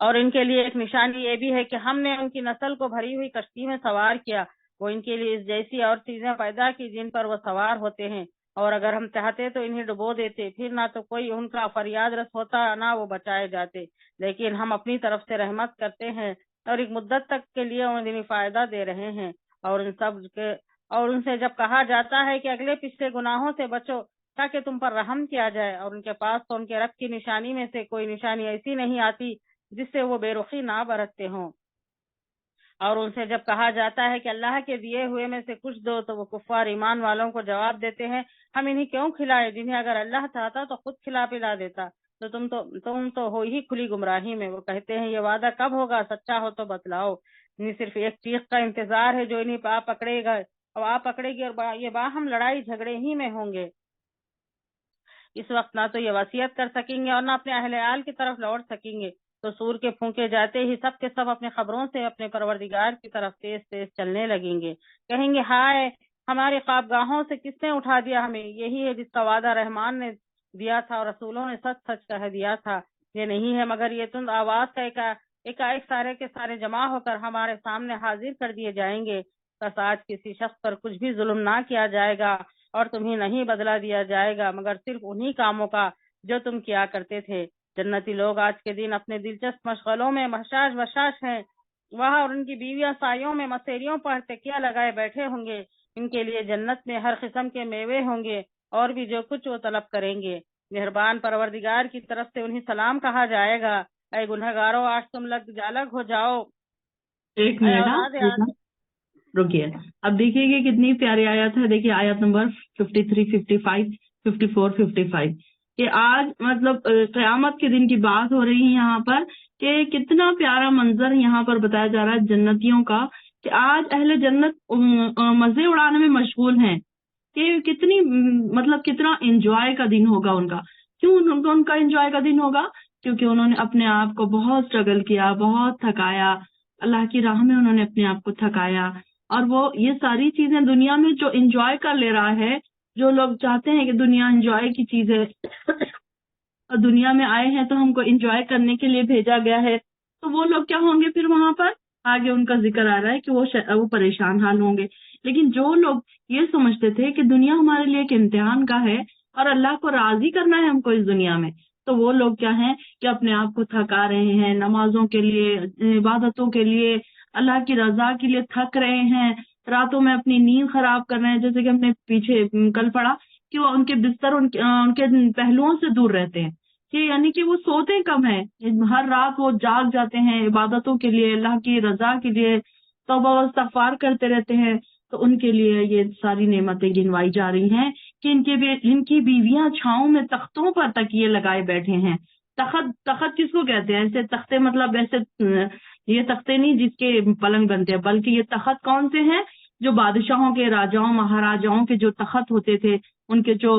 اور ان کے لیے ایک نشانی یہ بھی ہے کہ ہم نے ان کی نسل کو بھری ہوئی کشتی میں سوار کیا، وہ ان کے لیے اس جیسی اور چیزیں پیدا کی جن پر وہ سوار ہوتے ہیں، اور اگر ہم چاہتے تو انہیں ڈبو دیتے، پھر نہ تو کوئی ان کا فریاد رس ہوتا نہ وہ بچائے جاتے، لیکن ہم اپنی طرف سے رحمت کرتے ہیں اور ایک مدت تک کے لیے انہیں فائدہ دے رہے ہیں۔ اور ان سے جب کہا جاتا ہے کہ اگلے پچھلے گناہوں سے بچو تاکہ تم پر رحم کیا جائے، اور ان کے پاس تو ان کے رب کی نشانی میں سے کوئی نشانی ایسی نہیں آتی جس سے وہ بے رخی نہ برتتے ہوں۔ اور ان سے جب کہا جاتا ہے کہ اللہ کے دیے ہوئے میں سے کچھ دو، تو وہ کفار ایمان والوں کو جواب دیتے ہیں ہم انہیں کیوں کھلائے جنہیں اگر اللہ چاہتا تو خود کھلا پلا دیتا، تو تم تو ہو ہی کھلی گمراہی میں۔ وہ کہتے ہیں یہ وعدہ کب ہوگا، سچا ہو تو بتلاؤ، انہیں صرف ایک چیخ کا انتظار ہے جو انہیں پکڑے گا اور پکڑے گی، اور یہ باہم لڑائی جھگڑے ہی میں ہوں گے۔ اس وقت نہ تو یہ وصیت کر سکیں گے اور نہ اپنے اہل عیال کی طرف لوٹ سکیں گے، تو سور کے پھونکے جاتے ہی سب کے سب اپنے خبروں سے اپنے پروردگار کی طرف تیز تیز چلنے لگیں گے، کہیں گے ہائے ہماری خوابگاہوں سے کس نے اٹھا دیا ہمیں، یہی ہے جس کا وعدہ رحمان نے دیا تھا اور رسولوں نے سچ سچ کہہ دیا تھا، یہ نہیں ہے مگر یہ تند آواز کا ایک سارے کے سارے جمع ہو کر ہمارے سامنے حاضر کر دیے جائیں گے، بس آج کسی شخص پر کچھ بھی ظلم نہ کیا جائے گا اور تمہیں نہیں بدلہ دیا جائے گا مگر صرف انہی کاموں کا جو تم کیا کرتے تھے۔ جنتی لوگ آج کے دن اپنے دلچسپ مشغلوں میں بشاش ہیں، وہاں اور ان کی بیویاں سایوں میں مسیریوں پر تکیہ لگائے بیٹھے ہوں گے، ان کے لیے جنت میں ہر قسم کے میوے ہوں گے اور بھی جو کچھ وہ طلب کریں گے۔ مہربان پروردگار کی طرف سے انہیں سلام کہا جائے گا، اے گنہگارو آج تم جالگ ہو جاؤ۔ ایک اے منٹ اولاد آدم، رکیے، اب دیکھیے کہ کتنی پیاری آیت ہے۔ دیکھیے آیت نمبر 53، 55، 54، 55 کہ آج مطلب قیامت کے دن کی بات ہو رہی ہے یہاں پر، کہ کتنا پیارا منظر یہاں پر بتایا جا رہا ہے جنتیوں کا، کہ آج اہل جنت مزے اڑانے میں مشغول ہیں، کہ کتنی مطلب کتنا انجوائے کا دن ہوگا ان کا۔ کیوں ان کا انجوائے کا دن ہوگا؟ کیونکہ انہوں نے اپنے آپ کو بہت اسٹرگل کیا، بہت تھکایا، اللہ کی راہ میں انہوں نے اپنے آپ کو تھکایا، اور وہ یہ ساری چیزیں دنیا میں جو انجوائے کر لے رہا ہے، جو لوگ چاہتے ہیں کہ دنیا انجوائے کی چیز ہے اور دنیا میں آئے ہیں تو ہم کو انجوائے کرنے کے لیے بھیجا گیا ہے، تو وہ لوگ کیا ہوں گے پھر وہاں پر؟ آگے ان کا ذکر آ رہا ہے کہ وہ پریشان حال ہوں گے۔ لیکن جو لوگ یہ سمجھتے تھے کہ دنیا ہمارے لیے ایک امتحان کا ہے اور اللہ کو راضی کرنا ہے ہم کو اس دنیا میں، تو وہ لوگ کیا ہیں کہ اپنے آپ کو تھکا رہے ہیں، نمازوں کے لیے، عبادتوں کے لیے، اللہ کی رضا کے لیے تھک رہے ہیں، راتوں میں اپنی نیند خراب کر رہے ہیں، جیسے کہ ہم نے پیچھے کل پڑھا کہ وہ ان کے بستر ان کے پہلوؤں سے دور رہتے ہیں، کہ یعنی کہ وہ سوتے کم ہیں، ہر رات وہ جاگ جاتے ہیں عبادتوں کے لیے، اللہ کی رضا کے لیے توبہ و استغفار کرتے رہتے ہیں، تو ان کے لیے یہ ساری نعمتیں گنوائی جا رہی ہیں کہ ان کی بیویاں چھاؤں میں تختوں پر تکیے لگائے بیٹھے ہیں۔ تخت کس کو کہتے ہیں؟ ایسے تختے مطلب ایسے یہ تختے نہیں جس کے پلنگ بنتے ہیں، بلکہ یہ تخت کون سے ہیں؟ جو بادشاہوں کے، راجاؤں مہاراجاؤں کے جو تخت ہوتے تھے، ان کے جو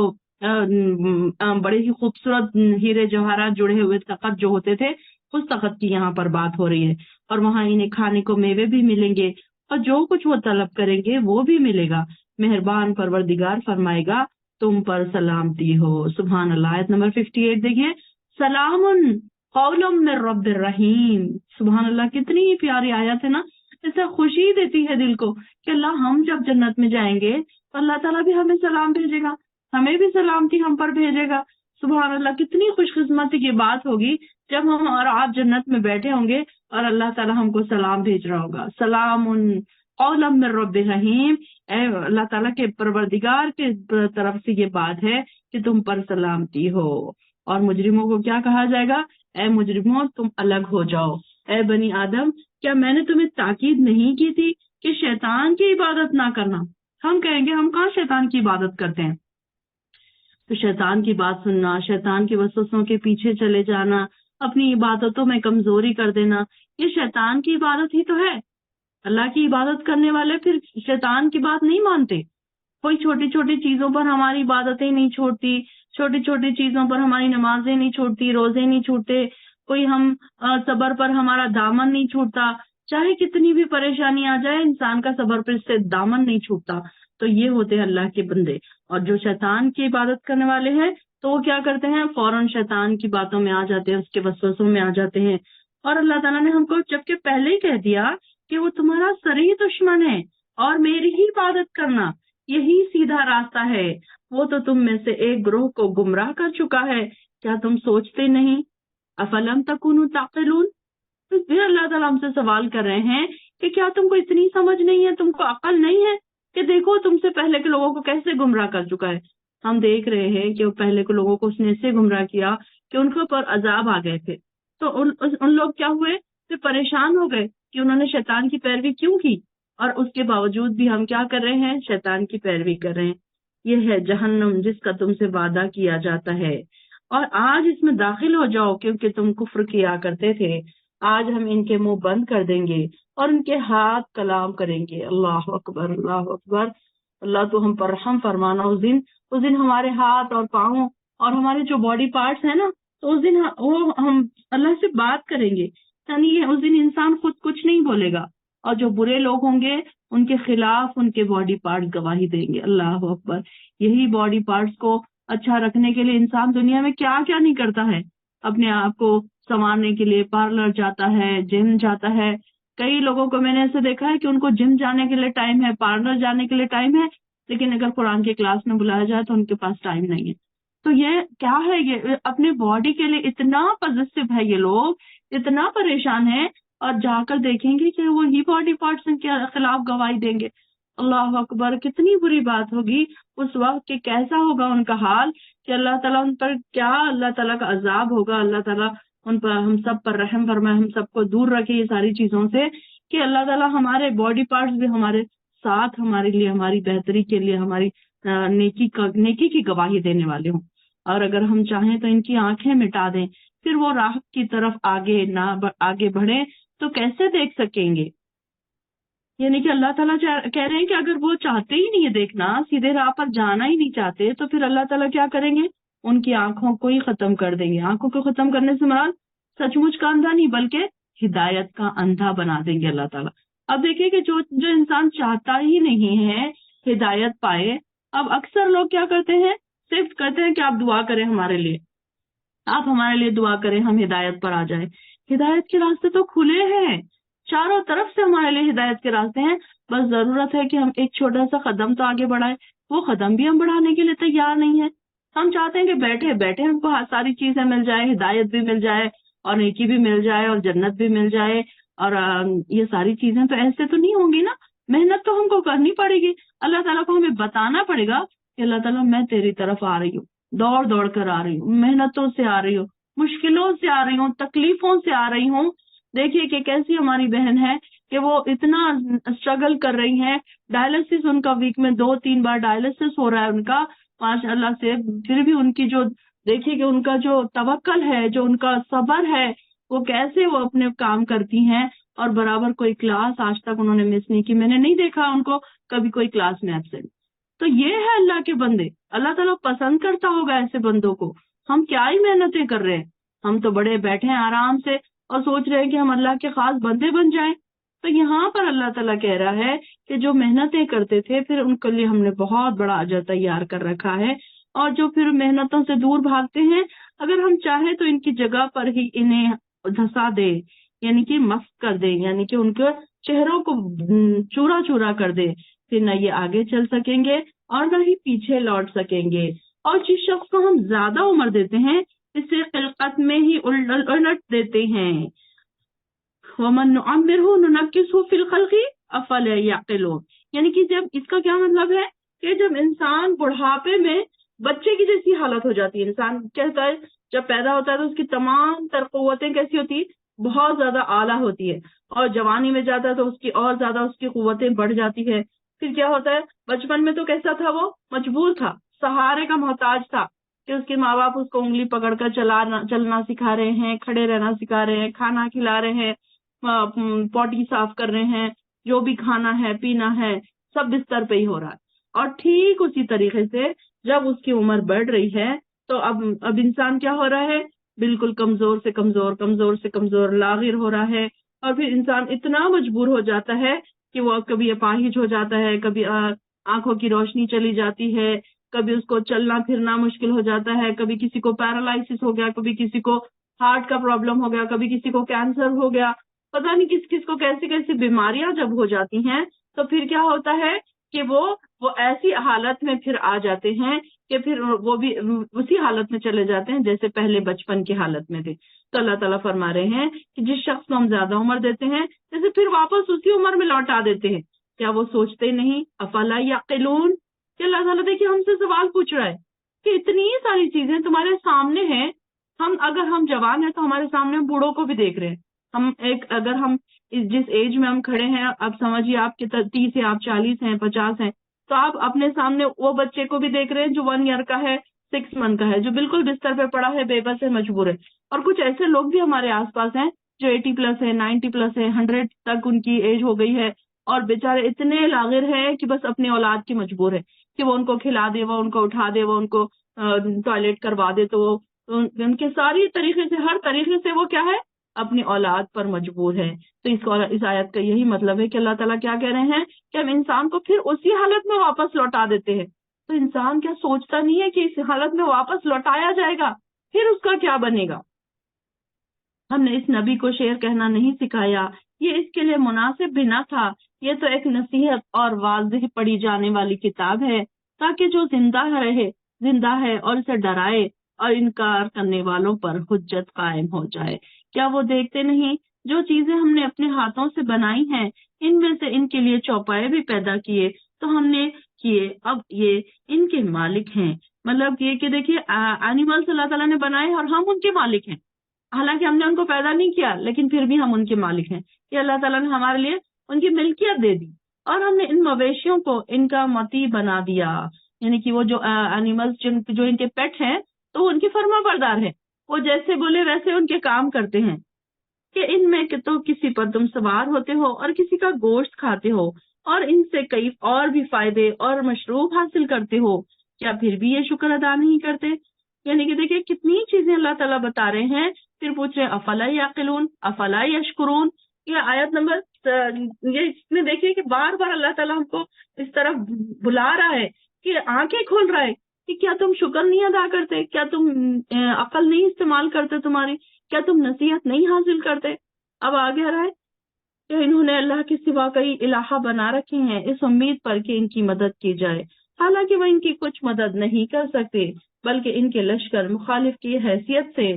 بڑے ہی خوبصورت ہیرے جواہرات جڑے ہوئے تخت جو ہوتے تھے، اس تخت کی یہاں پر بات ہو رہی ہے، اور وہاں انہیں کھانے کو میوے بھی ملیں گے اور جو کچھ وہ طلب کریں گے وہ بھی ملے گا۔ مہربان پروردگار فرمائے گا تم پر سلامتی ہو۔ سبحان اللہ۔ آیت نمبر 58 دیکھیے، سلام قول من رب الرحیم۔ سبحان اللہ، کتنی پیاری آیت ہے نا، ایسا خوشی دیتی ہے دل کو کہ اللہ ہم جب جنت میں جائیں گے تو اللہ تعالیٰ بھی ہمیں سلام بھیجے گا، ہمیں بھی سلامتی ہم پر بھیجے گا۔ سبحان اللہ، کتنی خوش قسمتی کی بات ہوگی جب ہم اور آپ جنت میں بیٹھے ہوں گے اور اللہ تعالیٰ ہم کو سلام بھیج رہا ہوگا۔ سلام قولا من رب رحیم، اے اللہ تعالیٰ کے پروردگار کے طرف سے یہ بات ہے کہ تم پر سلامتی ہو۔ اور مجرموں کو کیا کہا جائے گا؟ اے مجرموں تم الگ ہو جاؤ۔ اے بنی آدم، کیا میں نے تمہیں تاکید نہیں کی تھی کہ شیطان کی عبادت نہ کرنا؟ ہم کہیں گے ہم کہاں شیطان کی عبادت کرتے ہیں؟ تو شیطان کی بات سننا، شیطان کے وسوسوں کے پیچھے چلے جانا، اپنی عبادتوں میں کمزوری کر دینا، یہ شیطان کی عبادت ہی تو ہے۔ اللہ کی عبادت کرنے والے پھر شیطان کی بات نہیں مانتے۔ کوئی چھوٹی چھوٹی چیزوں پر ہماری عبادتیں نہیں چھوڑتی، چھوٹی چھوٹی چیزوں پر ہماری نمازیں نہیں چھوڑتی، روزے نہیں چھوٹتے، کوئی ہم صبر پر ہمارا دامن نہیں چھوٹتا، چاہے کتنی بھی پریشانی آ جائے انسان کا صبر پر سے دامن نہیں چھوٹتا۔ تو یہ ہوتے ہیں اللہ کے بندے۔ اور جو شیطان کی عبادت کرنے والے ہیں تو وہ کیا کرتے ہیں؟ فوراً شیطان کی باتوں میں آ جاتے ہیں، اس کے وسوسوں میں آ جاتے ہیں اور اللہ تعالیٰ نے ہم کو جبکہ پہلے ہی کہہ دیا کہ وہ تمہارا سری دشمن ہے اور میری ہی عبادت کرنا یہی سیدھا راستہ ہے، وہ تو تم میں سے ایک گروہ کو گمراہ کر چکا ہے، کیا تم سوچتے نہیں؟ افلم تکونوا تعقلون، تو پھر اللہ تعالیٰ ہم سے سوال کر رہے ہیں کہ کیا تم کو اتنی سمجھ نہیں ہے، تم کو عقل نہیں ہے کہ دیکھو تم سے پہلے کے لوگوں کو کیسے گمراہ کر چکا ہے۔ ہم دیکھ رہے ہیں کہ پہلے کے لوگوں کو اس نے ایسے گمراہ کیا کہ ان کے اوپر عذاب آ گئے تھے، تو ان لوگ کیا ہوئے کہ پریشان ہو گئے کہ انہوں نے شیطان کی پیروی کیوں کی، اور اس کے باوجود بھی ہم کیا کر رہے ہیں، شیطان کی پیروی کر رہے ہیں۔ یہ ہے جہنم جس کا تم سے وعدہ کیا جاتا ہے، اور آج اس میں داخل ہو جاؤ کیونکہ تم کفر کیا کرتے تھے، آج ہم ان کے منہ بند کر دیں گے اور ان کے ہاتھ کلام کریں گے۔ اللہ اکبر، اللہ اکبر۔ اللہ تو ہم پر رحم فرمانا۔ اس دن ہمارے ہاتھ اور پاؤں اور ہمارے جو باڈی پارٹس ہیں نا، تو اس دن وہ ہم اللہ سے بات کریں گے، یعنی اس دن انسان خود کچھ نہیں بولے گا، اور جو برے لوگ ہوں گے ان کے خلاف ان کے باڈی پارٹس گواہی دیں گے۔ اللہ اکبر۔ یہی باڈی پارٹس کو اچھا رکھنے کے لیے انسان دنیا میں کیا کیا نہیں کرتا ہے، اپنے آپ کو سنوارنے کے لیے پارلر جاتا ہے، جم جاتا ہے۔ کئی لوگوں کو میں نے ایسے دیکھا ہے کہ ان کو جم جانے کے لیے ٹائم ہے، پارلر جانے کے لیے ٹائم ہے، لیکن اگر قرآن کے کلاس میں بلایا جائے تو ان کے پاس ٹائم نہیں ہے۔ تو یہ کیا ہے، یہ اپنے باڈی کے لیے اتنا پوزیسو ہے، یہ لوگ اتنا پریشان ہیں، اور جا کر دیکھیں گے کہ وہی باڈی پارٹس ان کے خلاف گواہی دیں گے۔ اللہ اکبر، کتنی بری بات ہوگی اس وقت کہ کیسا ہوگا ان کا حال، کہ اللہ تعالیٰ ان پر کیا اللہ تعالیٰ کا عذاب ہوگا۔ اللہ تعالیٰ ان پر، ہم سب پر رحم فرمائے، ہم سب کو دور رکھے یہ ساری چیزوں سے، کہ اللہ تعالیٰ ہمارے باڈی پارٹس بھی ہمارے ساتھ، ہمارے لیے، ہماری بہتری کے لیے، ہماری نیکی کی گواہی دینے والے ہوں۔ اور اگر ہم چاہیں تو ان کی آنکھیں مٹا دیں، پھر وہ راہ کی طرف آگے بڑھیں تو کیسے دیکھ سکیں گے؟ یعنی کہ اللہ تعالیٰ کہہ رہے ہیں کہ اگر وہ چاہتے ہی نہیں ہے دیکھنا، سیدھے راہ پر جانا ہی نہیں چاہتے، تو پھر اللہ تعالیٰ کیا کریں گے؟ ان کی آنکھوں کو ہی ختم کر دیں گے۔ آنکھوں کو ختم کرنے سے مراد سچ مچ کا اندھا نہیں، بلکہ ہدایت کا اندھا بنا دیں گے اللہ تعالیٰ۔ اب دیکھیں کہ جو انسان چاہتا ہی نہیں ہے ہدایت پائے، اب اکثر لوگ کیا کرتے ہیں، صرف کہتے ہیں کہ آپ دعا کریں ہمارے لیے، آپ ہمارے لیے دعا کریں، ہم ہدایت پر آ جائیں۔ ہدایت کے راستے تو کھلے ہیں، چاروں طرف سے ہمارے لیے ہدایت کے راستے ہیں، بس ضرورت ہے کہ ہم ایک چھوٹا سا قدم تو آگے بڑھائیں۔ وہ قدم بھی ہم بڑھانے کے لیے تیار نہیں ہیں۔ ہم چاہتے ہیں کہ بیٹھے بیٹھے ہم کو ساری چیزیں مل جائے، ہدایت بھی مل جائے اور نیکی بھی مل جائے اور جنت بھی مل جائے، اور یہ ساری چیزیں تو ایسے تو نہیں ہوں گی نا، محنت تو ہم کو کرنی پڑے گی۔ اللہ تعالیٰ کو ہمیں بتانا پڑے گا کہ اللہ تعالیٰ میں تیری طرف آ رہی ہوں، دوڑ دوڑ کر آ رہی ہوں، محنتوں سے آ رہی ہوں، مشکلوں سے آ رہی ہوں، تکلیفوں سے آ رہی ہوں۔ دیکھیے کہ کیسی ہماری بہن ہے کہ وہ اتنا اسٹرگل کر رہی ہیں، ڈائلسس ان کا ویک میں 2-3 بار ڈائلسس ہو رہا ہے ان کا، ماشاء اللہ سے، پھر بھی ان کی جو دیکھیے کہ ان کا جو توکل ہے، جو ان کا صبر ہے، وہ کیسے وہ اپنے کام کرتی ہیں، اور برابر کوئی کلاس آج تک انہوں نے مس نہیں کی۔ میں نے نہیں دیکھا ان کو کبھی کوئی کلاس میں ایبسینٹ۔ تو یہ ہے اللہ کے بندے، اللہ تعالیٰ پسند کرتا ہوگا ایسے بندوں کو۔ ہم کیا ہی محنتیں کر رہے ہیں، ہم تو بڑے بیٹھے ہیں آرام سے اور سوچ رہے ہیں کہ ہم اللہ کے خاص بندے بن جائیں۔ تو یہاں پر اللہ تعالیٰ کہہ رہا ہے کہ جو محنتیں کرتے تھے، پھر ان کے لیے ہم نے بہت بڑا اجر تیار کر رکھا ہے، اور جو پھر محنتوں سے دور بھاگتے ہیں، اگر ہم چاہیں تو ان کی جگہ پر ہی انہیں دھسا دے، یعنی کہ مسخ کر دے، یعنی کہ ان کے چہروں کو چورا چورا کر دے، پھر نہ یہ آگے چل سکیں گے اور نہ ہی پیچھے لوٹ سکیں گے۔ اور جس شخص کو ہم زیادہ عمر دیتے ہیں، اسے خلقت میں ہی الٹ دیتے ہیں۔ وَمَن نُعَمِّرْهُ نُنَكِّسْهُ فِي الْخَلْقِ أَفَلَا يَعْقِلُونَ، یعنی کہ جب اس کا کیا مطلب ہے کہ جب انسان بڑھاپے میں بچے کی جیسی حالت ہو جاتی ہے، انسان کہتا ہے جب پیدا ہوتا ہے تو اس کی تمام تر قوتیں کیسی ہوتی ہیں، بہت زیادہ اعلیٰ ہوتی ہے، اور جوانی میں جاتا ہے تو اس کی اور زیادہ اس کی قوتیں بڑھ جاتی ہے۔ پھر کیا ہوتا ہے، بچپن میں تو کیسا تھا، وہ مجبور تھا، سہارے کا محتاج تھا، کہ اس کے ماں باپ اس کو انگلی پکڑ کر چلنا سکھا رہے ہیں، کھڑے رہنا سکھا رہے ہیں، کھانا کھلا رہے ہیں، پوٹی صاف کر رہے ہیں، جو بھی کھانا ہے پینا ہے سب بستر پہ ہی ہو رہا ہے۔ اور ٹھیک اسی طریقے سے جب اس کی عمر بڑھ رہی ہے تو اب انسان کیا ہو رہا ہے، بالکل کمزور سے کمزور، کمزور سے کمزور، لاغر ہو رہا ہے، اور پھر انسان اتنا مجبور ہو جاتا ہے کہ وہ کبھی اپاہج ہو جاتا ہے، کبھی آنکھوں کی روشنی چلی جاتی ہے، کبھی اس کو چلنا پھرنا مشکل ہو جاتا ہے، کبھی کسی کو پیرالائسس ہو گیا، کبھی کسی کو ہارٹ کا پرابلم ہو گیا، کبھی کسی کو کینسر ہو گیا، پتہ نہیں کس کس کو کیسی کیسی بیماریاں جب ہو جاتی ہیں تو پھر کیا ہوتا ہے کہ وہ ایسی حالت میں پھر آ جاتے ہیں کہ پھر وہ بھی اسی حالت میں چلے جاتے ہیں جیسے پہلے بچپن کی حالت میں تھے. تو اللہ تعالیٰ فرما رہے ہیں کہ جس شخص کو ہم زیادہ عمر دیتے ہیں جیسے پھر واپس اسی عمر میں لوٹا دیتے ہیں. کیا وہ سوچتے نہیں؟ افلا یعقلون. کہ اللہ تعالیٰ دیکھیے ہم سے سوال پوچھ رہا ہے کہ اتنی ساری چیزیں تمہارے سامنے ہیں، اگر ہم جوان ہیں تو ہمارے سامنے بوڑھوں کو بھی دیکھ رہے ہیں. اگر ہم جس ایج میں ہم کھڑے ہیں، اب سمجھیے آپ کے 30 ہیں، آپ 40 ہیں، 50 ہیں، تو آپ اپنے سامنے وہ بچے کو بھی دیکھ رہے ہیں جو 1 ایئر کا ہے، 6 منتھ کا ہے، جو بالکل بستر پہ پڑا ہے، بے بس ہے، مجبور ہے. اور کچھ ایسے لوگ بھی ہمارے آس پاس ہیں جو 80 پلس ہے، 90 پلس ہے، 100 تک ان کی ایج ہو گئی ہے، اور بیچارے اتنے لاغر ہیں کہ بس اپنی اولاد کی مجبور ہے کہ وہ ان کو کھلا دے، وہ ان کو اٹھا دے، وہ ان کو ٹوائلٹ کروا دے. تو وہ ان کے ساری طریقے سے، ہر طریقے سے وہ کیا ہے، اپنی اولاد پر مجبور ہے. تو اس آیت کا یہی مطلب ہے کہ اللہ تعالیٰ کیا کہہ رہے ہیں کہ ہم انسان کو پھر اسی حالت میں واپس لوٹا دیتے ہیں. تو انسان کیا سوچتا نہیں ہے کہ اس حالت میں واپس لوٹایا جائے گا، پھر اس کا کیا بنے گا. ہم نے اس نبی کو شعر کہنا نہیں سکھایا، یہ اس کے لیے مناسب بھی نہ تھا. یہ تو ایک نصیحت اور واضح پڑھی جانے والی کتاب ہے تاکہ جو زندہ ہے اور اسے ڈرائے اور انکار کرنے والوں پر حجت قائم ہو جائے. کیا وہ دیکھتے نہیں جو چیزیں ہم نے اپنے ہاتھوں سے بنائی ہیں، ان میں سے ان کے لیے چوپائے بھی پیدا کیے تو ہم نے کیے، اب یہ ان کے مالک ہیں. مطلب یہ کہ دیکھیے اینیملس اللہ تعالیٰ نے بنائے اور ہم ان کے مالک ہیں. حالانکہ ہم نے ان کو پیدا نہیں کیا لیکن پھر بھی ہم ان کے مالک ہیں. کہ اللہ تعالیٰ نے ہمارے لیے ان کی ملکیت دے دی اور ہم نے ان مویشیوں کو ان کا مطیع بنا دیا. یعنی کہ وہ جو اینیملس جو ان کے پیٹ ہیں تو وہ ان کی فرما بردار ہیں، وہ جیسے بولے ویسے ان کے کام کرتے ہیں. کہ ان میں کہ تو کسی پر تم سوار ہوتے ہو اور کسی کا گوشت کھاتے ہو اور ان سے کئی اور بھی فائدے اور مشروب حاصل کرتے ہو، کیا پھر بھی یہ شکر ادا نہیں کرتے؟ یعنی کہ دیکھیں کتنی چیزیں اللہ تعالیٰ بتا رہے ہیں، پھر پوچھ رہے ہیں افلا یعقلون افلا یشکرون. یہ آیت نمبر یہ اس میں دیکھیے کہ بار بار اللہ تعالیٰ ہم کو اس طرف بلا رہا ہے کہ آنکھیں کھول رہا ہے کہ کیا تم شکر نہیں ادا کرتے، کیا تم عقل نہیں استعمال کرتے، تمہاری کیا تم نصیحت نہیں حاصل کرتے. اب آگے آ رہا ہے کہ انہوں نے اللہ کے سوا کئی الہ بنا رکھے ہیں اس امید پر کہ ان کی مدد کی جائے، حالانکہ وہ ان کی کچھ مدد نہیں کر سکتے بلکہ ان کے لشکر مخالف کی حیثیت سے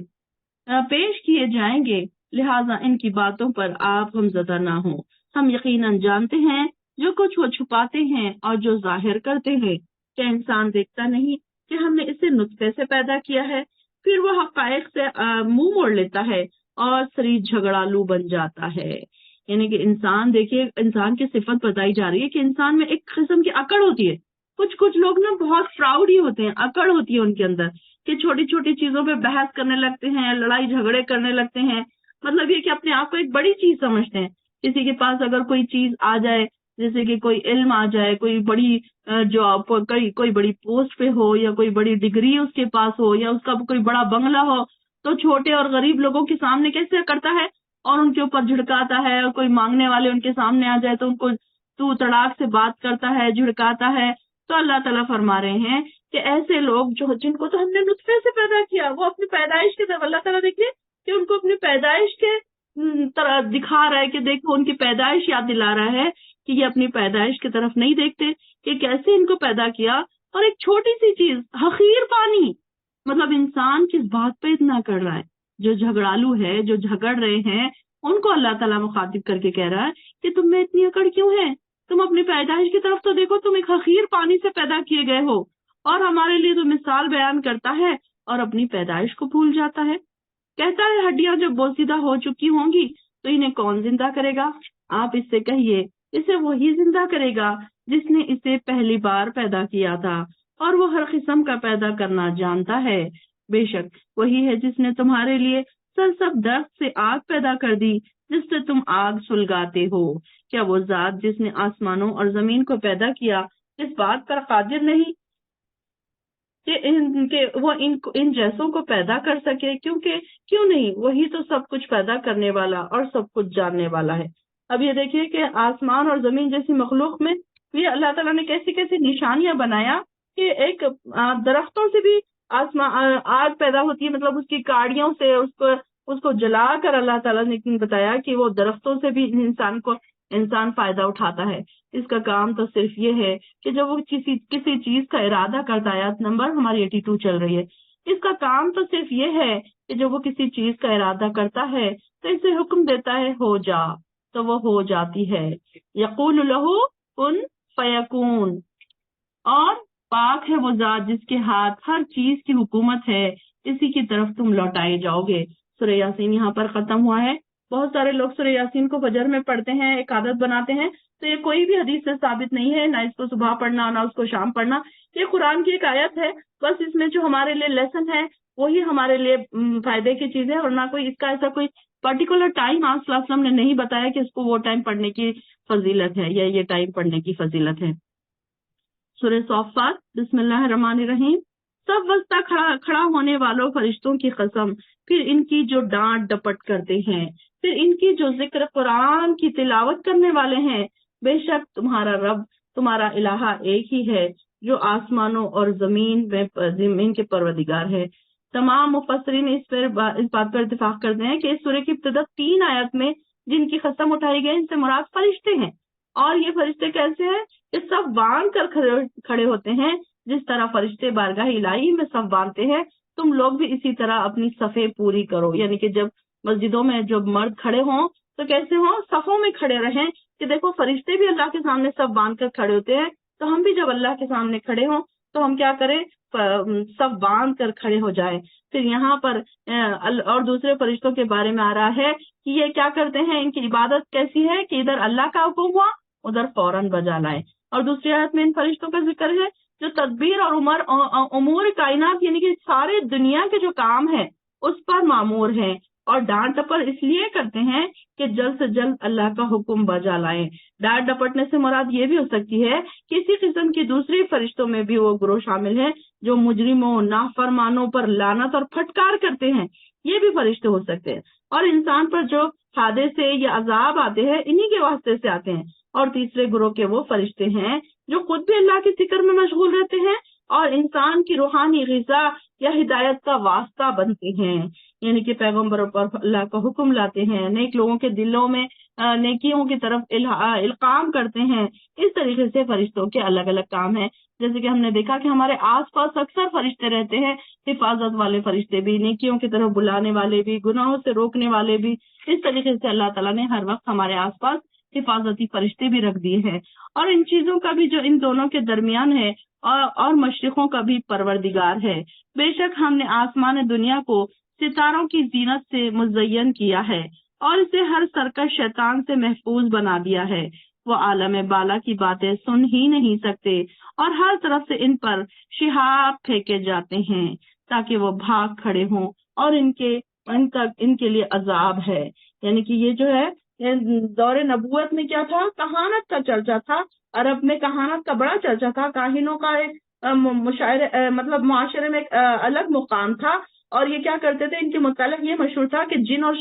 پیش کیے جائیں گے، لہٰذا ان کی باتوں پر آپ غمزدہ نہ ہوں. ہم یقیناً جانتے ہیں جو کچھ وہ چھپاتے ہیں اور جو ظاہر کرتے ہیں. کہ انسان دیکھتا نہیں کہ ہم نے اسے نطفے سے پیدا کیا ہے، پھر وہ حقائق سے منہ موڑ لیتا ہے اور سری جھگڑالو بن جاتا ہے. یعنی کہ انسان دیکھیے، انسان کی صفت بتائی جا رہی ہے کہ انسان میں ایک قسم کی اکڑ ہوتی ہے. کچھ لوگ نا بہت پراؤڈ ہی ہوتے ہیں، اکڑ ہوتی ہے ان کے اندر کہ چھوٹی چھوٹی چیزوں پہ بحث کرنے لگتے ہیں، لڑائی جھگڑے کرنے لگتے ہیں. مطلب یہ کہ اپنے آپ کو ایک بڑی چیز سمجھتے ہیں. کسی کے پاس اگر کوئی چیز آ جائے، جیسے کہ کوئی علم آ جائے، کوئی بڑی جاب، کوئی بڑی پوسٹ پہ ہو، یا کوئی بڑی ڈگری اس کے پاس ہو، یا اس کا کوئی بڑا بنگلہ ہو، تو چھوٹے اور غریب لوگوں کے سامنے کیسے کرتا ہے اور ان کے اوپر جھڑکاتا ہے. اور کوئی مانگنے والے ان کے سامنے آ جائے تو ان کو تو تڑاک سے بات کرتا ہے، جھڑکاتا ہے. تو اللہ تعالیٰ فرما رہے ہیں کہ ایسے لوگ جن کو تو ہم نے نطفے سے پیدا کیا، وہ اپنی پیدائش کے طرف، اللہ تعالیٰ دیکھیے کہ ان کو اپنی پیدائش کے طرح دکھا رہا ہے کہ دیکھو ان کی پیدائش یاد دلا رہا ہے کہ یہ اپنی پیدائش کی طرف نہیں دیکھتے کہ کیسے ان کو پیدا کیا. اور ایک چھوٹی سی چیز، حقیر پانی، مطلب انسان کس بات پہ اتنا کر رہا ہے. جو جھگڑالو ہے، جو جھگڑ رہے ہیں، ان کو اللہ تعالیٰ مخاطب کر کے کہہ رہا ہے کہ تم میں اتنی اکڑ کیوں ہے؟ تم اپنی پیدائش کی طرف تو دیکھو، تم ایک حقیر پانی سے پیدا کیے گئے ہو. اور ہمارے لیے تو مثال بیان کرتا ہے اور اپنی پیدائش کو بھول جاتا ہے. کہتا ہے ہڈیاں جب بوسیدہ ہو چکی ہوں گی تو انہیں کون زندہ کرے گا؟ آپ اس سے کہیے اسے وہی زندہ کرے گا جس نے اسے پہلی بار پیدا کیا تھا، اور وہ ہر قسم کا پیدا کرنا جانتا ہے. بے شک وہی ہے جس نے تمہارے لیے سرسبز درخت سے آگ پیدا کر دی جس سے تم آگ سلگاتے ہو. کیا وہ ذات جس نے آسمانوں اور زمین کو پیدا کیا اس بات پر قادر نہیں کہ وہ ان جیسوں کو پیدا کر سکے؟ کیوں نہیں، وہی تو سب کچھ پیدا کرنے والا اور سب کچھ جاننے والا ہے. اب یہ دیکھیے کہ آسمان اور زمین جیسی مخلوق میں یہ اللہ تعالیٰ نے کیسی کیسی نشانیاں بنایا کہ ایک درختوں سے بھی آگ پیدا ہوتی ہے، مطلب اس کی کاڑیوں سے اس کو اس کو جلا کر اللہ تعالیٰ نے بتایا کہ وہ درختوں سے بھی انسان فائدہ اٹھاتا ہے. اس کا کام تو صرف یہ ہے کہ جب وہ کسی چیز کا ارادہ کرتا ہے. آیت نمبر ہماری 82 چل رہی ہے. اس کا کام تو صرف یہ ہے کہ جب وہ کسی چیز کا ارادہ کرتا ہے تو اسے حکم دیتا ہے ہو جا، تو وہ ہو جاتی ہے. یقول لہو کن فیکون. اور پاک ہے وہ ذات جس کے ہاتھ ہر چیز کی حکومت ہے، اسی کی طرف تم لوٹائے جاؤ گے. سورہ یاسین یہاں پر ختم ہوا ہے. بہت سارے لوگ سورہ یاسین کو فجر میں پڑھتے ہیں، ایک عادت بناتے ہیں. تو یہ کوئی بھی حدیث سے ثابت نہیں ہے، نہ اس کو صبح پڑھنا نہ اس کو شام پڑھنا. یہ قرآن کی ایک آیت ہے، بس اس میں جو ہمارے لیے لیسن ہے وہی ہمارے لیے فائدے کی چیز ہے، اور نہ کوئی اس کا ایسا کوئی پرٹیکولر ٹائم آپ صلی اللہ علیہ وسلم نے نہیں بتایا کہ اس کو وہ ٹائم پڑھنے کی فضیلت ہے یا یہ ٹائم پڑھنے کی فضیلت ہے. سورہ صافات بسم اللہ الرحمن الرحیم. سب وسطہ کھڑا ہونے والوں فرشتوں کی قسم، پھر ان کی جو ڈانٹ ڈپٹ کرتے ہیں، پھر ان کی جو ذکر قرآن کی تلاوت کرنے والے ہیں. بے شک تمہارا رب تمہارا الہ ایک ہی ہے جو آسمانوں اور زمین کے پروردگار ہے. تمام مفسرین اس بات پر اتفاق کرتے ہیں کہ اس سورہ کی ابتدا 3 آیت میں جن کی قسم اٹھائی گئی ان سے مراد فرشتے ہیں. اور یہ فرشتے کیسے ہیں؟ کہ سب باندھ کر کھڑے ہوتے ہیں، جس طرح فرشتے بارگاہ الہی میں سب باندھتے ہیں. تم لوگ بھی اسی طرح اپنی صفیں پوری کرو. یعنی کہ جب مسجدوں میں جب مرد کھڑے ہوں تو کیسے ہوں؟ صفوں میں کھڑے رہیں. کہ دیکھو فرشتے بھی اللہ کے سامنے سب باندھ کر کھڑے ہوتے ہیں، تو ہم بھی جب اللہ کے سامنے کھڑے ہوں تو ہم کیا کریں؟ سب باندھ کر کھڑے ہو جائیں. پھر یہاں پر اور دوسرے فرشتوں کے بارے میں آ رہا ہے کہ یہ کیا کرتے ہیں، ان کی عبادت کیسی ہے کہ ادھر اللہ کا حکم ہوا ادھر فوراً بجا لائیں. اور دوسری آیت میں ان فرشتوں کا ذکر ہے جو تدبیر اور امور کائنات یعنی کہ سارے دنیا کے جو کام ہیں اس پر معمور ہیں، اور ڈانٹ ڈپٹ اس لیے کرتے ہیں کہ جلد سے جلد اللہ کا حکم بجا لائیں. ڈانٹ ڈپٹنے سے مراد یہ بھی ہو سکتی ہے کہ اسی قسم کی دوسری فرشتوں میں بھی وہ گروہ شامل ہیں جو مجرموں نافرمانوں پر لعنت اور پھٹکار کرتے ہیں. یہ بھی فرشتے ہو سکتے ہیں. اور انسان پر جو حادثے یا عذاب آتے ہیں انہی کے واسطے سے آتے ہیں. اور تیسرے گروہ کے وہ فرشتے ہیں جو خود بھی اللہ کی فکر میں مشغول رہتے ہیں اور انسان کی روحانی غذا یا ہدایت کا واسطہ بنتے ہیں. یعنی کہ پیغمبروں پر اللہ کا حکم لاتے ہیں، نیک لوگوں کے دلوں میں نیکیوں کی طرف القام کرتے ہیں. اس طریقے سے فرشتوں کے الگ الگ کام ہیں. جیسے کہ ہم نے دیکھا کہ ہمارے آس پاس اکثر فرشتے رہتے ہیں، حفاظت والے فرشتے بھی، نیکیوں کی طرف بلانے والے بھی، گناہوں سے روکنے والے بھی. اس طریقے سے اللہ تعالیٰ نے ہر وقت ہمارے آس پاس حفاظتی فرشتے بھی رکھ دیے ہیں. اور ان چیزوں کا بھی جو ان دونوں کے درمیان ہے اور مشرقوں کا بھی پروردگار ہے. بے شک ہم نے آسمان دنیا کو ستاروں کی زینت سے مزین کیا ہے اور اسے ہر سرکش شیطان سے محفوظ بنا دیا ہے. وہ عالم بالا کی باتیں سن ہی نہیں سکتے اور ہر طرف سے ان پر شہاب پھینکے جاتے ہیں تاکہ وہ بھاگ کھڑے ہوں، اور ان کے لیے عذاب ہے. یعنی کہ یہ جو ہے دور نبوت میں کیا تھا؟ کہانت کا چرچا تھا. عرب میں کہانت کا بڑا چرچا تھا. کاہنوں کا ایک مطلب معاشرے میں ایک الگ مقام تھا. اور یہ کیا کرتے تھے؟ ان کے متعلق یہ مشہور تھا کہ جن اور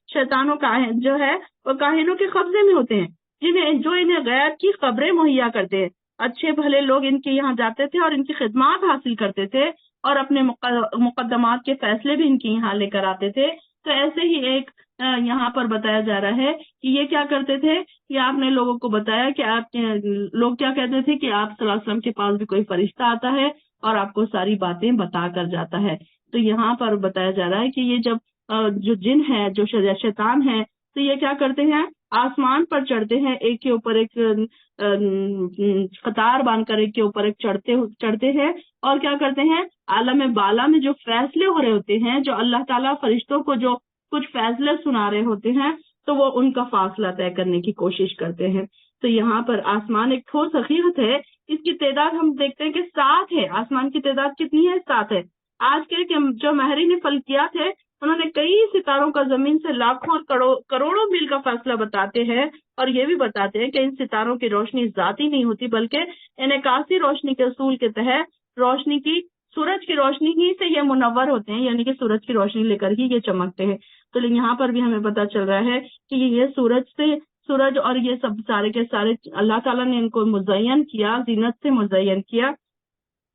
شیطانوں کا جو ہے وہ کاہنوں کے قبضے میں ہوتے ہیں، جو انہیں غیر کی خبریں مہیا کرتے ہیں. اچھے بھلے لوگ ان کے یہاں جاتے تھے اور ان کی خدمات حاصل کرتے تھے اور اپنے مقدمات کے فیصلے بھی ان کے یہاں لے کر آتے تھے. تو ایسے ہی ایک یہاں پر بتایا جا رہا ہے کہ یہ کیا کرتے تھے کہ آپ نے لوگوں کو بتایا کہ آپ لوگ کیا کہتے تھے کہ آپ صلی اللہ علیہ وسلم کے پاس بھی کوئی فرشتہ آتا ہے اور آپ کو ساری باتیں بتا کر جاتا ہے. تو یہاں پر بتایا جا رہا ہے کہ یہ جب جو جن ہے، جو شیطان ہے، تو یہ کیا کرتے ہیں؟ آسمان پر چڑھتے ہیں، ایک کے اوپر ایک قطار باندھ کر ایک کے اوپر ایک چڑھتے ہیں اور کیا کرتے ہیں؟ عالم بالا میں جو فیصلے ہو رہے ہوتے ہیں، جو اللہ تعالیٰ فرشتوں کو جو کچھ فیصلے سنا رہے ہوتے ہیں، تو وہ ان کا فاصلہ طے کرنے کی کوشش کرتے ہیں. تو یہاں پر آسمان ایک ٹھوس حقیقت ہے. اس کی تعداد ہم دیکھتے ہیں کہ 7 ہے. آسمان کی تعداد کتنی ہے؟ 7 ہے. آج کے جو ماہرین فلکیات ہے انہوں نے کئی ستاروں کا زمین سے لاکھوں اور کروڑوں میل کا فاصلہ بتاتے ہیں، اور یہ بھی بتاتے ہیں کہ ان ستاروں کی روشنی ذاتی نہیں ہوتی بلکہ انعکاسی روشنی کے اصول کے تحت سورج کی روشنی ہی سے یہ منور ہوتے ہیں. یعنی کہ سورج کی روشنی لے کر ہی یہ چمکتے ہیں. تو یہاں پر بھی ہمیں پتہ چل رہا ہے کہ یہ سورج اور یہ سب سارے کے سارے اللہ تعالیٰ نے ان کو مزین کیا، زینت سے مزین کیا.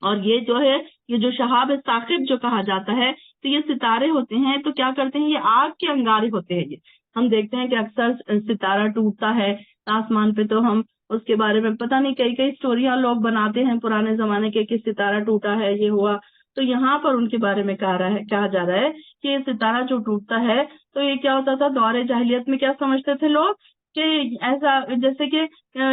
اور یہ جو ہے یہ جو شہاب ثاقب جو کہا جاتا ہے تو یہ ستارے ہوتے ہیں تو کیا کرتے ہیں یہ آگ کے انگارے ہوتے ہیں. یہ ہم دیکھتے ہیں کہ اکثر ستارہ ٹوٹتا ہے آسمان پہ تو ہم اس کے بارے میں پتہ نہیں کئی اسٹوریاں لوگ بناتے ہیں پرانے زمانے کے کہ ستارہ ٹوٹا ہے یہ ہوا. تو یہاں پر ان کے بارے میں کہا جا رہا ہے کہ یہ ستارہ جو ٹوٹتا ہے تو یہ کیا ہوتا تھا دور جاہلیت میں کیا سمجھتے تھے لوگ کہ ایسا جیسے کہ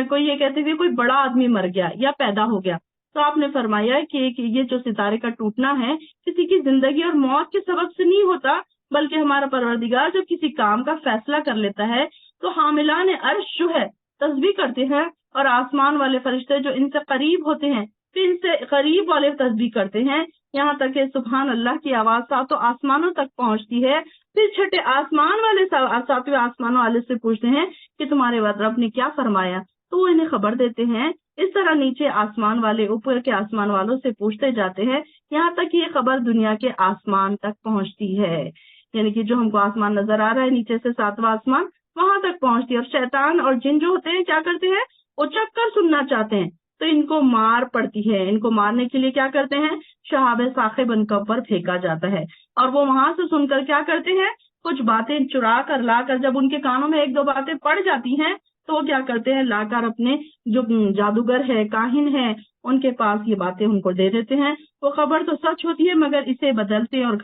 کوئی یہ کہتے تھے کوئی بڑا آدمی مر گیا یا پیدا ہو گیا. تو آپ نے فرمایا کہ یہ جو ستارے کا ٹوٹنا ہے کسی کی زندگی اور موت کے سبب سے نہیں ہوتا بلکہ ہمارا پروردگار جب کسی کام کا فیصلہ کر لیتا ہے تو حاملان عرش جو ہے تسبیح کرتے ہیں اور آسمان والے فرشتے جو ان سے قریب ہوتے ہیں پھر ان سے قریب والے تسبیح کرتے ہیں یہاں تک کہ سبحان اللہ کی آواز ساتوں آسمانوں تک پہنچتی ہے. پھر چھٹے آسمان والے ساتویں آسمانوں والے سے پوچھتے ہیں کہ تمہارے رب نے کیا فرمایا تو وہ انہیں خبر دیتے ہیں. اس طرح نیچے آسمان والے اوپر کے آسمان والوں سے پوچھتے جاتے ہیں یہاں تک کہ یہ خبر دنیا کے آسمان تک پہنچتی ہے. یعنی کہ جو ہم کو آسمان نظر آ رہا ہے نیچے سے ساتواں آسمان وہاں تک پہنچتی ہے. اور شیطان اور جن جو ہوتے ہیں کیا کرتے ہیں وہ چک کر سننا چاہتے ہیں تو ان کو مار پڑتی ہے. ان کو مارنے کے لیے کیا کرتے ہیں شہاب ثاقب ان کے اوپر پھینکا جاتا ہے اور وہ وہاں سے سن کر کیا کرتے ہیں کچھ باتیں چرا کر لا کر جب ان کے کانوں میں ایک دو باتیں پڑ جاتی ہیں تو وہ کیا کرتے ہیں لا کر اپنے جو جادوگر ہے کاہن ہے ان کے پاس یہ باتیں ان کو دے دیتے ہیں. وہ خبر تو سچ ہوتی ہے مگر اسے بدلتے اور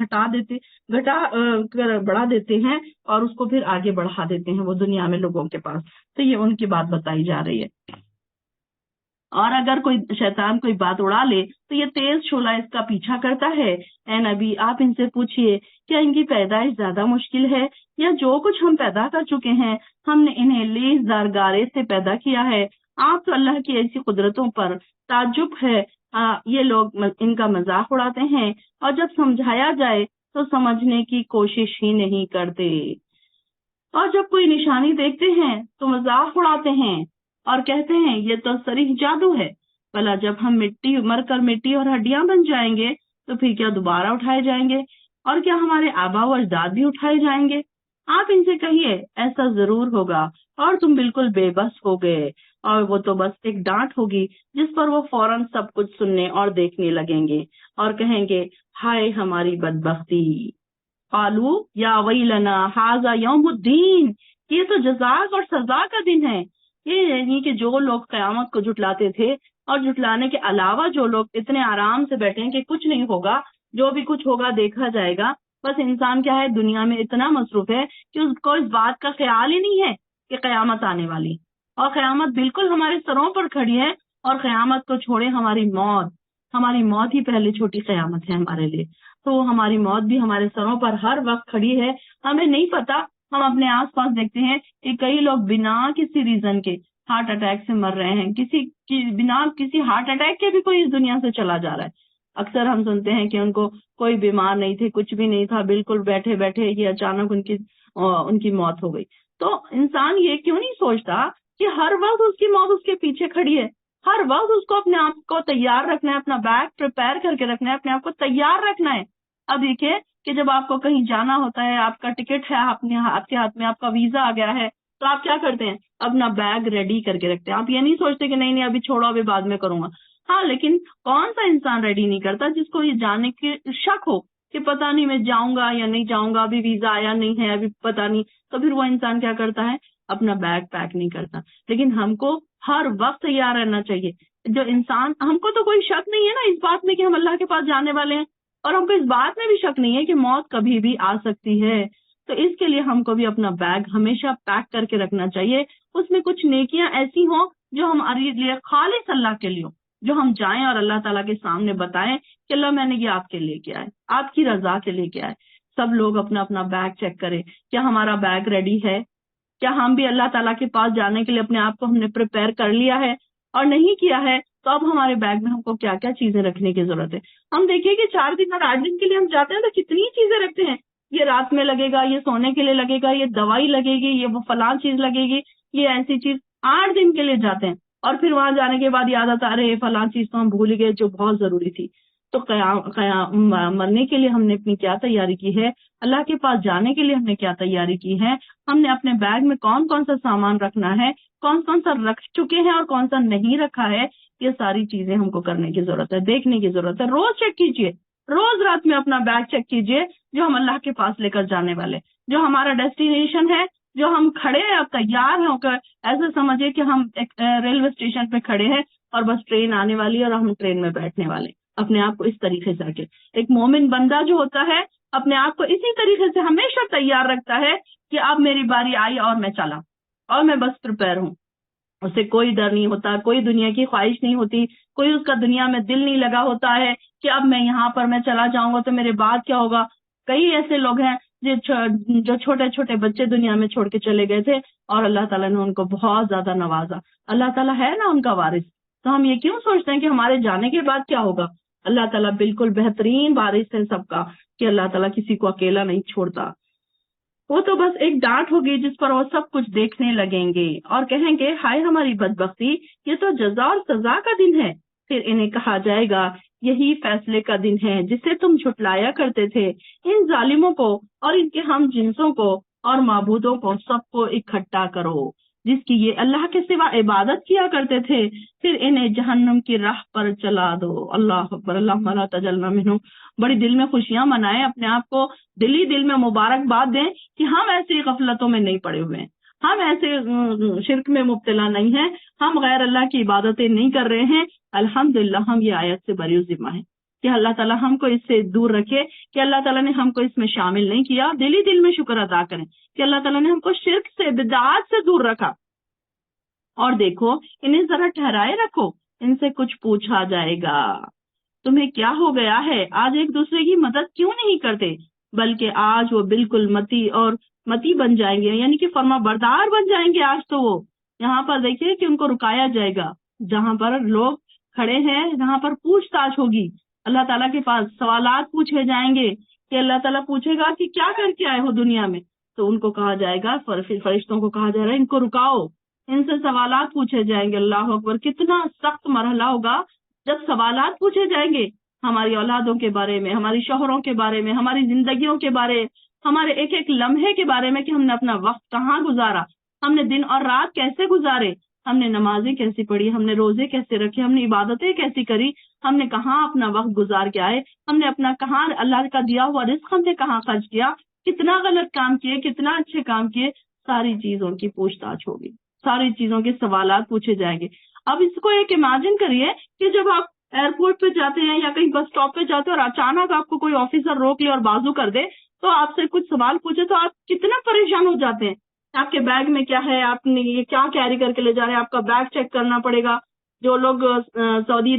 بڑھا دیتے ہیں اور اس کو پھر آگے بڑھا دیتے ہیں وہ دنیا میں لوگوں کے پاس. تو یہ ان کی بات بتائی جا رہی ہے. اور اگر کوئی شیطان کوئی بات اڑا لے تو یہ تیز شعلہ اس کا پیچھا کرتا ہے. اے نبی آپ ان سے پوچھئے کیا ان کی پیدائش زیادہ مشکل ہے یا جو کچھ ہم پیدا کر چکے ہیں ہم نے انہیں لیس دار گارے سے پیدا کیا ہے. آپ تو اللہ کی ایسی قدرتوں پر تعجب ہے یہ لوگ ان کا مذاق اڑاتے ہیں اور جب سمجھایا جائے تو سمجھنے کی کوشش ہی نہیں کرتے. اور جب کوئی نشانی دیکھتے ہیں تو مذاق اڑاتے ہیں اور کہتے ہیں یہ تو صریح جادو ہے. بھلا جب ہم مر کر مٹی اور ہڈیاں بن جائیں گے تو پھر کیا دوبارہ اٹھائے جائیں گے اور کیا ہمارے آبا و اجداد بھی اٹھائے جائیں گے. آپ ان سے کہیے ایسا ضرور ہوگا اور تم بالکل بے بس ہو گئے اور وہ تو بس ایک ڈانٹ ہوگی جس پر وہ فوراً سب کچھ سننے اور دیکھنے لگیں گے اور کہیں گے ہائے ہماری بدبختی. قالو یا ویلنا ھذا یوم الدین یہ تو جزاء اور سزا کا دن ہے. یہ یعنی کہ جو لوگ قیامت کو جھٹلاتے تھے اور جھٹلانے کے علاوہ جو لوگ اتنے آرام سے بیٹھے ہیں کہ کچھ نہیں ہوگا جو بھی کچھ ہوگا دیکھا جائے گا. بس انسان کیا ہے دنیا میں اتنا مصروف ہے کہ اس کو اس بات کا خیال ہی نہیں ہے کہ قیامت آنے والی اور قیامت بالکل ہمارے سروں پر کھڑی ہے. اور قیامت کو چھوڑے ہماری موت ہی پہلے چھوٹی قیامت ہے ہمارے لیے. تو ہماری موت بھی ہمارے سروں پر ہر وقت کھڑی ہے. ہمیں نہیں پتا ہم اپنے آس پاس دیکھتے ہیں کہ کئی لوگ بنا کسی ریزن کے ہارٹ اٹیک سے مر رہے ہیں. بنا کسی ہارٹ اٹیک کے بھی کوئی اس دنیا سے چلا جا رہا ہے. اکثر ہم سنتے ہیں کہ ان کو کوئی بیمار نہیں تھے کچھ بھی نہیں تھا بالکل بیٹھے بیٹھے یہ اچانک ان کی موت ہو گئی. تو انسان یہ کیوں نہیں سوچتا کہ ہر وقت اس کی موت اس کے پیچھے کھڑی ہے. ہر وقت اس کو اپنے آپ کو تیار رکھنا ہے اپنا بیگ پریپئر کر کے رکھنا ہے اپنے آپ کو تیار رکھنا ہے. اب دیکھیے کہ جب آپ کو کہیں جانا ہوتا ہے آپ کا ٹکٹ ہے آپ کے ہاتھ میں آپ کا ویزا آ گیا ہے تو آپ کیا کرتے ہیں اپنا بیگ ریڈی کر کے رکھتے ہیں. آپ یہ نہیں سوچتے کہ نہیں ابھی چھوڑو ابھی بعد میں کروں گا. ہاں لیکن کون سا انسان ریڈی نہیں کرتا جس کو یہ جانے کے شک ہو کہ پتہ نہیں میں جاؤں گا یا نہیں جاؤں گا ابھی ویزا آیا نہیں ہے ابھی پتہ نہیں. تو پھر وہ انسان کیا کرتا ہے اپنا بیگ پیک نہیں کرتا. لیکن ہم کو ہر وقت تیار رہنا چاہیے. جو انسان ہم کو تو کوئی شک نہیں ہے نا اس بات میں کہ ہم اللہ کے پاس جانے والے ہیں اور ہم کو اس بات میں بھی شک نہیں ہے کہ موت کبھی بھی آ سکتی ہے. تو اس کے لیے ہم کو بھی اپنا بیگ ہمیشہ پیک کر کے رکھنا چاہیے. اس میں کچھ نیکیاں ایسی ہوں جو ہمارے لیے خالص اللہ کے لیے جو ہم جائیں اور اللہ تعالیٰ کے سامنے بتائیں کہ اللہ میں نے یہ آپ کے لیے کیا ہے آپ کی رضا کے لیے کیا ہے. سب لوگ اپنا اپنا بیگ چیک کریں کیا ہمارا بیگ ریڈی ہے کیا ہم بھی اللہ تعالیٰ کے پاس جانے کے لیے اپنے آپ کو ہم نے پریپئر کر لیا ہے اور نہیں کیا ہے تو اب ہمارے بیگ میں ہم کو کیا کیا چیزیں رکھنے کی ضرورت ہے. ہم دیکھیے کہ 4 دن اور 8 دن کے لیے ہم جاتے ہیں تو کتنی چیزیں رکھتے ہیں. یہ رات میں لگے گا یہ سونے کے لیے لگے گا یہ دوائی لگے گی یہ وہ فلاں چیز لگے گی یہ ایسی چیز. 8 دن کے لیے جاتے ہیں اور پھر وہاں جانے کے بعد یاد آتا ارے فلاں چیز تو ہم بھول گئے جو بہت ضروری تھی. تو مرنے کے لیے ہم نے اپنی کیا تیاری کی ہے، اللہ کے پاس جانے کے لیے ہم نے کیا تیاری کی ہے، ہم نے اپنے بیگ میں کون کون سا سامان رکھنا ہے، کون کون سا رکھ چکے ہیں اور کون سا نہیں رکھا ہے، یہ ساری چیزیں ہم کو کرنے کی ضرورت ہے، دیکھنے کی ضرورت ہے۔ روز چیک کیجئے، روز رات میں اپنا بیگ چیک کیجئے، جو ہم اللہ کے پاس لے کر جانے والے، جو ہمارا ڈیسٹینیشن ہے، جو ہم کھڑے ہیں اب تیار ہو کر، ایسے سمجھے کہ ہم ایک ریلوے اسٹیشن پہ کھڑے ہیں اور بس ٹرین آنے والی ہے اور ہم ٹرین میں بیٹھنے والے۔ اپنے آپ کو اس طریقے سے رکھے۔ ایک مومن بندہ جو ہوتا ہے اپنے آپ کو اسی طریقے سے ہمیشہ تیار رکھتا ہے کہ اب میری باری آئی اور میں چلا اور میں بس پریپئر ہوں۔ اسے کوئی ڈر نہیں ہوتا، کوئی دنیا کی خواہش نہیں ہوتی، کوئی اس کا دنیا میں دل نہیں لگا ہوتا ہے کہ اب میں یہاں پر میں چلا جاؤں گا تو میرے بعد کیا ہوگا۔ کئی ایسے لوگ ہیں جو چھوٹے چھوٹے بچے دنیا میں چھوڑ کے چلے گئے تھے اور اللہ تعالیٰ نے ان کو بہت زیادہ نوازا۔ اللہ تعالیٰ ہے نا ان کا وارث، تو ہم یہ کیوں سوچتے ہیں کہ ہمارے جانے کے بعد کیا ہوگا۔ اللہ تعالیٰ بالکل بہترین وارث ہے سب کا، کہ اللہ تعالیٰ کسی کو اکیلا نہیں چھوڑتا۔ وہ تو بس ایک ڈانٹ ہوگی جس پر وہ سب کچھ دیکھنے لگیں گے اور کہیں گے ہائے ہماری بدبختی، یہ تو جزا اور سزا کا دن ہے۔ پھر انہیں کہا جائے گا یہی فیصلے کا دن ہے جسے تم جھٹلایا کرتے تھے۔ ان ظالموں کو اور ان کے ہم جنسوں کو اور معبودوں کو سب کو اکٹھا کرو جس کی یہ اللہ کے سوا عبادت کیا کرتے تھے، پھر انہیں جہنم کی راہ پر چلا دو۔ اللہ اکبر، اللہم لا تجعلنا منہم۔ بڑی دل میں خوشیاں منائیں، اپنے آپ کو دل میں مبارکباد دیں کہ ہم ایسی غفلتوں میں نہیں پڑے ہوئے ہیں، ہم ایسے شرک میں مبتلا نہیں ہیں، ہم غیر اللہ کی عبادتیں نہیں کر رہے ہیں۔ الحمدللہ ہم یہ آیت سے بری ذمہ ہیں کہ اللہ تعالیٰ ہم کو اس سے دور رکھے، کہ اللہ تعالیٰ نے ہم کو اس میں شامل نہیں کیا۔ دل میں شکر ادا کریں کہ اللہ تعالیٰ نے ہم کو شرک سے، بدعات سے دور رکھا۔ اور دیکھو انہیں ذرا ٹھہرائے رکھو، ان سے کچھ پوچھا جائے گا تمہیں کیا ہو گیا ہے، آج ایک دوسرے کی مدد کیوں نہیں کرتے، بلکہ آج وہ بالکل متی بن جائیں گے، یعنی کہ فرما بردار بن جائیں گے۔ آج تو وہ یہاں پر دیکھیے کہ ان کو رکایا جائے گا، جہاں پر لوگ کھڑے ہیں، جہاں پر پوچھ تاچھ ہوگی، اللہ تعالیٰ کے پاس سوالات پوچھے جائیں گے کہ اللہ تعالیٰ پوچھے گا کہ کیا کر کے آئے ہو دنیا میں، تو ان کو کہا جائے گا، فرشتوں کو کہا جائے گا ان کو رکاؤ، ان سے سوالات پوچھے جائیں گے۔ اللہ اکبر، کتنا سخت مرحلہ ہوگا جب سوالات پوچھے جائیں گے ہماری اولادوں کے بارے میں، ہماری شوہروں کے بارے میں، ہماری زندگیوں کے بارے، ہمارے ایک ایک لمحے کے بارے میں کہ ہم نے اپنا وقت کہاں گزارا، ہم نے دن اور رات کیسے گزارے، ہم نے نمازیں کیسی پڑھی، ہم نے روزے کیسے رکھے، ہم نے عبادتیں کیسی کری، ہم نے کہاں اپنا وقت گزار کے آئے، ہم نے اپنا کہاں اللہ کا دیا ہوا رزق ہم نے کہاں خرچ کیا، کتنا غلط کام کیے، کتنا اچھے کام کیے، ساری چیزوں کی پوچھ تاچھ ہوگی، ساری چیزوں کے سوالات پوچھے جائیں گے۔ اب اس کو ایک امیجن کریے کہ جب آپ ایئرپورٹ پہ جاتے ہیں یا کہیں بس اسٹاپ پہ جاتے ہیں اور اچانک آپ کو کوئی آفیسر روک لے اور بازو کر دے تو آپ سے کچھ سوال پوچھے تو آپ کتنا پریشان ہو جاتے ہیں۔ آپ کے بیگ میں کیا ہے، آپ نے یہ کیا کیری کر کے لے جا رہے ہیں، آپ کا بیگ چیک کرنا پڑے گا۔ جو لوگ سعودی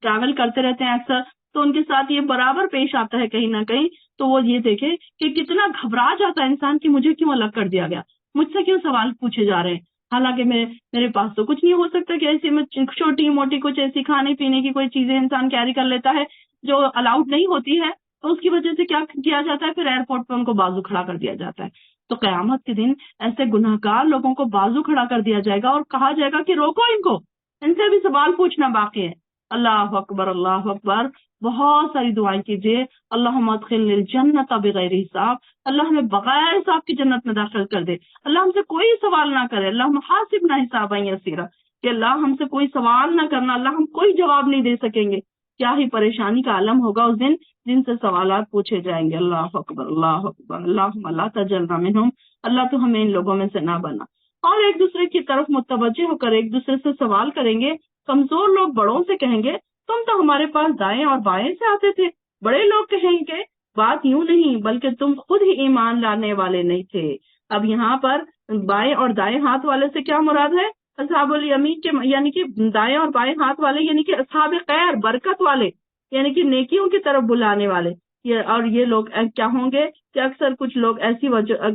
ٹریول کرتے رہتے ہیں اکثر، تو ان کے ساتھ یہ برابر پیش آتا ہے کہیں نہ کہیں، تو وہ یہ دیکھے کہ کتنا گھبرا جاتا ہے انسان کہ مجھے کیوں الگ کر دیا گیا، مجھ سے کیوں سوال پوچھے جا رہے ہیں، حالانکہ میرے پاس تو کچھ نہیں ہو سکتا کہ ایسی میں چھوٹی موٹی کچھ ایسی کھانے پینے کی کوئی چیزیں انسان کیری کر لیتا ہے جو الاؤڈ نہیں ہوتی ہے، تو اس کی وجہ سے کیا کیا جاتا ہے، پھر ایئرپورٹ پہ ان کو بازو کھڑا کر دیا جاتا ہے۔ تو قیامت کے دن ایسے گناہ گار لوگوں کو بازو کھڑا کر دیا جائے گا اور کہا جائے گا کہ روکو ان کو، ان سے بھی سوال پوچھنا باقی ہے۔ اللہ اکبر، اللہ اکبر، بہت ساری دعائیں کیجیے۔ اللہم ادخلنی الجنۃ بغیر حساب، اللہ ہمیں بغیر حساب کی جنت میں داخل کر دے، اللہ ہم سے کوئی سوال نہ کرے، اللہم حاسبنا حسابا یسیرا، کہ اللہ ہم سے کوئی سوال نہ کرنا، اللہ ہم کوئی جواب نہیں دے سکیں گے۔ کیا ہی پریشانی کا عالم ہوگا اس دن جن سے سوالات پوچھے جائیں گے۔ اللہ اکبر، اللہ اکبر، اللہم لا تجعلنا منہم، اللہ تو ہمیں ان لوگوں میں سے نہ بنا۔ اور ایک دوسرے کی طرف متوجہ ہو کر ایک دوسرے سے سوال کریں گے۔ کمزور لوگ بڑوں سے کہیں گے تم تو ہمارے پاس دائیں اور بائیں سے آتے تھے، بڑے لوگ کہیں گے بات یوں نہیں بلکہ تم خود ہی ایمان لانے والے نہیں تھے۔ اب یہاں پر بائیں اور دائیں ہاتھ والے سے کیا مراد ہے؟ اصحاب الیمین کے، یعنی کہ دائیں اور بائیں ہاتھ والے، یعنی کہ اصحاب خیر، برکت والے، یعنی کہ نیکیوں کی طرف بلانے والے۔ اور یہ لوگ کیا ہوں گے کہ اکثر کچھ لوگ ایسی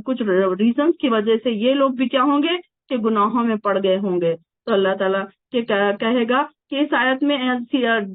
کچھ ریزنز کی وجہ سے یہ لوگ بھی کیا ہوں گے کہ گناہوں میں پڑ گئے ہوں گے۔ تو اللہ تعالیٰ کہے گا کہ اس آیت میں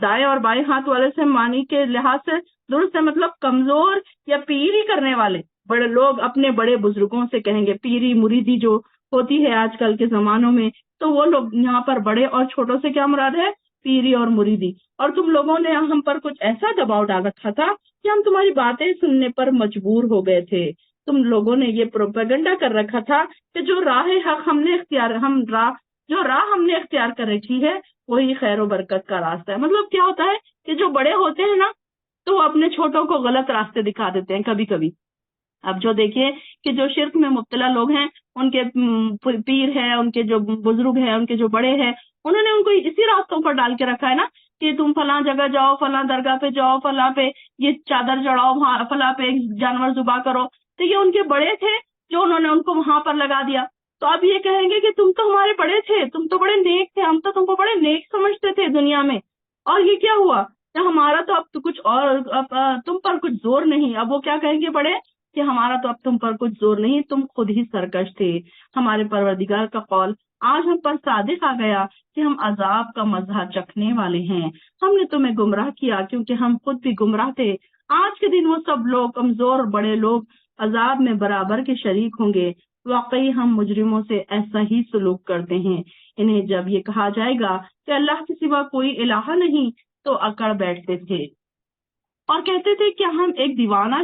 دائیں اور بائیں ہاتھ والے سے معنی کے لحاظ سے درست ہے، مطلب کمزور یا پیری کرنے والے بڑے لوگ اپنے بڑے بزرگوں سے کہیں گے، پیری مریدی جو ہوتی ہے آج کل کے زمانوں میں، تو وہ لوگ یہاں پر بڑے اور چھوٹوں سے کیا مراد ہے؟ پیری اور مریدی، اور تم لوگوں نے ہم پر کچھ ایسا دباؤ ڈال رکھا تھا کہ ہم تمہاری باتیں سننے پر مجبور ہو گئے تھے۔ تم لوگوں نے یہ پروپیگنڈا کر رکھا تھا کہ جو راہ ہم نے اختیار کر رکھی ہے وہی خیر و برکت کا راستہ ہے۔ مطلب کیا ہوتا ہے کہ جو بڑے ہوتے ہیں نا تو وہ اپنے چھوٹوں کو غلط راستے دکھا دیتے ہیں کبھی کبھی۔ اب جو دیکھیے کہ جو شرک میں مبتلا لوگ ہیں، ان کے پیر ہیں، ان کے جو بزرگ ہیں، ان کے جو بڑے ہیں، انہوں نے ان کو اسی راستوں پر ڈال کے رکھا ہے نا کہ تم فلاں جگہ جاؤ، فلاں درگاہ پہ جاؤ، فلاں پہ یہ چادر چڑھاؤ، وہاں فلاں پہ جانور ذبح کرو۔ تو یہ ان کے بڑے تھے جو انہوں نے ان کو وہاں پر لگا دیا۔ تو اب یہ کہیں گے کہ تم تو ہمارے بڑے تھے، تم تو بڑے نیک تھے، ہم تو تم کو بڑے نیک سمجھتے تھے دنیا میں، اور یہ کیا ہوا کہ ہمارا تو اب تو کچھ اور، اب تم پر کچھ زور نہیں۔ اب وہ کیا کہیں گے بڑے کہ ہمارا تو اب تم پر کچھ زور نہیں، تم خود ہی سرکش تھے۔ ہمارے پروردگار کا قول آج ہم پر صادق آ گیا کہ ہم عذاب کا مزہ چکھنے والے ہیں۔ ہم نے تمہیں گمراہ کیا کیونکہ ہم خود بھی گمراہ تھے۔ آج کے دن وہ سب لوگ، کمزور بڑے لوگ، عذاب میں برابر کے شریک ہوں گے۔ واقعی ہم مجرموں سے ایسا ہی سلوک کرتے ہیں۔ انہیں جب یہ کہا جائے گا کہ اللہ کے سوا کوئی الہ نہیں تو اکڑ بیٹھتے تھے اور کہتے تھے کہ ہم ایک دیوانے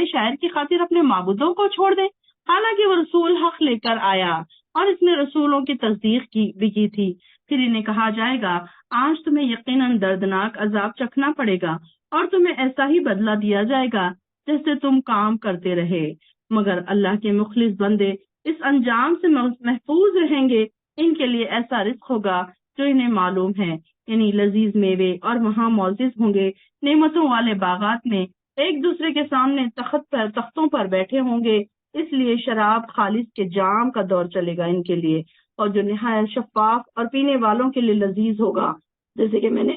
شاعر کی خاطر اپنے معبودوں کو چھوڑ دیں، حالانکہ وہ رسول حق لے کر آیا اور اس نے رسولوں کی تصدیق بھی کی تھی۔ پھر انہیں کہا جائے گا آج تمہیں یقیناً دردناک عذاب چکھنا پڑے گا اور تمہیں ایسا ہی بدلہ دیا جائے گا جیسے تم کام کرتے رہے، مگر اللہ کے مخلص بندے اس انجام سے محفوظ رہیں گے۔ ان کے لیے ایسا رزق ہوگا جو انہیں معلوم ہے، یعنی لذیذ میوے، اور وہاں معزز ہوں گے نعمتوں والے باغات میں، ایک دوسرے کے سامنے تختوں پر بیٹھے ہوں گے۔ اس لیے شراب خالص کے جام کا دور چلے گا ان کے لیے، اور جو نہایت شفاف اور پینے والوں کے لیے لذیذ ہوگا۔ جیسے کہ میں نے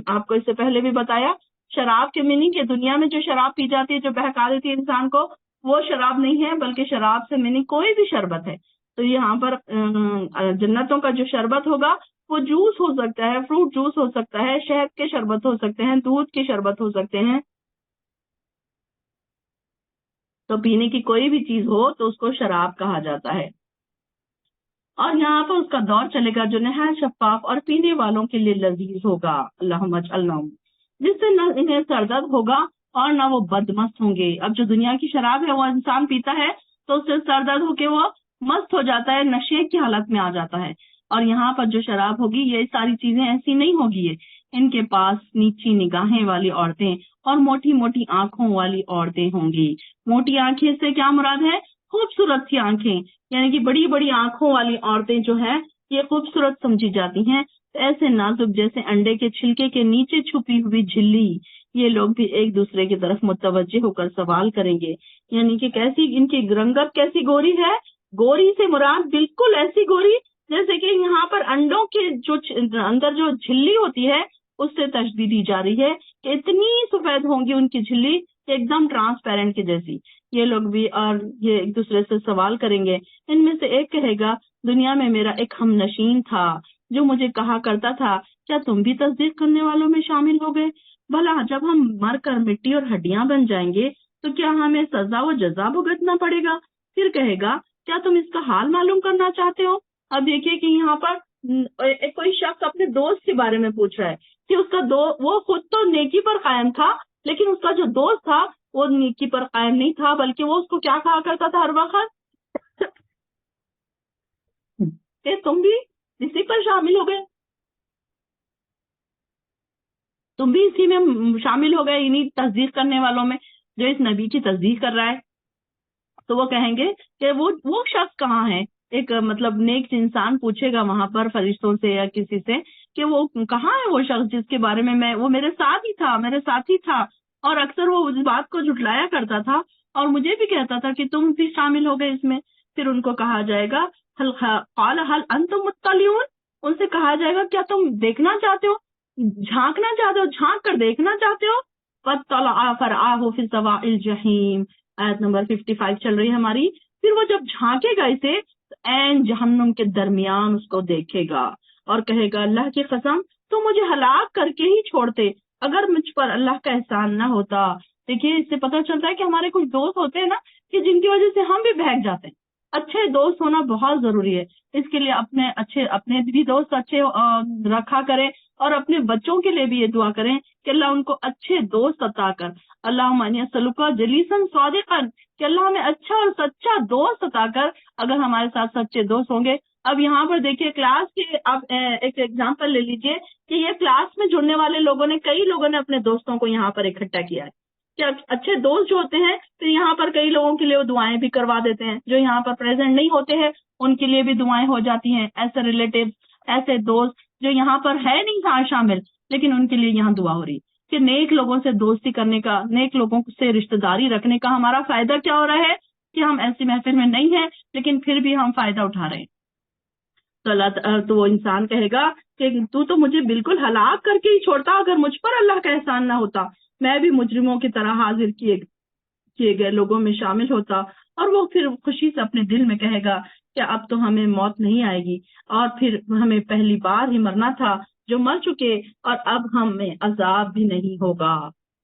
آپ کو اس سے پہلے بھی بتایا، شراب کے میننگ کہ دنیا میں جو شراب پی جاتی ہے جو بہکا دیتی ہے انسان کو، وہ شراب نہیں ہے، بلکہ شراب سے میننگ کوئی بھی شربت ہے۔ تو یہاں پر جنتوں کا جو شربت ہوگا وہ جوس ہو سکتا ہے، فروٹ جوس ہو سکتا ہے، شہد کے شربت ہو سکتے ہیں، دودھ کے شربت ہو سکتے ہیں۔ تو پینے کی کوئی بھی چیز ہو تو اس کو شراب کہا جاتا ہے، اور یہاں پر اس کا دور چلے گا جو نہایت شفاف اور پینے والوں کے لیے لذیذ ہوگا، اللہم اجعلنا، جس سے نہ انہیں سردرد ہوگا اور نہ وہ بدمست ہوں گے۔ اب جو دنیا کی شراب ہے وہ انسان پیتا ہے تو اس سے سردرد ہو کے وہ مست ہو جاتا ہے، نشے کی حالت میں آ جاتا ہے، اور یہاں پر جو شراب ہوگی یہ ساری چیزیں ایسی نہیں ہوگی۔ ان کے پاس نیچی نگاہیں والی عورتیں اور موٹی موٹی آنکھوں والی عورتیں ہوں گی۔ موٹی آنکھیں سے کیا مراد ہے؟ خوبصورت سی آنکھیں، یعنی کہ بڑی بڑی آنکھوں والی عورتیں جو ہیں یہ خوبصورت سمجھی جاتی ہیں۔ ایسے نازک جیسے انڈے کے چھلکے کے نیچے چھپی ہوئی جھلی، یہ لوگ بھی ایک دوسرے کی طرف متوجہ ہو کر سوال کریں گے، یعنی کہ کیسی ان کی رنگت کیسی گوری ہے۔ گوری سے مراد بالکل ایسی گوری جیسے کہ یہاں پر انڈوں کے جو اندر جو جھلی ہوتی ہے اس سے تشبیہ دی جا رہی ہے کہ اتنی سفید ہوں گی ان کی جھلی ایک دم ٹرانسپیرنٹ کی جیسی۔ یہ لوگ بھی اور یہ ایک دوسرے سے سوال کریں گے۔ ان میں سے ایک کہے گا دنیا میں میرا ایک ہم نشین تھا جو مجھے کہا کرتا تھا کیا تم بھی تصدیق کرنے والوں میں شامل ہو گئے؟ بھلا جب ہم مر کر مٹی اور ہڈیاں بن جائیں گے تو کیا ہمیں سزا و جزا بھگتنا پڑے گا؟ پھر کہے گا کیا تم اس کا حال معلوم کرنا چاہتے ہو؟ اب دیکھیے کہ یہاں پر کوئی شخص اپنے دوست کے بارے میں پوچھ رہا ہے کہ اس کا وہ خود تو نیکی پر قائم تھا، لیکن اس کا جو دوست تھا وہ نیکی پر قائم نہیں تھا، بلکہ وہ اس کو کیا کہا کرتا تھا ہر وقت کہ تم بھی اسی پر شامل ہو گئے، تم بھی اسی میں شامل ہو گئے، انہیں تصدیق کرنے والوں میں جو اس نبی کی تصدیق کر رہا ہے۔ تو وہ کہیں گے کہ وہ شخص کہاں ہے؟ ایک مطلب نیک انسان پوچھے گا وہاں پر فرشتوں سے یا کسی سے کہ وہ کہاں ہے وہ شخص جس کے بارے میں وہ میرے ساتھ ہی تھا، میرے ساتھ ہی تھا، اور اکثر وہ اس بات کو جھٹلایا کرتا تھا اور مجھے بھی کہتا تھا کہ تم بھی شامل ہو گئے اس میں۔ پھر ان کو کہا جائے گا قال هل انتم مطلعون، ان سے کہا جائے گا کیا تم دیکھنا چاہتے ہو، جھانکنا چاہتے ہو، جھانک کر دیکھنا چاہتے ہو؟ فَاطَّلَعَ فَرَآهُ فِي سَوَاءِ الْجَحِيمِ، آیت نمبر 55 چل رہی ہے ہماری۔ پھر وہ جب جھانکے گا اسے عین جہنم کے درمیان اس کو دیکھے گا اور کہے گا اللہ کی قسم تو مجھے ہلاک کر کے ہی چھوڑتے اگر مجھ پر اللہ کا احسان نہ ہوتا۔ دیکھیے اس سے پتہ چلتا ہے کہ ہمارے کچھ دوست ہوتے ہیں نا کہ جن کی وجہ سے ہم بھی بہک جاتے ہیں، اچھے دوست ہونا بہت ضروری ہے. اس کے لیے اپنے بھی دوست اچھے رکھا کریں، اور اپنے بچوں کے لیے بھی یہ دعا کریں کہ اللہ ان کو اچھے دوست عطا کر. اللہم انی اسألک جلیسا صادقا، کہ اللہ ہمیں اچھا اور سچا دوست عطا کر. اگر ہمارے ساتھ سچے دوست ہوں گے. اب یہاں پر دیکھیے کلاس کے، اب ایک ایگزامپل لے لیجئے کہ یہ کلاس میں جڑنے والے لوگوں نے، کئی لوگوں نے اپنے دوستوں کو یہاں پر اکٹھا کیا ہے. کہ اچھے دوست جو ہوتے ہیں پھر یہاں پر کئی لوگوں کے لیے وہ دعائیں بھی کروا دیتے ہیں، جو یہاں پر پریزنٹ نہیں ہوتے ہیں ان کے لیے بھی دعائیں ہو جاتی ہیں. ایسے ریلیٹیو، ایسے دوست جو یہاں پر ہے نہیں شامل، لیکن ان کے لیے یہاں دعا ہو رہی کہ نیک لوگوں سے دوستی کرنے کا، نیک لوگوں سے رشتہ داری رکھنے کا ہمارا فائدہ کیا ہو رہا ہے کہ ہم ایسی محفل میں نہیں ہیں لیکن پھر بھی ہم فائدہ اٹھا رہے ہیں. تو وہ انسان کہے گا کہ تو مجھے بالکل ہلاک کر کے ہی چھوڑتا، اگر مجھ پر اللہ کا احسان نہ ہوتا میں بھی مجرموں کی طرح حاضر کیے گئے لوگوں میں شامل ہوتا. اور وہ پھر خوشی سے اپنے دل میں کہے گا کہ اب تو ہمیں موت نہیں آئے گی، اور پھر ہمیں پہلی بار ہی مرنا تھا جو مر چکے، اور اب ہمیں عذاب بھی نہیں ہوگا.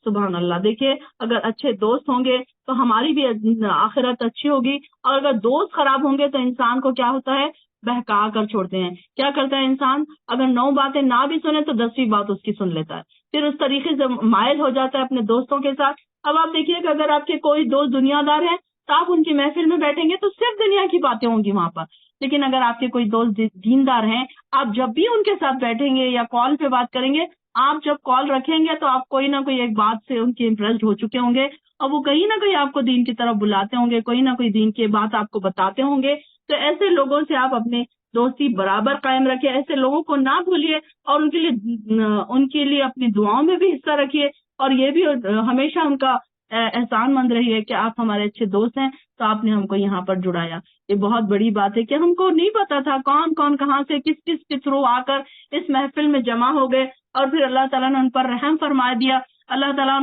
سبحان اللہ. دیکھیں اگر اچھے دوست ہوں گے تو ہماری بھی آخرت اچھی ہوگی، اور اگر دوست خراب ہوں گے تو انسان کو کیا ہوتا ہے، بہکا کر چھوڑتے ہیں. کیا کرتا ہے انسان، اگر 9 باتیں نہ بھی سنے تو 10ویں بات اس کی سن لیتا ہے، پھر اس طریقے سے مائل ہو جاتا ہے اپنے دوستوں کے ساتھ. اب آپ دیکھیے کہ اگر آپ کے کوئی دوست دنیا دار ہیں تو آپ ان کی محفل میں بیٹھیں گے تو صرف دنیا کی باتیں ہوں گی وہاں پر. لیکن اگر آپ کے کوئی دوست دیندار ہیں، آپ جب بھی ان کے ساتھ بیٹھیں گے یا کال پہ بات کریں گے، آپ جب کال رکھیں گے تو آپ کوئی نہ کوئی ایک بات سے ان کے امپریسڈ ہو چکے ہوں گے، اور وہ کہیں نہ کہیں آپ کو دین کی طرف بلاتے ہوں گے، کوئی نہ کوئی دین کی بات آپ کو بتاتے ہوں گے. تو ایسے لوگوں سے آپ اپنے دوستی برابر قائم رکھیں، ایسے لوگوں کو نہ بھولیے، اور ان کے لیے اپنی دعاؤں میں بھی حصہ رکھیے، اور یہ بھی ہمیشہ ان کا احسان مند رہیے کہ آپ ہمارے اچھے دوست ہیں تو آپ نے ہم کو یہاں پر جڑایا. یہ بہت بڑی بات ہے کہ ہم کو نہیں پتا تھا کون کون کہاں سے کس کے تھرو آ کر اس محفل میں جمع ہو گئے، اور پھر اللہ تعالیٰ نے ان پر رحم فرما دیا. اللہ تعالیٰ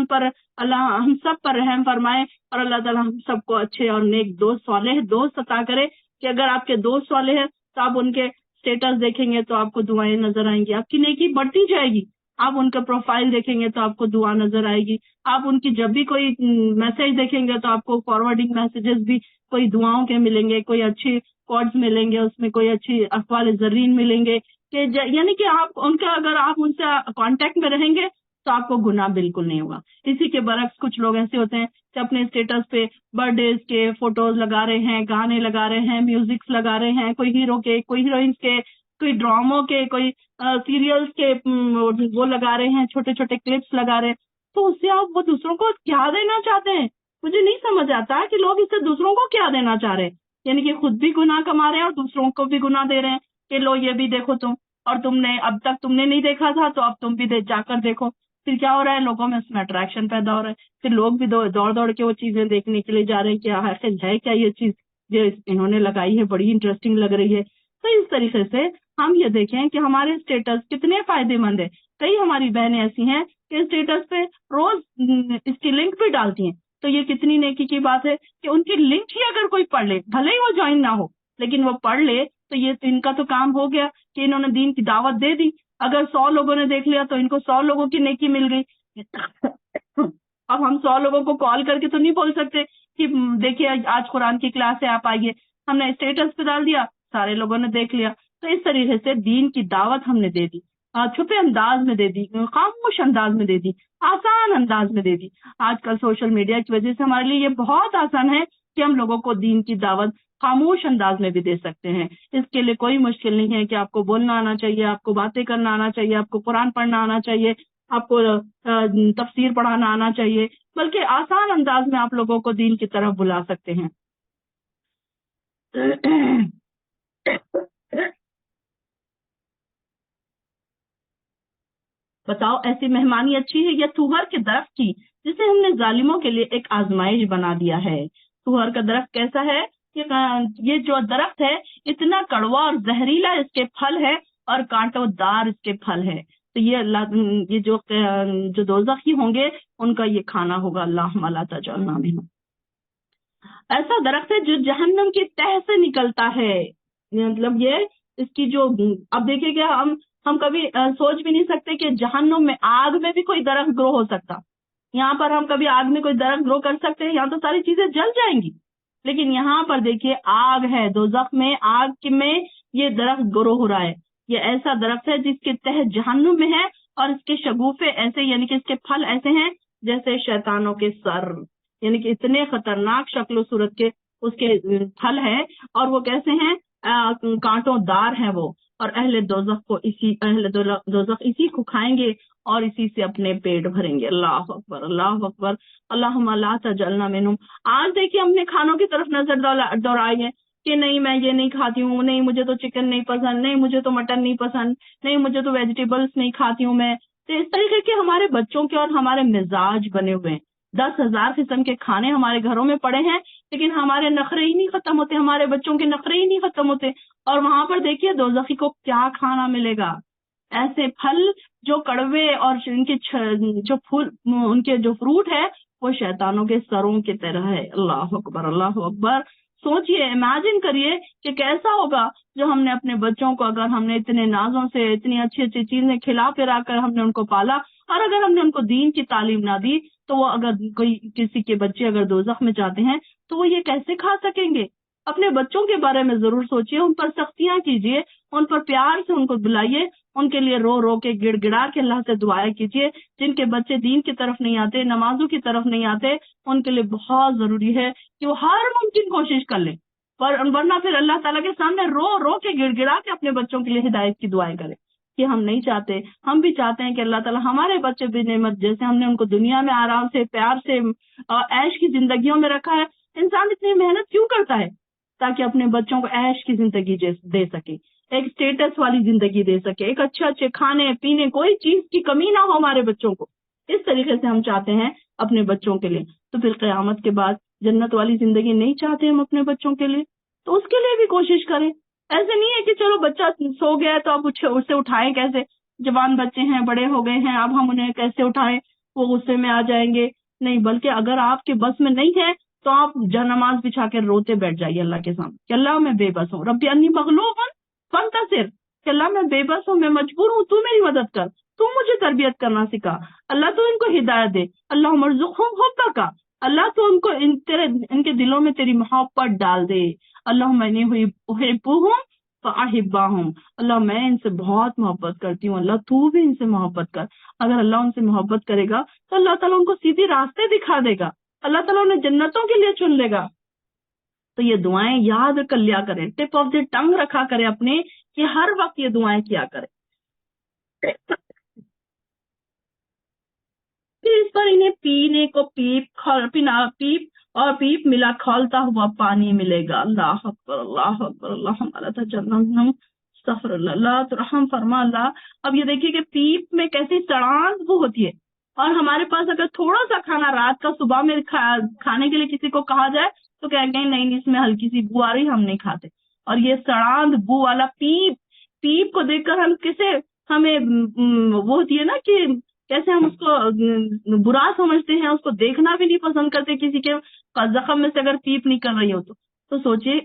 اللہ ہم سب پر رحم فرمائے، اور اللہ تعالیٰ ہم سب کو اچھے اور نیک دوست، صالح دوست عطا کرے. کہ اگر آپ کے دوست صالح ہیں تو آپ ان کے اسٹیٹس دیکھیں گے تو آپ کو دعائیں نظر آئیں گی، آپ کی نیکی بڑھتی جائے گی. آپ ان کا پروفائل دیکھیں گے تو آپ کو دعا نظر آئے گی. آپ ان کی جب بھی کوئی میسج دیکھیں گے تو آپ کو فارورڈنگ میسیجز بھی کوئی دعاؤں کے ملیں گے، کوئی اچھی کوڈز ملیں گے، اس میں کوئی اچھی اقوال زرین ملیں گے. کہ یعنی کہ آپ ان کا، اگر آپ ان سے کانٹیکٹ میں رہیں گے تو آپ کو گناہ بالکل نہیں ہوگا. اسی کے برعکس کچھ لوگ ایسے ہوتے ہیں کہ اپنے اسٹیٹس پہ برتھ ڈیز کے فوٹوز لگا رہے ہیں، گانے لگا رہے ہیں، میوزکس لگا رہے ہیں، کوئی ہیرو کے، کوئی ہیروئنس کے، کوئی ڈراموں کے، کوئی سیریلز کے وہ لگا رہے ہیں، چھوٹے چھوٹے کلپس لگا رہے ہیں. تو اس سے آپ وہ دوسروں کو کیا دینا چاہتے ہیں؟ مجھے نہیں سمجھ آتا کہ لوگ اس سے دوسروں کو کیا دینا چاہ رہے ہیں. یعنی کہ خود بھی گناہ کما رہے ہیں اور دوسروں کو بھی گناہ دے رہے ہیں کہ لو یہ بھی دیکھو تم، اور تم نے اب تک تم نے نہیں دیکھا تھا تو اب تم بھی جا کر دیکھو. پھر کیا ہو رہا ہے، لوگوں میں اس میں اٹریکشن پیدا ہو رہا ہے. پھر لوگ بھی دوڑ کے وہ چیزیں دیکھنے کے لیے جا رہے ہیں کہ آخر ہے کیا یہ چیز جو انہوں نے لگائی ہے، بڑی انٹرسٹنگ لگ رہی ہے. تو اس طریقے سے ہم یہ دیکھیں کہ ہمارے اسٹیٹس کتنے فائدے مند ہیں. کئی ہماری بہنیں ایسی ہیں کہ اسٹیٹس پہ روز اس کی لنک بھی ڈالتی ہیں. تو یہ کتنی نیکی کی بات ہے کہ ان کی لنک ہی اگر کوئی پڑھ لے، بھلے ہی وہ جوائن نہ ہو لیکن وہ پڑھ لے، تو یہ ان کا تو کام ہو گیا کہ انہوں نے دین کی دعوت دے دی. اگر 100 لوگوں نے دیکھ لیا تو ان کو 100 لوگوں کی نیکی مل گئی. اب ہم 100 لوگوں کو کال کر کے تو نہیں بول سکتے کہ دیکھیے آج قرآن کی کلاس ہے آپ آئیے. ہم نے اسٹیٹس پہ ڈال دیا، سارے لوگوں نے دیکھ لیا. تو اس طریقے سے دین کی دعوت ہم نے دے دی، چھپے انداز میں دے دی، خاموش انداز میں دے دی، آسان انداز میں دے دی. آج کل سوشل میڈیا کی وجہ سے ہمارے لیے یہ بہت آسان ہے کہ ہم لوگوں کو دین کی دعوت خاموش انداز میں بھی دے سکتے ہیں. اس کے لیے کوئی مشکل نہیں ہے کہ آپ کو بولنا آنا چاہیے، آپ کو باتیں کرنا آنا چاہیے، آپ کو قرآن پڑھنا آنا چاہیے، آپ کو تفسیر پڑھانا آنا چاہیے، بلکہ آسان انداز میں آپ لوگوں کو دین کی طرف بلا سکتے ہیں. بتاؤ ایسی مہمانی اچھی ہے یا سوہر کے درخت کی جسے ہم نے ظالموں کے لیے ایک آزمائش بنا دیا ہے. سوہر کا درخت کیسا ہے؟ یہ جو درخت ہے اتنا کڑوا اور زہریلا اس کے پھل ہے، اور کانٹوں دار اس کے پھل ہے. تو یہ جو دوزخی ہوں گے ان کا یہ کھانا ہوگا. اللہم لا تجعلنا منہم. ایسا درخت ہے جو جہنم کی تہ سے نکلتا ہے. مطلب یہ اس کی جو، اب دیکھیں کہ ہم کبھی سوچ بھی نہیں سکتے کہ جہنم میں، آگ میں بھی کوئی درخت گرو ہو سکتا. یہاں پر ہم کبھی آگ میں کوئی درخت گرو کر سکتے ہیں؟ یہاں تو ساری چیزیں جل جائیں گی. لیکن یہاں پر دیکھیے آگ ہے، دوزخ میں آگ میں یہ درخت گرو ہو رہا ہے، یہ ایسا درخت ہے جس کے تہ جہنم میں ہے، اور اس کے شگوفے ایسے یعنی کہ اس کے پھل ایسے ہیں جیسے شیطانوں کے سر، یعنی کہ اتنے خطرناک شکل و صورت کے اس کے پھل ہیں، اور وہ کیسے ہیں، کانٹوں دار ہیں وہ، اور اہل دوزخ اسی کو کھائیں گے اور اسی سے اپنے پیٹ بھریں گے۔ اللہ اکبر، اللہ اکبر، اللہم لا تجعلنا منہم۔ آج دیکھیے ہم نے کھانوں کی طرف نظر دوڑائی ہے کہ نہیں میں یہ نہیں کھاتی ہوں، نہیں مجھے تو چکن نہیں پسند، نہیں مجھے تو مٹن نہیں پسند، نہیں مجھے تو ویجیٹیبلس نہیں کھاتی ہوں میں۔ تو اس طریقے کے ہمارے بچوں کے اور ہمارے مزاج بنے ہوئے ہیں، 10,000 قسم کے کھانے ہمارے گھروں میں پڑے ہیں، لیکن ہمارے نخرے ہی نہیں ختم ہوتے، ہمارے بچوں کے نخرے ہی نہیں ختم ہوتے۔ اور وہاں پر دیکھیے دوزخی کو کیا کھانا ملے گا، ایسے پھل جو کڑوے، اور ان کے جو پھول، ان کے جو فروٹ ہے وہ شیطانوں کے سروں کی طرح ہے۔ اللہ اکبر، اللہ اکبر۔ سوچئے، امیجن کریے کہ کیسا ہوگا جو ہم نے اپنے بچوں کو، اگر ہم نے اتنے نازوں سے اتنی اچھی اچھی چیزیں کھلا پلا کر ہم نے ان کو پالا، اور اگر ہم نے ان کو دین کی تعلیم نہ دی، تو وہ اگر کسی کے بچے اگر دوزخ میں جاتے ہیں تو وہ یہ کیسے کھا سکیں گے؟ اپنے بچوں کے بارے میں ضرور سوچئے، ان پر سختیاں کیجئے، ان پر پیار سے ان کو بلائیے، ان کے لیے رو رو کے گڑ گڑا کے اللہ سے دعائیں کیجئے۔ جن کے بچے دین کی طرف نہیں آتے، نمازوں کی طرف نہیں آتے، ان کے لیے بہت ضروری ہے کہ وہ ہر ممکن کوشش کر لیں، ورنہ پھر اللہ تعالیٰ کے سامنے رو رو کے گڑ گڑا کے اپنے بچوں کے لیے ہدایت کی دعائیں کریں کہ ہم نہیں چاہتے، ہم بھی چاہتے ہیں کہ اللہ تعالیٰ ہمارے بچے بھی نعمت، جیسے ہم نے ان کو دنیا میں آرام سے، پیار سے اور عیش کی زندگیوں میں رکھا ہے، انسان اتنی محنت کیوں کرتا ہے؟ تاکہ اپنے بچوں کو عیش کی زندگی دے سکے، ایک سٹیٹس والی زندگی دے سکے، ایک اچھے کھانے پینے، کوئی چیز کی کمی نہ ہو ہمارے بچوں کو۔ اس طریقے سے ہم چاہتے ہیں اپنے بچوں کے لیے، تو پھر قیامت کے بعد جنت والی زندگی نہیں چاہتے ہم اپنے بچوں کے لیے، تو اس کے لیے بھی کوشش کریں۔ ایسے نہیں ہے کہ چلو بچہ سو گیا تو اب اسے اٹھائیں کیسے، جوان بچے ہیں، بڑے ہو گئے ہیں، اب ہم انہیں کیسے اٹھائیں، وہ غصے میں آ جائیں گے، نہیں، بلکہ اگر آپ کے بس میں نہیں ہے تو آپ نماز بچھا کے روتے بیٹھ جائیے اللہ کے سامنے کہ اللہ میں بے بس ہوں، ربی انی مغلوب فانتصر، کہ اللہ میں بے بس ہوں، میں مجبور ہوں، تو میری مدد کر، تو مجھے تربیت کرنا سکھا، اللہ تو ان کو ہدایت دے، اللہ مرزقہم حبک، اللہ تو ان کو ان کے دلوں میں تیری محبت ڈال دے، اللہم انی احبہم فاحبہم، اللہ میں ان سے بہت محبت کرتی ہوں، اللہ تو بھی ان سے محبت کر۔ اگر اللہ ان سے محبت کرے گا تو اللہ تعالیٰ ان کو سیدھی راستے دکھا دے گا، اللہ تعالیٰ انہیں جنتوں کے لیے چن لے گا۔ تو یہ دعائیں یاد کر لیا کریں، ٹپ آف دی ٹنگ رکھا کریں اپنے، کہ ہر وقت یہ دعائیں کیا کریں۔ پھر اس پر انہیں پینے کو پیپ ملا کھولتا ہوا پانی ملے گا۔ اللہ اکبر، اللہ اکبر، اللہ ہمارا تجنم استغفر اللہ، اللہ تو رحم فرما اللہ۔ اب یہ دیکھیے کہ پیپ میں کیسی سڑان بو ہوتی ہے، اور ہمارے پاس اگر تھوڑا سا کھانا رات کا صبح میں کھانے کے لیے کسی کو کہا جائے تو کہیں گے نہیں، اس میں ہلکی سی بو آ رہی، ہم نہیں کھاتے۔ اور یہ سڑاند بو والا پیپ کو دیکھ کر ہمیں وہ ہوتی ہے نا کہ کیسے ہم اس کو برا سمجھتے ہیں، اس کو دیکھنا بھی نہیں پسند کرتے، کسی کے زخم میں سے اگر پیپ نکل رہی ہو تو سوچئے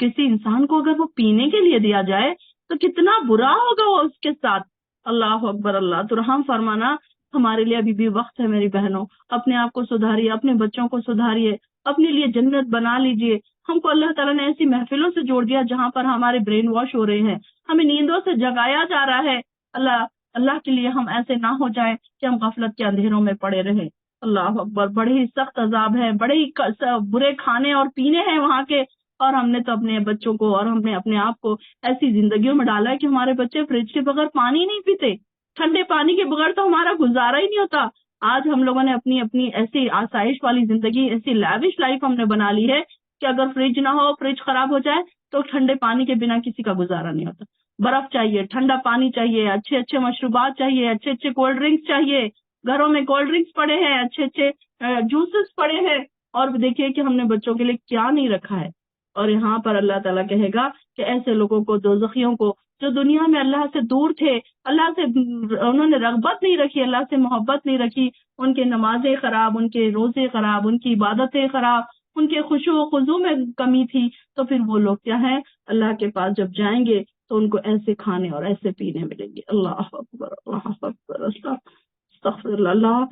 کسی انسان کو اگر وہ پینے کے لیے دیا جائے تو کتنا برا ہوگا وہ اس کے ساتھ۔ اللہ اکبر، اللہ تو رحم فرمانا۔ ہمارے لیے ابھی بھی وقت ہے میری بہنوں، اپنے آپ کو سدھاریے، اپنے بچوں کو سدھاریے، اپنے لیے جنت بنا لیجئے۔ ہم کو اللہ تعالیٰ نے ایسی محفلوں سے جوڑ دیا جہاں پر ہمارے برین واش ہو رہے ہیں، ہمیں نیندوں سے جگایا جا رہا ہے۔ اللہ کے لیے ہم ایسے نہ ہو جائیں کہ ہم غفلت کے اندھیروں میں پڑے رہیں۔ اللہ اکبر، بڑے ہی سخت عذاب ہے، بڑے ہی برے کھانے اور پینے ہیں وہاں کے، اور ہم نے تو اپنے بچوں کو اور ہم نے اپنے آپ کو ایسی زندگیوں میں ڈالا ہے کہ ہمارے بچے فریج کے بغیر پانی نہیں پیتے، ٹھنڈے پانی کے بغیر تو ہمارا گزارا ہی نہیں ہوتا۔ آج ہم لوگوں نے اپنی ایسی آسائش والی زندگی، ایسی لیوش لائف ہم نے بنا لی ہے کہ اگر فریج نہ ہو، فریج خراب ہو جائے تو ٹھنڈے پانی کے بنا کسی کا گزارا نہیں ہوتا۔ برف چاہیے، ٹھنڈا پانی چاہیے، اچھے مشروبات چاہیے، اچھے کولڈ ڈرنکس چاہیے، گھروں میں کولڈ ڈرنکس پڑے ہیں، اچھے جوسز پڑے ہیں، اور دیکھیے کہ ہم نے بچوں کے لیے کیا نہیں رکھا ہے۔ اور یہاں پر اللہ تعالیٰ کہے گا کہ ایسے لوگوں کو، دوزخیوں کو، جو دنیا میں اللہ سے دور تھے، اللہ سے انہوں نے رغبت نہیں رکھی، اللہ سے محبت نہیں رکھی، ان کے نمازیں خراب، ان کے روزے خراب، ان کی عبادتیں خراب، ان کے خشوع و خضوع میں کمی تھی، تو پھر وہ لوگ کیا ہیں، اللہ کے پاس جب جائیں گے تو ان کو ایسے کھانے اور ایسے پینے ملیں گے۔ اللہ اکبر، اللہ اکبر، استغفر اللہ۔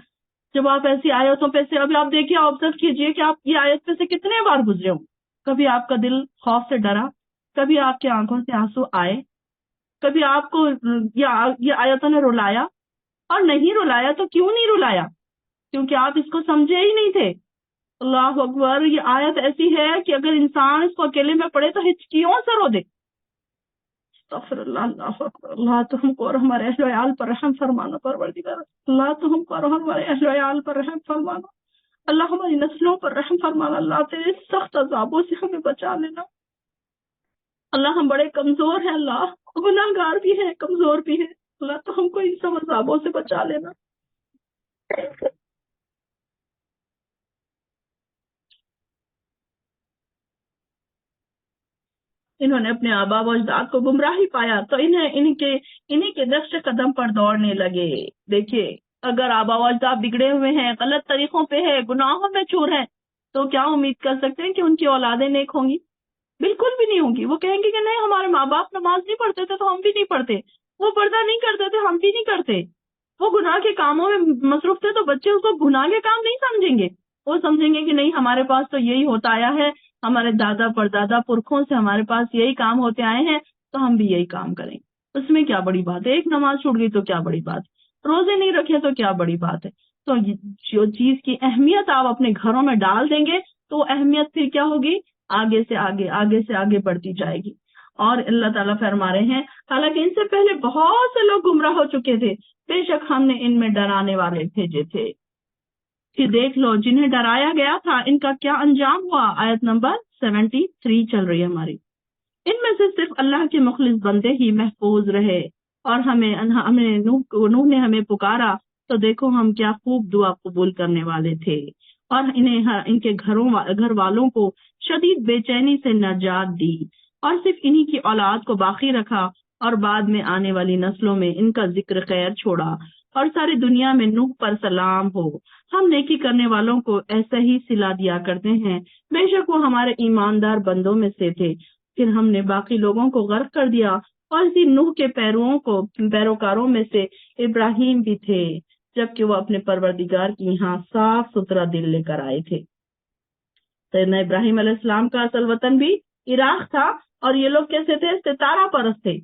جب آپ ایسی آیتوں پہ سے ابھی آپ دیکھیے، آبزرو کیجئے کہ آپ یہ آیت پہ سے کتنے بار گزرے ہوں، کبھی آپ کا دل خوف سے ڈرا، کبھی آپ کی آنکھوں سے آنسو آئے، کبھی آپ کو یہ آیتوں نے رلایا، اور نہیں رلایا تو کیوں نہیں رلایا؟ کیونکہ آپ اس کو سمجھے ہی نہیں تھے۔ اللہ اکبر، یہ آیت ایسی ہے کہ اگر انسان اس کو اکیلے میں پڑھے تو ہچکیوں سے رو دے۔ استغفر اللہ، اللہ اکبر۔ اللہ تو ہم کو اور ہمارے اہل و عیال پر رحم فرمانا پروردگار، اللہ تو ہم کو اور ہمارے اہل و عیال پر رحم فرمانا، اللہ ہماری نسلوں پر رحم فرمانا، اللہ تیرے سخت عذابوں سے ہمیں بچا لینا۔ اللہ ہم بڑے کمزور ہیں، اللہ گناہ گار بھی ہیں، کمزور بھی ہیں، اللہ تو ہم کو ان سب عذابوں سے بچا لینا۔ انہوں نے اپنے آبا و اجداد کو گمراہی پایا تو انہیں کے نقش قدم پر دوڑنے لگے۔ دیکھیے، اگر آبا و اجداد بگڑے ہوئے ہیں، غلط طریقوں پہ ہے، گناہوں میں چور ہیں، تو کیا امید کر سکتے ہیں کہ ان کی اولادیں نیک ہوں گی؟ بالکل بھی نہیں ہوں گی۔ وہ کہیں گے کہ نہیں، ہمارے ماں باپ نماز نہیں پڑھتے تھے تو ہم بھی نہیں پڑھتے، وہ پردہ نہیں کرتے تھے ہم بھی نہیں کرتے، وہ گناہ کے کاموں میں مصروف تھے تو بچے اس کو گناہ کے کام نہیں سمجھیں گے، وہ سمجھیں گے کہ نہیں، ہمارے پاس تو یہی ہوتا آیا ہے، ہمارے دادا پردادا پرکھوں سے ہمارے پاس یہی کام ہوتے آئے ہیں، تو ہم بھی یہی کام کریں۔ اس میں کیا بڑی بات ہے؟ ایک نماز چھوٹ گئی تو کیا بڑی بات ہے؟ روزے نہیں رکھے تو کیا بڑی بات ہے؟ تو جو چیز کی اہمیت آپ اپنے گھروں میں ڈال دیں گے تو وہ اہمیت پھر کیا ہوگی؟ آگے سے آگے بڑھتی جائے گی۔ اور اللہ تعالیٰ فرما رہے ہیں، حالانکہ ان سے پہلے بہت سے لوگ گمراہ ہو چکے تھے، بے شک ہم نے ان میں ڈرانے والے بھیجے تھے۔ پھر دیکھ لو، جنہیں ڈرایا گیا تھا ان کا کیا انجام ہوا۔ آیت نمبر 73 چل رہی ہے ہماری۔ ان میں سے صرف اللہ کے مخلص بندے ہی محفوظ رہے، اور نوح نے ہمیں پکارا تو دیکھو ہم کیا خوب دعا قبول کرنے والے تھے، اور ان کے گھر والوں کو شدید بے چینی سے نجات دی، اور صرف انہی کی اولاد کو باقی رکھا، اور بعد میں آنے والی نسلوں میں ان کا ذکر خیر چھوڑا، اور ساری دنیا میں نوح پر سلام ہو۔ ہم نیکی کرنے والوں کو ایسا ہی صلہ دیا کرتے ہیں، بے شک وہ ہمارے ایماندار بندوں میں سے تھے۔ پھر ہم نے باقی لوگوں کو غرق کر دیا، اور اسی نوح کے پیروکاروں میں سے ابراہیم بھی تھے، جبکہ وہ اپنے پروردگار کی یہاں صاف ستھرا دل لے کر آئے تھے۔ سیدنا ابراہیم علیہ السلام کا اصل وطن بھی عراق تھا، اور یہ لوگ کیسے تھے؟ ستارہ پرست تھے۔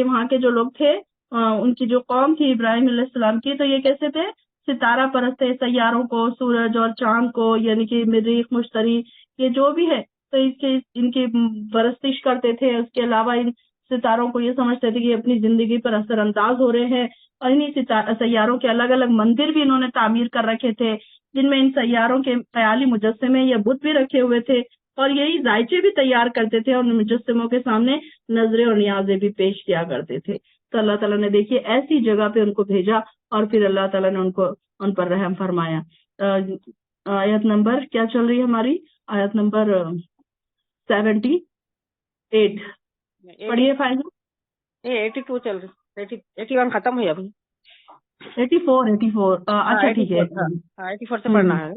وہاں کے جو لوگ تھے، ان کی جو قوم تھی ابراہیم علیہ السلام کی، تو یہ کیسے تھے؟ ستارہ پرست تھے، سیاروں کو، سورج اور چاند کو، یعنی کہ مریخ، مشتری، یہ جو بھی ہے، تو ان کی پرستش کرتے تھے۔ اس کے علاوہ ان ستاروں کو یہ سمجھتے تھے کہ اپنی زندگی پر اثر انداز ہو رہے ہیں، اور انہی سیاروں کے الگ الگ مندر بھی انہوں نے تعمیر کر رکھے تھے، جن میں ان سیاروں کے خیالی مجسمے یا بت بھی رکھے ہوئے تھے، اور یہی ذائچے بھی تیار کرتے تھے، اور ان مجسموں کے سامنے نظریں اور نیازیں بھی پیش کیا کرتے تھے۔ تو اللہ تعالیٰ نے دیکھیے ایسی جگہ پہ ان کو بھیجا، اور پھر اللہ تعالیٰ نے ان پر رحم فرمایا۔ آیت نمبر کیا چل رہی ہے ہماری؟ آیت نمبر 78 پڑھیے فائزہ۔ 82 چل رہی، 81 ختم ہوئی ابھی۔ 84 اچھا ٹھیک ہے، 84 سے پڑھنا ہے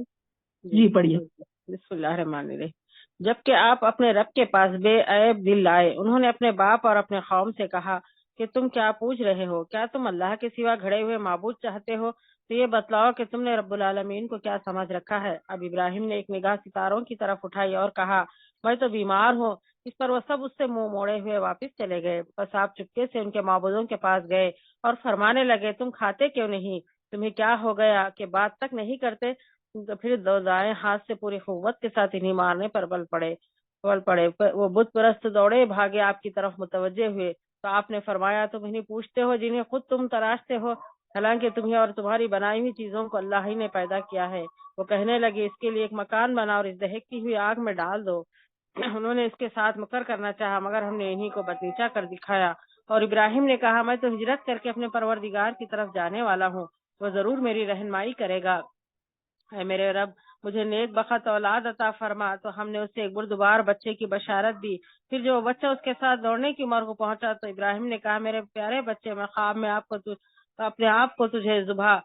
جی پڑھیے۔ بسم اللہ الرحمن الرحیم۔ جبکہ آپ اپنے رب کے پاس بے عیب دل لائے، انہوں نے اپنے باپ اور اپنے قوم سے کہا کہ تم کیا پوچھ رہے ہو؟ کیا تم اللہ کے سوا گھڑے ہوئے معبود چاہتے ہو؟ تو یہ بتلاؤ کہ تم نے رب العالمین کو کیا سمجھ رکھا ہے؟ اب ابراہیم نے ایک نگاہ ستاروں کی طرف اٹھائی اور کہا، میں تو بیمار ہوں۔ اس پر وہ سب اس سے منہ موڑے ہوئے واپس چلے گئے۔ بس آپ چپکے سے ان کے معبودوں کے پاس گئے اور فرمانے لگے، تم کھاتے کیوں نہیں؟ تمہیں کیا ہو گیا کہ بات تک نہیں کرتے؟ تو پھر دائیں ہاتھ سے پوری قوت کے ساتھ انہیں مارنے پر بل پڑے۔ وہ بت پرست دوڑے بھاگے آپ کی طرف متوجہ ہوئے، تو آپ نے فرمایا، تم انہیں پوچھتے ہو جنہیں خود تم تراشتے ہو، حالانکہ تمہیں اور تمہاری بنائی ہوئی چیزوں کو اللہ ہی نے پیدا کیا ہے۔ وہ کہنے لگے، اس کے لیے ایک مکان بنا اور اس دہکتی ہوئی آگ میں ڈال دو۔ انہوں نے اس کے ساتھ مکر کرنا چاہا، مگر ہم نے انہیں کو بدنیچا کر دکھایا۔ اور ابراہیم نے کہا، میں تو ہجرت کر کے اپنے پروردگار کی طرف جانے والا ہوں، وہ ضرور میری رہنمائی کرے گا۔ اے میرے رب، مجھے نیک بخت اولاد عطا فرما۔ تو ہم نے اسے ایک بردبار بچے کی بشارت دی۔ پھر جو بچہ اس کے ساتھ دوڑنے کی عمر کو پہنچا تو ابراہیم نے کہا، میرے پیارے بچے، میں خواب میں اپنے آپ کو تجھے ذبح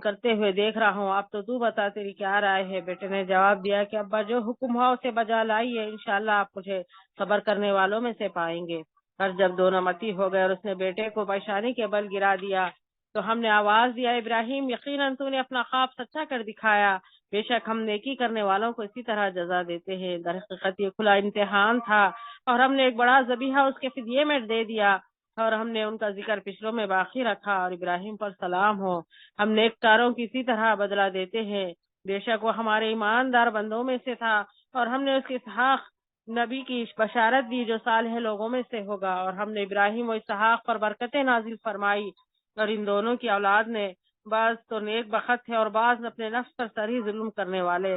کرتے ہوئے دیکھ رہا ہوں، اب تو بتا تیری کیا رائے ہے؟ بیٹے نے جواب دیا کہ ابا، جو حکم ہوا اسے بجا لائیے، انشاءاللہ آپ مجھے صبر کرنے والوں میں سے پائیں گے۔ اور جب دونوں متی ہو گئے اور اس نے بیٹے کو پیشانی کے بل گرا دیا تو ہم نے آواز دیا، ابراہیم، یقیناً تو نے اپنا خواب سچا کر دکھایا۔ بے شک ہم نیکی کرنے والوں کو اسی طرح جزا دیتے ہیں۔ در حقیقت یہ کھلا امتحان تھا اور ہم نے ایک بڑا ذبیحہ اس کے فدیے میں دے دیا اور ہم نے ان کا ذکر پچھلوں میں باقی رکھا، اور ابراہیم پر سلام ہو۔ ہم نیک کاروں کی اسی طرح بدلہ دیتے ہیں، بے شک وہ ہمارے ایماندار بندوں میں سے تھا، اور ہم نے اس کے اسحاق نبی کی بشارت دی جو صالح لوگوں میں سے ہوگا، اور ہم نے ابراہیم و اسحاق پر برکتیں نازل فرمائی، اور ان دونوں کی اولاد نے بعض تو نیک بخت ہے اور بعض اپنے نفس پر سری ظلم کرنے والے۔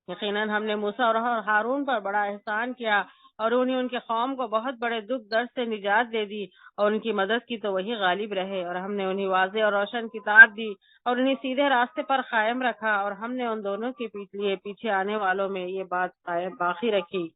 یقیناً ہم نے موسیٰ اور ہارون پر بڑا احسان کیا اور انہیں ان کے قوم کو بہت بڑے دکھ درد سے نجات دے دی، اور ان کی مدد کی تو وہی غالب رہے، اور ہم نے انہیں واضح اور روشن کتاب دی اور انہیں سیدھے راستے پر قائم رکھا، اور ہم نے ان دونوں کے پیچھے آنے والوں میں یہ بات قائم باقی رکھی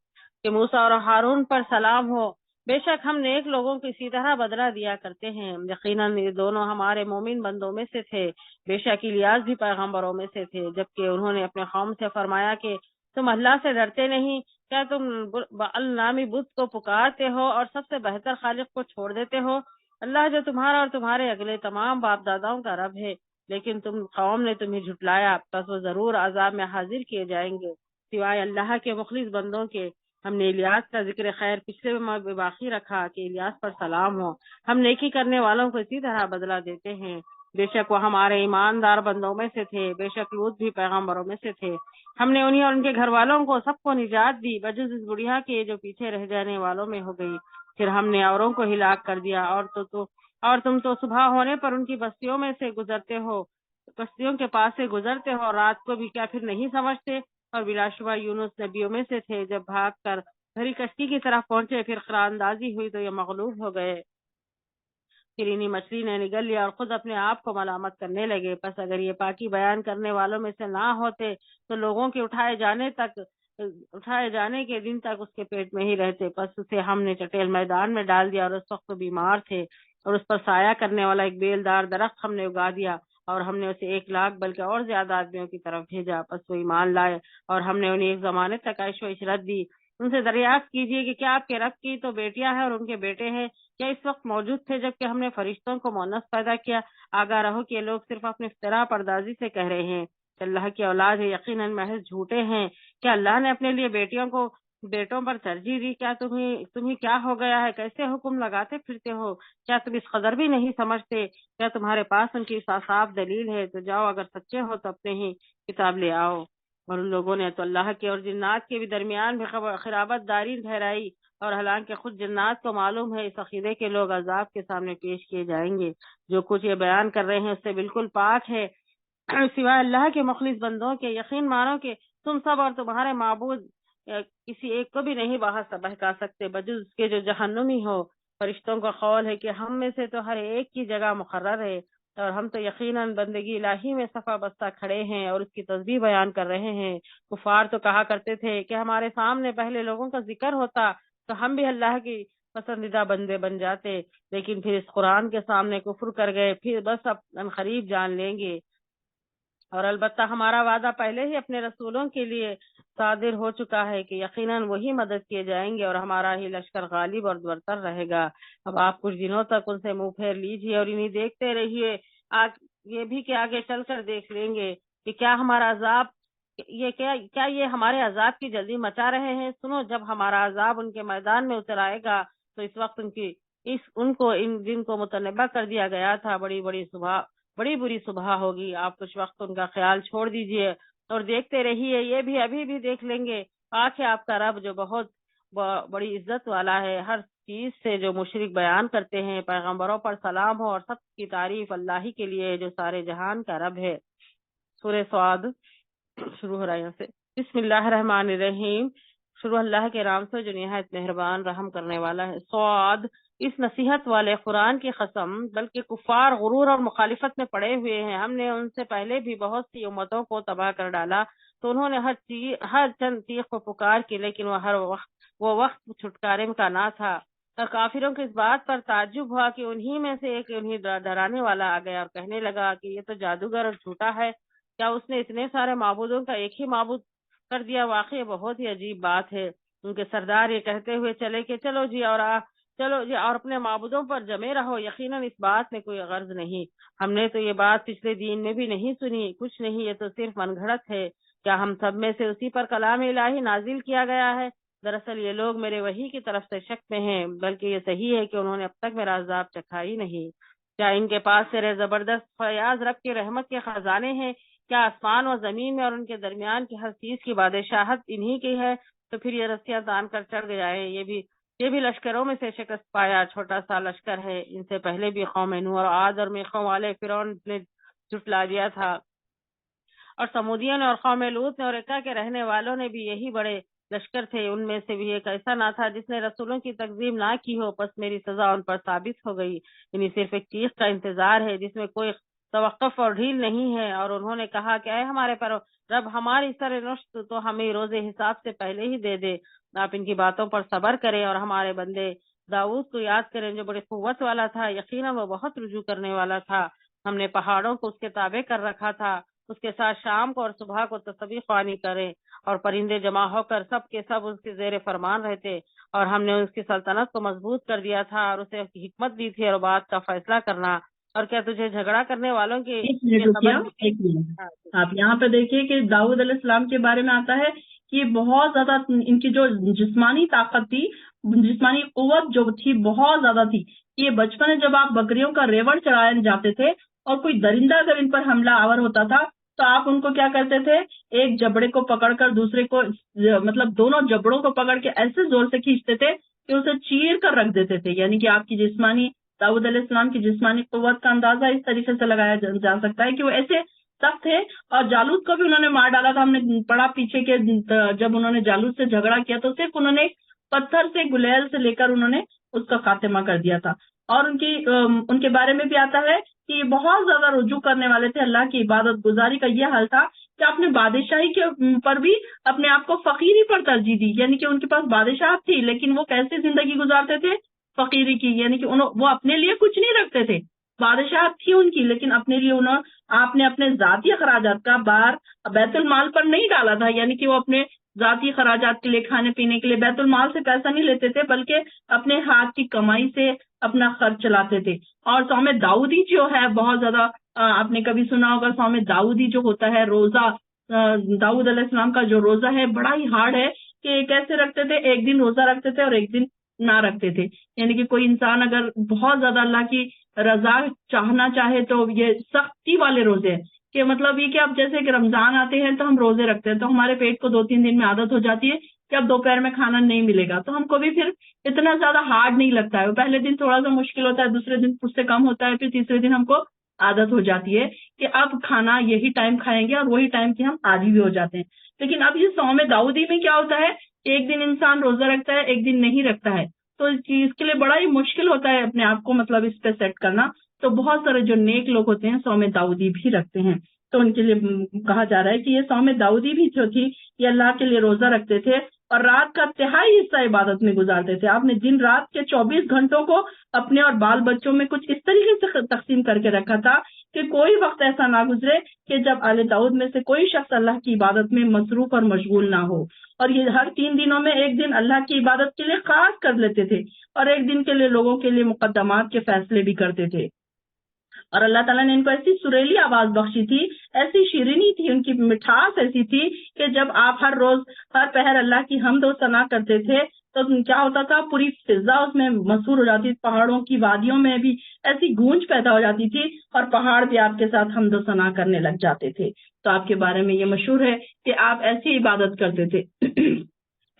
کہ موسیٰ اور ہارون پر سلام ہو۔ بے شک ہم نیک لوگوں کو اسی طرح بدلہ دیا کرتے ہیں، یقیناً یہ دونوں ہمارے مومن بندوں میں سے تھے۔ بے شک الیاس بھی پیغمبروں میں سے تھے، جبکہ انہوں نے اپنے قوم سے فرمایا کہ تم اللہ سے ڈرتے نہیں، کیا تم بال نامی بت کو پکارتے ہو اور سب سے بہتر خالق کو چھوڑ دیتے ہو؟ اللہ جو تمہارا اور تمہارے اگلے تمام باپ داداؤں کا رب ہے، لیکن تم قوم نے تمہیں جھٹلایا، پس وہ ضرور عذاب میں حاضر کیے جائیں گے سوائے اللہ کے مخلص بندوں کے۔ ہم نے الیاس کا ذکر خیر پچھلے میں باقی رکھا کہ الیاس پر سلام ہو۔ ہم نیکی کرنے والوں کو اسی طرح بدلہ دیتے ہیں، بے شک وہ ہمارے ایماندار بندوں میں سے تھے، بے شک لوط بھی پیغمبروں میں سے تھے۔ ہم نے انہیں اور ان کے گھر والوں کو سب کو نجات دی بجز اس بڑھیا کے جو پیچھے رہ جانے والوں میں ہو گئی۔ پھر ہم نے اوروں کو ہلاک کر دیا، اور تم تو صبح ہونے پر ان کی بستیوں میں سے گزرتے ہو، بستیوں کے پاس سے گزرتے ہو، اور رات کو بھی کیا پھر نہیں سمجھتے؟ اور بلا شبہ یونس نبیوں میں سے تھے، جب بھاگ کر بھری کشتی کی طرف پہنچے پھر قرآن اندازی ہوئی تو یہ مغلوب ہو گئے، پھر انہیں مچھلی نے نگل لیا اور خود اپنے آپ کو ملامت کرنے لگے۔ پس اگر یہ پاکی بیان کرنے والوں میں سے نہ ہوتے تو لوگوں کے اٹھائے جانے کے دن تک اس کے پیٹ میں ہی رہتے۔ پس اسے ہم نے چٹیل میدان میں ڈال دیا، اور اس وقت بیمار تھے، اور اس پر سایہ کرنے والا ایک بیلدار درخت ہم نے اگا دیا، اور ہم نے اسے 1,00,000 بلکہ اور زیادہ آدمیوں کی طرف بھیجا۔ پس وہ ایمان لائے، اور ہم نے انہیں ایک زمانے تک عیش و عشرت دی۔ ان سے دریافت کیجیے کہ کیا آپ کے رب کی تو بیٹیاں ہیں اور ان کے بیٹے ہیں؟ کیا اس وقت موجود تھے جبکہ ہم نے فرشتوں کو مؤنث پیدا کیا؟ آگاہ رہو کہ یہ لوگ صرف اپنے افتراء پردازی سے کہہ رہے ہیں کہ اللہ کی اولاد ہے، یقیناً محض جھوٹے ہیں۔ کیا اللہ نے اپنے لیے بیٹیوں کو بیٹوں پر ترجیح دی؟ کیا تمہیں کیا ہو گیا ہے؟ کیسے حکم لگاتے پھرتے ہو؟ کیا تم اس قدر بھی نہیں سمجھتے؟ کیا تمہارے پاس ان کی صاف دلیل ہے؟ تو جاؤ، اگر سچے ہو تو اپنے ہی کتاب لے آؤ۔ اور ان لوگوں نے تو اللہ کے اور جنات کے بھی درمیان بھی خرابت داری ٹھہرائی، اور حالانکہ خود جنات کو معلوم ہے اس عقیدے کے لوگ عذاب کے سامنے پیش کیے جائیں گے۔ جو کچھ یہ بیان کر رہے ہیں اس سے بالکل پاک ہے سوائے اللہ کے مخلص بندوں کے۔ یقین مانو کہ تم سب اور تمہارے معبود کسی ایک کو بھی نہیں بہکا سکتے بجز اس کے جو جہنمی ہو۔ فرشتوں کا قول ہے کہ ہم میں سے تو ہر ایک کی جگہ مقرر ہے، اور ہم تو یقیناً بندگی الہی میں صفا بستہ کھڑے ہیں اور اس کی تسبیح بیان کر رہے ہیں۔ کفار تو کہا کرتے تھے کہ ہمارے سامنے پہلے لوگوں کا ذکر ہوتا تو ہم بھی اللہ کی پسندیدہ بندے بن جاتے، لیکن پھر اس قرآن کے سامنے کفر کر گئے، پھر بس اب عنقریب جان لیں گے۔ اور البتہ ہمارا وعدہ پہلے ہی اپنے رسولوں کے لیے صادر ہو چکا ہے کہ یقیناً وہی مدد کیے جائیں گے، اور ہمارا ہی لشکر غالب اور برتر رہے گا۔ اب آپ کچھ دنوں تک ان سے منہ پھیر لیجیے اور انہیں دیکھتے رہیے، یہ بھی کہ آگے چل کر دیکھ لیں گے کہ کیا یہ ہمارے عذاب کی جلدی مچا رہے ہیں۔ سنو، جب ہمارا عذاب ان کے میدان میں اتر آئے گا تو اس وقت ان دن کو متنبہ کر دیا گیا تھا، بڑی بری صبح ہوگی۔ آپ کچھ وقت ان کا خیال چھوڑ دیجئے اور دیکھتے رہیے، یہ بھی ابھی بھی دیکھ لیں گے۔ پاک ہے آپ کا رب جو بہت بڑی عزت والا ہے ہر چیز سے جو مشرک بیان کرتے ہیں۔ پیغمبروں پر سلام ہو اور سب کی تعریف اللہ ہی کے لیے جو سارے جہان کا رب ہے۔ سورہ سعد شروع ہو رہا ہے یہاں سے۔ بسم اللہ الرحمن الرحیم، شروع اللہ کے نام سے جو نہایت مہربان رحم کرنے والا ہے۔ سعد، اس نصیحت والے قرآن کی قسم، بلکہ کفار غرور اور مخالفت میں پڑے ہوئے ہیں۔ ہم نے ان سے پہلے بھی بہت سی امتوں کو تباہ کر ڈالا تو انہوں نے ہر چند تیغ کو پکار کی، لیکن وہ وقت چھٹکارے کا نہ تھا۔ اور کافروں کے اس بات پر تعجب ہوا کہ انہی میں سے ایک انہیں ڈرانے والا آ گیا اور کہنے لگا کہ یہ تو جادوگر اور جھوٹا ہے، کیا اس نے اتنے سارے معبودوں کا ایک ہی معبود کر دیا؟ واقعی بہت ہی عجیب بات ہے۔ ان کے سردار یہ کہتے ہوئے چلے کہ چلو جی، اور چلو جی، اور اپنے معبودوں پر جمے رہو، یقیناً اس بات میں کوئی غرض نہیں، ہم نے تو یہ بات پچھلے دین میں بھی نہیں سنی، کچھ نہیں، یہ تو صرف من گھڑت ہے، کیا ہم سب میں سے اسی پر کلام الہی نازل کیا گیا ہے؟ دراصل یہ لوگ میرے وحی کی طرف سے شک میں ہیں، بلکہ یہ صحیح ہے کہ انہوں نے اب تک میرا عذاب چکھا ہی نہیں۔ کیا ان کے پاس تیرے زبردست فیاض رب کی رحمت کے خزانے ہیں؟ کیا آسمان و زمین میں اور ان کے درمیان کی ہر چیز کی بادشاہت انہی کی ہے؟ تو پھر یہ رسیاں تان کر چڑھ گیا ہے، یہ بھی لشکروں میں سے شکست پایا، چھوٹا سا لشکر ہے، ان سے پہلے بھی قوم نوح اور عاد اور میخوں والے فرعون نے جھٹلا دیا تھا، اور سمودیوں نے اور قوم لوط نے اور ایکا کے رہنے والوں نے بھی یہی بڑے لشکر تھے، ان میں سے بھی ایک ایسا نہ تھا جس نے رسولوں کی تکذیب نہ کی ہو، پس میری سزا ان پر ثابت ہو گئی، یعنی صرف ایک چیز کا انتظار ہے جس میں کوئی توقف اور ڈھیل نہیں ہے۔ اور انہوں نے کہا کہ اے ہمارے رب، ہماری سر نشت تو ہمیں روز حساب سے پہلے ہی دے دے، آپ ان کی باتوں پر صبر کریں اور ہمارے بندے داؤد کو یاد کریں جو بڑی قوت والا تھا، یقیناً وہ بہت رجوع کرنے والا تھا، ہم نے پہاڑوں کو اس کے تابع کر رکھا تھا، اس کے ساتھ شام کو اور صبح کو تسبیح خوانی کریں، اور پرندے جمع ہو کر سب کے سب اس کے زیر فرمان رہتے، اور ہم نے اس کی سلطنت کو مضبوط کر دیا تھا اور اسے حکمت دی تھی اور بات کا فیصلہ کرنا، اور کیا تجھے جھگڑا کرنے والوں کی ایک منٹ رکیے، ایک منٹ، آپ یہاں پہ دیکھیے کہ داؤد علیہ السلام کے بارے میں آتا ہے کہ یہ بہت زیادہ ان کی جو جسمانی طاقت تھی، جسمانی قوت جو تھی بہت زیادہ تھی۔ یہ بچپن میں جب آپ بکریوں کا ریوڑ چرائے جاتے تھے اور کوئی درندہ اگر ان پر حملہ آور ہوتا تھا تو آپ ان کو کیا کرتے تھے، ایک جبڑے کو پکڑ کر دوسرے کو، مطلب دونوں جبڑوں کو پکڑ کے ایسے زور سے کھینچتے تھے کہ اسے چیر کر رکھ دیتے تھے۔ یعنی کہ آپ کی جسمانی، داؤد علیہ السلام کی جسمانی قوت کا اندازہ اس طریقے سے لگایا جا سکتا ہے کہ وہ ایسے سخت تھے۔ اور جالوت کو بھی انہوں نے مار ڈالا تھا، ہم نے پڑھا پیچھے کے جب انہوں نے جالوت سے جھگڑا کیا تو صرف انہوں نے پتھر سے، گلیل سے لے کر انہوں نے اس کا خاتمہ کر دیا تھا۔ اور ان کے بارے میں بھی آتا ہے کہ یہ بہت زیادہ رجوع کرنے والے تھے، اللہ کی عبادت گزاری کا یہ حال تھا کہ اپنے بادشاہی کے پر بھی اپنے آپ کو فقیری پر ترجیح دی، یعنی کہ ان کے پاس بادشاہت تھی لیکن وہ کیسے زندگی گزارتے تھے، فقیری کی، یعنی کہ وہ اپنے لیے کچھ نہیں رکھتے تھے، بادشاہت تھی ان کی لیکن اپنے لیے آپ نے اپنے ذاتی اخراجات کا بار بیت المال پر نہیں ڈالا تھا، یعنی کہ وہ اپنے ذاتی خراجات کے لیے، کھانے پینے کے لیے بیت المال سے پیسہ نہیں لیتے تھے بلکہ اپنے ہاتھ کی کمائی سے اپنا خرچ چلاتے تھے۔ اور صوم داؤدی جو ہے بہت زیادہ، آپ نے کبھی سنا ہوگا، صوم داؤدی جو ہوتا ہے، روزہ داؤد علیہ السلام کا جو روزہ ہے بڑا ہی ہارڈ ہے کہ کیسے رکھتے تھے، ایک دن روزہ رکھتے تھے اور ایک دن نہ رکھتے تھے، یعنی کہ کوئی انسان اگر بہت زیادہ اللہ کی رضا چاہنا چاہے تو یہ سختی والے روزے ہیں، کہ مطلب یہ کہ اب جیسے کہ رمضان آتے ہیں تو ہم روزے رکھتے ہیں تو ہمارے پیٹ کو 2-3 دن میں عادت ہو جاتی ہے کہ اب دوپہر میں کھانا نہیں ملے گا، تو ہم کو بھی پھر اتنا زیادہ ہارڈ نہیں لگتا ہے، پہلے دن تھوڑا سا مشکل ہوتا ہے، دوسرے دن اس سے کم ہوتا ہے، پھر تیسرے دن ہم کو عادت ہو جاتی ہے کہ اب کھانا یہی ٹائم کھائیں گے اور وہی ٹائم کے ہم عادی بھی ہو جاتے ہیں۔ لیکن اب یہ صوم داؤدی میں کیا ہوتا ہے، ایک دن انسان روزہ رکھتا ہے، ایک دن نہیں رکھتا ہے، تو اس کے لیے بڑا ہی مشکل ہوتا ہے اپنے آپ کو مطلب اس پہ سیٹ کرنا۔ تو بہت سارے جو نیک لوگ ہوتے ہیں صوم داؤدی بھی رکھتے ہیں، تو ان کے لیے کہا جا رہا ہے کہ یہ صوم داؤدی بھی جو تھی یہ اللہ کے لیے روزہ رکھتے تھے اور رات کا تہائی حصہ عبادت میں گزارتے تھے۔ آپ نے دن رات کے 24 گھنٹوں کو اپنے اور بال بچوں میں کچھ اس طریقے سے تقسیم کر کے رکھا تھا کہ کوئی وقت ایسا نہ گزرے کہ جب آل داؤد میں سے کوئی شخص اللہ کی عبادت میں مصروف اور مشغول نہ ہو۔ اور یہ ہر 3 دنوں میں ایک دن اللہ کی عبادت کے لیے خاص کر لیتے تھے اور ایک دن کے لیے لوگوں کے لیے مقدمات کے فیصلے بھی کرتے تھے۔ اور اللہ تعالیٰ نے ان کو ایسی سریلی آواز بخشی تھی، ایسی شیرینی تھی، ان کی مٹھاس ایسی تھی کہ جب آپ ہر روز ہر پہر اللہ کی حمد و ثنا کرتے تھے تو کیا ہوتا تھا، پوری فضا اس میں مسحور ہو جاتی، پہاڑوں کی وادیوں میں بھی ایسی گونج پیدا ہو جاتی تھی اور پہاڑ بھی آپ کے ساتھ حمد و ثنا کرنے لگ جاتے تھے۔ تو آپ کے بارے میں یہ مشہور ہے کہ آپ ایسی عبادت کرتے تھے۔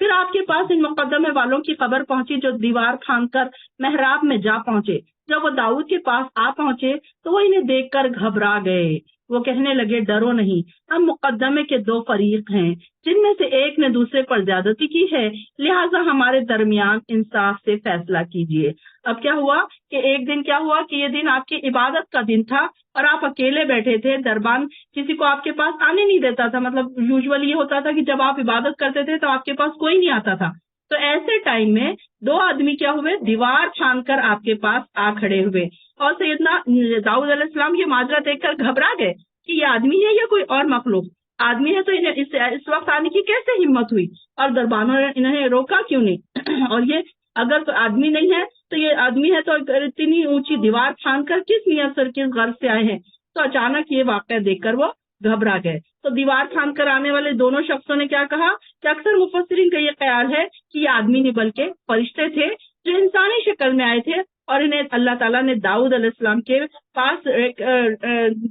پھر آپ کے پاس ان مقدمے والوں کی خبر پہنچی جو دیوار پھاند کر محراب میں جا پہنچے۔ جب وہ داؤد کے پاس آ پہنچے تو وہ انہیں دیکھ کر گھبرا گئے، وہ کہنے لگے ڈرو نہیں، ہم مقدمے کے 2 فریق ہیں جن میں سے ایک نے دوسرے پر زیادتی کی ہے، لہٰذا ہمارے درمیان انصاف سے فیصلہ کیجیے۔ اب کیا ہوا کہ ایک دن کیا ہوا کہ یہ دن آپ کی عبادت کا دن تھا اور آپ اکیلے بیٹھے تھے، دربان کسی کو آپ کے پاس آنے نہیں دیتا تھا، مطلب یوزولی یہ ہوتا تھا کہ جب آپ عبادت کرتے تھے تو آپ کے پاس کوئی نہیں آتا تھا، تو ایسے ٹائم میں 2 آدمی کیا ہوئے، دیوار چھان کر آپ کے پاس آ کھڑے ہوئے، اور سیدنا داؤد علیہ السلام یہ ماجرا دیکھ کر گھبرا گئے کہ یہ آدمی ہے یا کوئی اور مخلوق، آدمی ہے تو انہیں اس وقت آنے کی کیسے ہمت ہوئی، اور دربانوں نے انہیں روکا کیوں نہیں، اور یہ اگر کوئی آدمی نہیں ہے تو یہ آدمی ہے تو اتنی اونچی دیوار پھاند کر کس نیت سے کس غرض سے آئے ہیں؟ تو اچانک یہ واقعہ دیکھ کر وہ گھبرا گئے. تو دیوار پھاند کر آنے والے دونوں شخصوں نے کیا کہا کہ اکثر مفسرین کا یہ خیال ہے کہ یہ آدمی نہیں بلکہ فرشتے تھے جو انسانی شکل میں آئے تھے اور انہیں اللہ تعالیٰ نے داؤد علیہ السلام کے پاس ایک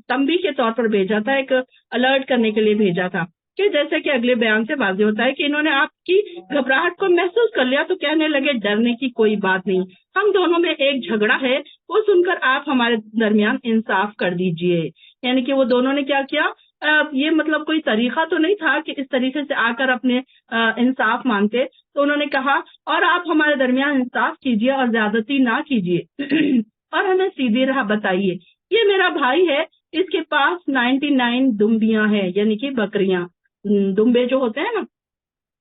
تنبیہ کے طور پر بھیجا تھا، ایک الرٹ کرنے کے لیے بھیجا تھا. کہ جیسے کہ اگلے بیان سے واضح ہوتا ہے کہ انہوں نے آپ کی گھبراہٹ کو محسوس کر لیا تو کہنے لگے ڈرنے کی کوئی بات نہیں، ہم دونوں میں ایک جھگڑا ہے، وہ سن کر آپ ہمارے درمیان انصاف کر دیجئے. یعنی کہ وہ دونوں نے کیا کیا، یہ مطلب کوئی طریقہ تو نہیں تھا کہ اس طریقے سے آ کر اپنے انصاف مانگتے. تو انہوں نے کہا اور آپ ہمارے درمیان انصاف کیجئے اور زیادتی نہ کیجئے اور ہمیں سیدھی راہ بتائیے. یہ میرا بھائی ہے، اس کے پاس 99 دمبیاں ہیں، یعنی کہ بکریاں، دمبے جو ہوتے ہیں نا،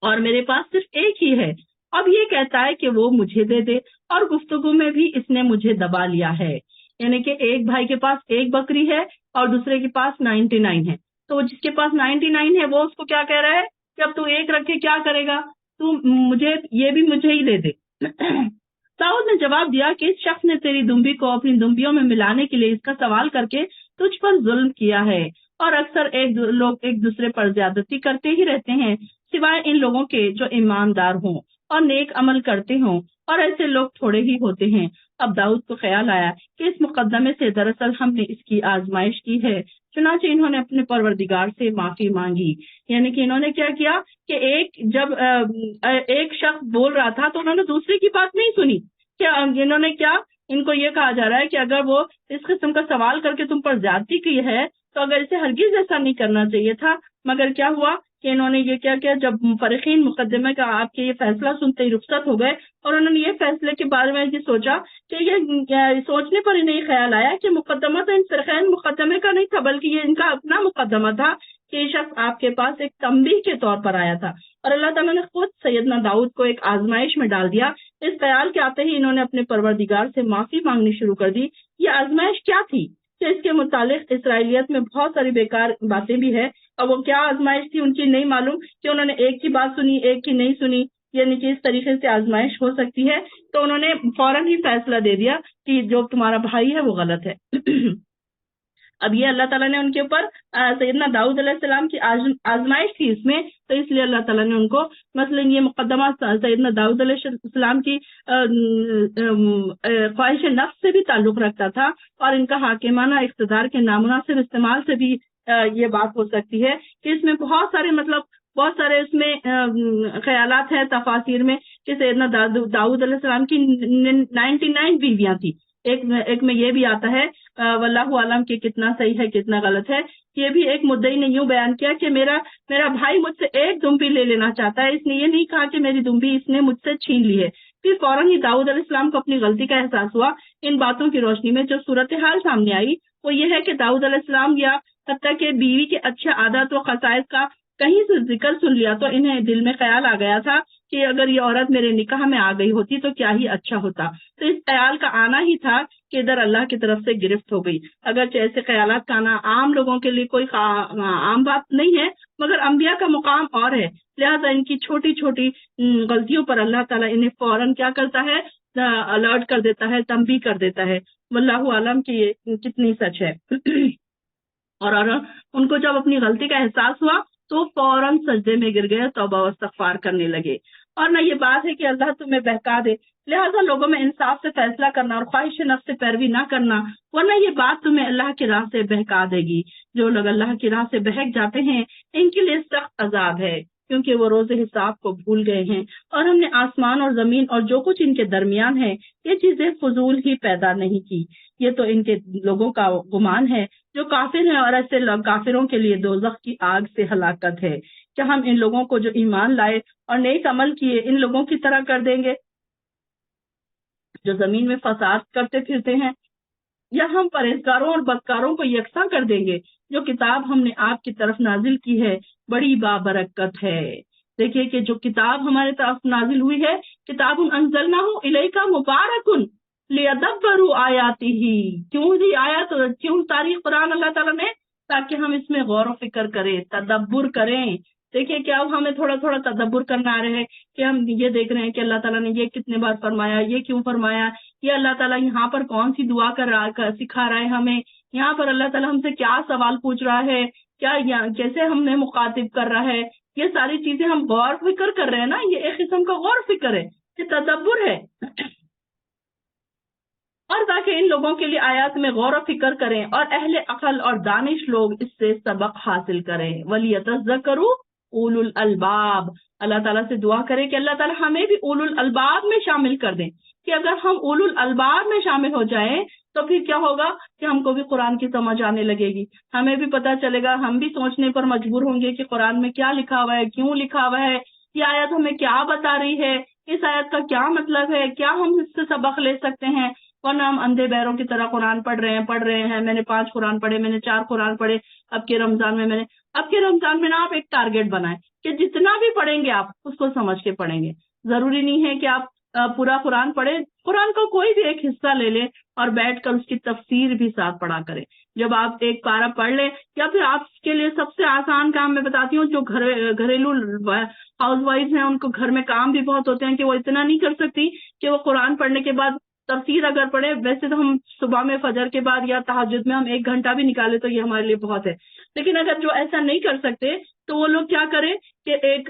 اور میرے پاس صرف ایک ہی ہے. اب یہ کہتا ہے کہ وہ مجھے دے دے، اور گفتگو میں بھی اس نے مجھے دبا لیا ہے. یعنی کہ ایک بھائی کے پاس ایک بکری ہے اور دوسرے کے پاس 99 ہے. تو جس کے پاس 99 ہے وہ اس کو کیا کہہ رہا ہے کہ اب تو ایک رکھ کے کیا کرے گا، تو مجھے یہ بھی مجھے ہی دے دے. داؤد نے جواب دیا کہ اس شخص نے تیری دمبی کو اپنی دمبیوں میں ملانے کے لیے اس کا سوال کر کے تجھ پر ظلم کیا ہے، اور اکثر لوگ ایک دوسرے پر زیادتی کرتے ہی رہتے ہیں سوائے ان لوگوں کے جو ایماندار ہوں اور نیک عمل کرتے ہوں، اور ایسے لوگ تھوڑے ہی ہوتے ہیں. اب داؤد کو خیال آیا کہ اس مقدمے سے دراصل ہم نے اس کی آزمائش کی ہے، چنانچہ انہوں نے اپنے پروردگار سے معافی مانگی. یعنی کہ انہوں نے کیا کیا کہ جب ایک شخص بول رہا تھا تو انہوں نے دوسرے کی بات نہیں سنی. انہوں نے کیا، ان کو یہ کہا جا رہا ہے کہ اگر وہ اس قسم کا سوال کر کے تم پر زیادتی کی ہے تو اگر اسے ہرگز ایسا نہیں کرنا چاہیے تھا. مگر کیا ہوا کہ انہوں نے یہ کیا کیا، جب فرقین مقدمے کا آپ کے یہ فیصلہ سنتے ہی رخصت ہو گئے، اور انہوں نے یہ فیصلے کے بارے میں یہ سوچا کہ یہ سوچنے پر انہیں خیال آیا کہ مقدمہ تو ان فرقین مقدمے کا نہیں تھا بلکہ یہ ان کا اپنا مقدمہ تھا کہ یہ شخص آپ کے پاس ایک تنبیہ کے طور پر آیا تھا، اور اللہ تعالیٰ نے خود سیدنا داؤد کو ایک آزمائش میں ڈال دیا. اس خیال کے آتے ہی انہوں نے اپنے پروردگار سے معافی مانگنی شروع کر دی. یہ آزمائش کیا تھی کہ اس کے متعلق اسرائیلیت میں بہت ساری بیکار باتیں بھی ہے، اور وہ کیا آزمائش تھی ان کی نہیں معلوم کہ انہوں نے ایک کی بات سنی ایک کی نہیں سنی، یعنی کہ اس طریقے سے آزمائش ہو سکتی ہے. تو انہوں نے فوراً ہی فیصلہ دے دیا کہ جو تمہارا بھائی ہے وہ غلط ہے. اب یہ اللہ تعالیٰ نے ان کے اوپر سیدنا داؤد علیہ السلام کی آزمائش تھی اس میں، تو اس لیے اللہ تعالیٰ نے ان کو مثلا یہ مقدمہ سیدنا داؤد علیہ السلام کی خواہش نفس سے بھی تعلق رکھتا تھا، اور ان کا حاکمانہ اقتدار کے نامناسب استعمال سے بھی یہ بات ہو سکتی ہے کہ اس میں بہت سارے اس میں خیالات ہیں تفاسیر میں کہ سیدنا داؤد علیہ السلام کی 99 بیویاں تھیں. ایک میں یہ بھی آتا ہے واللہ عالم کہ کتنا صحیح ہے کتنا غلط ہے. یہ بھی ایک مدعی نے یوں بیان کیا کہ میرا بھائی مجھ سے ایک دمبی لے لینا چاہتا ہے، اس نے یہ نہیں کہا کہ میری دمبی اس نے مجھ سے چھین لی ہے. پھر فوراً ہی داؤد علیہ السلام کو اپنی غلطی کا احساس ہوا. ان باتوں کی روشنی میں جو صورتحال سامنے آئی وہ یہ ہے کہ داؤد علیہ السلام یا حتیٰ کہ بیوی کے اچھے عادات و خصائص کا کہیں سے ذکر سن لیا تو انہیں دل میں خیال آ گیا تھا کہ اگر یہ عورت میرے نکاح میں آ گئی ہوتی تو کیا ہی اچھا ہوتا. تو اس خیال کا آنا ہی تھا کہ ادھر اللہ کی طرف سے گرفت ہو گئی. اگرچہ ایسے خیالات کا آنا عام لوگوں کے لیے کوئی عام بات نہیں ہے، مگر انبیاء کا مقام اور ہے، لہذا ان کی چھوٹی چھوٹی غلطیوں پر اللہ تعالیٰ انہیں فوراً کیا کرتا ہے، الرٹ کر دیتا ہے، تنبیہ کر دیتا ہے. واللہ عالم کی یہ کتنی سچ ہے. اور ان کو جب اپنی غلطی کا احساس ہوا تو فوراً سجدے میں گر گئے، توبہ و استغفار کرنے لگے. اور نہ یہ بات ہے کہ اللہ تمہیں بہکا دے، لہذا لوگوں میں انصاف سے فیصلہ کرنا اور خواہش نفس سے پیروی نہ کرنا، ورنہ یہ بات تمہیں اللہ کی راہ سے بہکا دے گی. جو لوگ اللہ کی راہ سے بہک جاتے ہیں ان کے لیے سخت عذاب ہے، کیونکہ وہ روز حساب کو بھول گئے ہیں. اور ہم نے آسمان اور زمین اور جو کچھ ان کے درمیان ہے یہ چیزیں فضول ہی پیدا نہیں کی. یہ تو ان کے لوگوں کا گمان ہے جو کافر ہیں، اور ایسے کافروں کے لیے دوزخ کی آگ سے ہلاکت ہے. کیا ہم ان لوگوں کو جو ایمان لائے اور نیک عمل کیے ان لوگوں کی طرح کر دیں گے جو زمین میں فساد کرتے پھرتے ہیں، یا ہم پرہیزگاروں اور بدکاروں کو یکساں کر دیں گے؟ جو کتاب ہم نے آپ کی طرف نازل کی ہے بڑی بابرکت ہے. دیکھیے کہ جو کتاب ہمارے طرف نازل ہوئی ہے، کتاب انزلناہ الیک مبارک لیدبروا آیاتہ. کیوں دی آیات، کیوں تاریخ قرآن اللہ تعالیٰ نے؟ تاکہ ہم اس میں غور و فکر کریں، تدبر کریں، دیکھیے کہ اب ہمیں تھوڑا تھوڑا تدبر کرنا آ رہا ہے کہ ہم یہ دیکھ رہے ہیں کہ اللہ تعالیٰ نے یہ کتنے بار فرمایا، یہ کیوں فرمایا، یہ اللہ تعالیٰ یہاں پر کون سی دعا سکھا رہا ہے ہمیں، یہاں پر اللہ تعالیٰ ہم سے کیا سوال پوچھ رہا ہے، کیا کیسے ہم نے مخاطب کر رہا ہے، یہ ساری چیزیں ہم غور فکر کر رہے ہیں نا، یہ ایک قسم کا غور فکر ہے، یہ تدبر ہے، اور تاکہ ان لوگوں کے لیے آیات میں غور و فکر کریں اور اہل عقل اور دانش لوگ اس سے سبق حاصل کریں۔ وَلِيَتَذَّكَّرُوا اولو الالباب، اللہ تعالیٰ سے دعا کریں کہ اللہ تعالیٰ ہمیں بھی اولو الالباب میں شامل کر دیں، کہ اگر ہم اولو الالباب میں شامل ہو جائیں تو پھر کیا ہوگا کہ ہم کو بھی قرآن کی سمجھ آنے لگے گی، ہمیں بھی پتہ چلے گا، ہم بھی سوچنے پر مجبور ہوں گے کہ قرآن میں کیا لکھا ہوا ہے، کیوں لکھا ہوا ہے، یہ آیت ہمیں کیا بتا رہی ہے، اس آیت کا کیا مطلب ہے، کیا ہم اس سے سبق لے سکتے ہیں، ورنہ ہم اندھے بہروں کی طرح قرآن پڑھ رہے ہیں، میں نے 5 قرآن پڑھے، میں نے 4 قرآن پڑھے، اب کے رمضان میں نا آپ ایک ٹارگیٹ بنائیں کہ جتنا بھی پڑھیں گے آپ اس کو سمجھ کے پڑھیں گے، ضروری نہیں ہے کہ آپ پورا قرآن پڑھیں، قرآن کا کوئی بھی ایک حصہ لے لیں اور بیٹھ کر اس کی تفسیر بھی ساتھ پڑھا کریں۔ جب آپ ایک پارہ پڑھ لیں، یا پھر آپ کے لیے سب سے آسان کام میں بتاتی ہوں، جو گھریلو ہاؤس وائف ہیں، ان کو گھر میں کام بھی بہت ہوتے ہیں کہ وہ اتنا نہیں کر سکتی کہ وہ قرآن پڑھنے کے بعد تفسیر اگر پڑھے، ویسے تو ہم صبح میں فجر کے بعد یا تہجد میں ہم 1 گھنٹہ بھی نکالے تو یہ ہمارے لیے بہت ہے، لیکن اگر جو ایسا نہیں کر سکتے تو وہ لوگ کیا کریں کہ ایک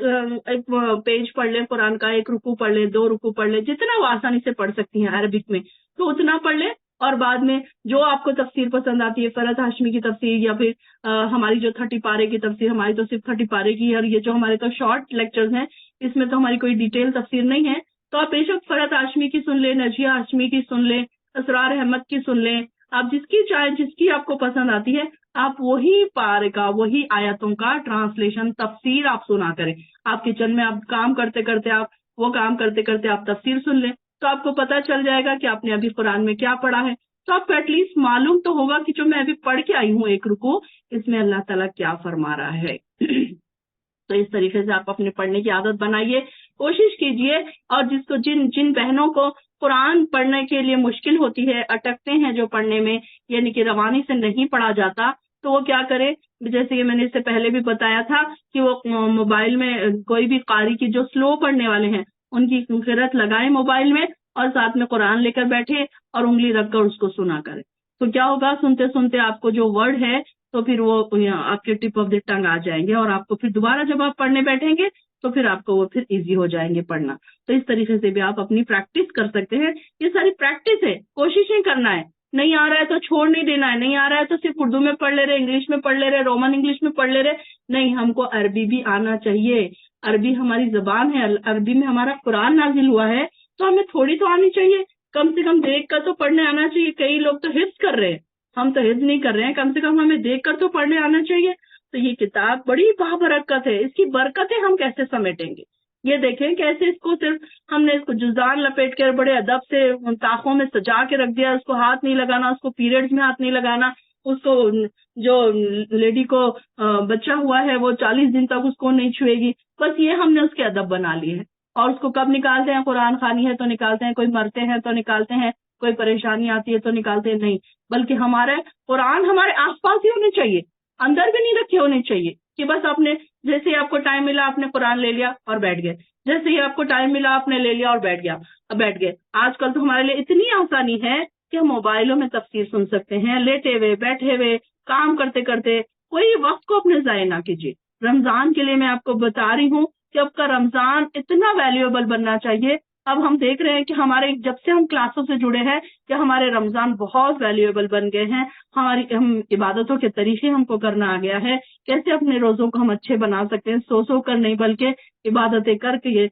پیج پڑھ لیں قرآن کا، 1 رکوع پڑھ لیں، 2 رکوع پڑھ لیں، جتنا وہ آسانی سے پڑھ سکتی ہیں عربک میں تو اتنا پڑھ لیں، اور بعد میں جو آپ کو تفسیر پسند آتی ہے، فرحت ہاشمی کی تفسیر یا پھر ہماری جو 30 پارے کی تفسیر، ہماری تو صرف 30 پارے کی ہے، اور یہ جو ہمارے تو شارٹ لیکچرز ہیں اس میں تو ہماری کوئی ڈیٹیل تفسیر نہیں ہے، تو آپ بے شک فرحت ہاشمی کی سن لیں، نجیہ ہاشمی کی سن لیں، اسرار احمد کی سن لیں، آپ جس کی چاہے، جس کی آپ کو پسند آتی ہے، آپ وہی پارے کا، وہی آیتوں کا ٹرانسلیشن تفسیر آپ سنا کریں۔ آپ کچن میں آپ کام کرتے کرتے، آپ وہ کام کرتے کرتے آپ تفسیر سن لیں، تو آپ کو پتہ چل جائے گا کہ آپ نے ابھی قرآن میں کیا پڑھا ہے، تو آپ کو ایٹ لیسٹ معلوم تو ہوگا کہ جو میں ابھی پڑھ کے آئی ہوں 1 رکوع، اس میں اللہ تعالیٰ کیا فرما رہا ہے۔ تو اس طریقے سے آپ اپنے پڑھنے کی عادت بنائیے، کوشش کیجئے، اور جس کو جن بہنوں کو قرآن پڑھنے کے لیے مشکل ہوتی ہے، اٹکتے ہیں جو پڑھنے میں، یعنی کہ روانی سے نہیں پڑھا جاتا، تو وہ کیا کرے، جیسے کہ میں نے اس سے پہلے بھی بتایا تھا کہ وہ موبائل میں کوئی بھی قاری کی جو سلو پڑھنے والے ہیں ان کی قرأت لگائیں موبائل میں، اور ساتھ میں قرآن لے کر بیٹھے اور انگلی رکھ کر اس کو سنا کرے، تو کیا ہوگا، سنتے سنتے آپ کو جو ورڈ ہے تو پھر وہ آپ کے ٹپ آف دی ٹنگ آ جائیں گے، اور آپ کو پھر دوبارہ جب آپ پڑھنے بیٹھیں گے تو پھر آپ کو وہ پھر ایزی ہو جائیں گے پڑھنا۔ تو اس طریقے سے بھی آپ اپنی پریکٹس کر سکتے ہیں، یہ ساری پریکٹس ہے، کوششیں کرنا ہے، نہیں آ رہا ہے تو چھوڑ نہیں دینا ہے، نہیں آ رہا ہے تو صرف اردو میں پڑھ لے رہے، انگلش میں پڑھ لے رہے، رومن انگلش میں پڑھ لے رہے، نہیں، ہم کو عربی بھی آنا چاہیے، عربی ہماری زبان ہے، عربی میں ہمارا قرآن نازل ہوا ہے، تو ہمیں تھوڑی تو آنی چاہیے، کم سے کم دیکھ کر تو پڑھنے آنا چاہیے، کئی لوگ تو حفظ کر رہے ہیں، ہم تو حفظ نہیں کر رہے ہیں، کم سے کم ہمیں دیکھ کر تو پڑھنے آنا چاہیے۔ تو یہ کتاب بڑی بابرکت ہے، اس کی برکتیں ہم کیسے سمیٹیں گے، یہ دیکھیں کیسے اس کو صرف ہم نے اس کو جزدان لپیٹ کر بڑے ادب سے طاقوں میں سجا کے رکھ دیا، اس کو ہاتھ نہیں لگانا، اس کو پیریڈز میں ہاتھ نہیں لگانا، اس کو جو لیڈی کو بچہ ہوا ہے وہ 40 دن تک اس کو نہیں چھوئے گی، بس یہ ہم نے اس کے ادب بنا لیے ہیں، اور اس کو کب نکالتے ہیں، قرآن خوانی ہے تو نکالتے ہیں، کوئی مرتے ہیں تو نکالتے ہیں، کوئی پریشانی آتی ہے تو نکالتے ہیں، نہیں، بلکہ ہمارے قرآن ہمارے آس پاس ہی ہونے چاہیے، اندر بھی نہیں رکھے ہونے چاہیے کہ بس آپ نے جیسے ہی آپ کو ٹائم ملا آپ نے قرآن لے لیا اور بیٹھ گئے، جیسے ہی آپ کو ٹائم ملا آپ نے لے لیا اور بیٹھ گئے۔ آج کل تو ہمارے لیے اتنی آسانی ہے کہ ہم موبائلوں میں تفسیر سن سکتے ہیں، لیٹے ہوئے، بیٹھے ہوئے، کام کرتے کرتے، کوئی وقت کو اپنے ضائع نہ کیجیے۔ رمضان کے لیے میں آپ کو بتا رہی ہوں کہ اب کا رمضان اتنا ویلیوبل بننا چاہیے، اب ہم دیکھ رہے ہیں کہ ہمارے جب سے ہم کلاسوں سے جڑے ہیں کہ ہمارے رمضان بہت ویلیوبل بن گئے ہیں، ہم عبادتوں کے طریقے ہم کو کرنا آ گیا ہے، کیسے اپنے روزوں کو ہم اچھے بنا سکتے ہیں، سو کر نہیں بلکہ عبادتیں کر کے،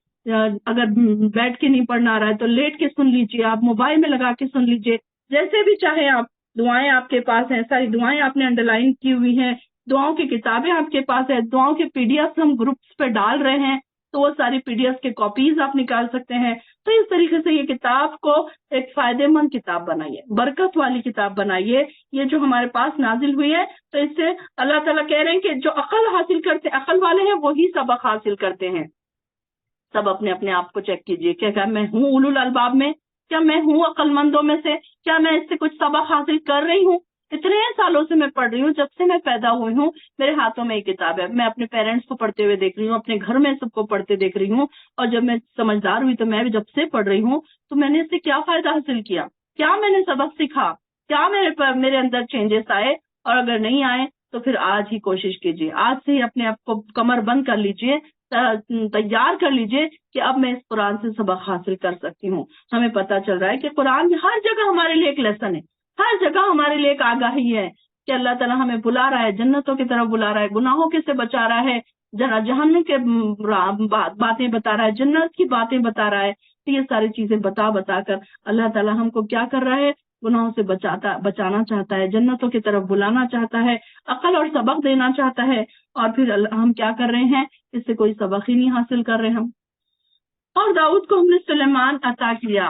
اگر بیٹھ کے نہیں پڑھنا آ رہا ہے تو لیٹ کے سن لیجئے، آپ موبائل میں لگا کے سن لیجئے، جیسے بھی چاہیں آپ، دعائیں آپ کے پاس ہیں، ساری دعائیں آپ نے انڈر لائن کی ہوئی ہیں، دعاؤں کی کتابیں آپ کے پاس ہیں، دعاؤں کے PDF ہم گروپس پہ ڈال رہے ہیں، تو وہ ساری PDF کے کاپیز آپ نکال سکتے ہیں۔ تو اس طریقے سے یہ کتاب کو ایک فائدے مند کتاب بنائیے، برکت والی کتاب بنائیے، یہ جو ہمارے پاس نازل ہوئی ہے، تو اس سے اللہ تعالیٰ کہہ رہے ہیں کہ جو عقل حاصل کرتے، عقل والے ہیں وہی سبق حاصل کرتے ہیں۔ سب اپنے اپنے آپ کو چیک کیجئے کہ کیا میں ہوں اولو الالباب میں، کیا میں ہوں عقل مندوں میں سے، کیا میں اس سے کچھ سبق حاصل کر رہی ہوں، اتنے سالوں سے میں پڑھ رہی ہوں، جب سے میں پیدا ہوئی ہوں میرے ہاتھوں میں ایک کتاب ہے، میں اپنے پیرنٹس کو پڑھتے ہوئے دیکھ رہی ہوں، اپنے گھر میں سب کو پڑھتے دیکھ رہی ہوں، اور جب میں سمجھدار ہوئی تو میں بھی جب سے پڑھ رہی ہوں تو میں نے اس سے کیا فائدہ حاصل کیا، کیا میں نے سبق سیکھا، کیا میرے اندر چینجز آئے، اور اگر نہیں آئے تو پھر آج ہی کوشش کیجیے، آج سے ہی اپنے آپ کو کمر بند کر لیجیے، تیار کر لیجیے کہ اب میں اس قرآن سے سبق حاصل کر سکتی ہوں۔ ہمیں پتہ چل رہا ہے کہ قرآن ہر جگہ ہمارے لیے ایک لیسن ہے، ہر جگہ ہمارے لیے ایک آگاہی ہے کہ اللہ تعالیٰ ہمیں بلا رہا ہے، جنتوں کی طرف بلا رہا ہے، گناہوں کے سے بچا رہا ہے، جہنم کے باتیں بتا رہا ہے، جنت کی باتیں بتا رہا ہے۔ تو یہ ساری چیزیں بتا بتا کر اللہ تعالیٰ ہم کو کیا کر رہا ہے، گناہوں سے بچانا چاہتا ہے، جنتوں کی طرف بلانا چاہتا ہے، عقل اور سبق دینا چاہتا ہے، اور پھر ہم کیا کر رہے ہیں، اس سے کوئی سبق ہی نہیں حاصل کر رہے ہم۔ اور داؤد کو ہم نے سلیمان عطا کیا،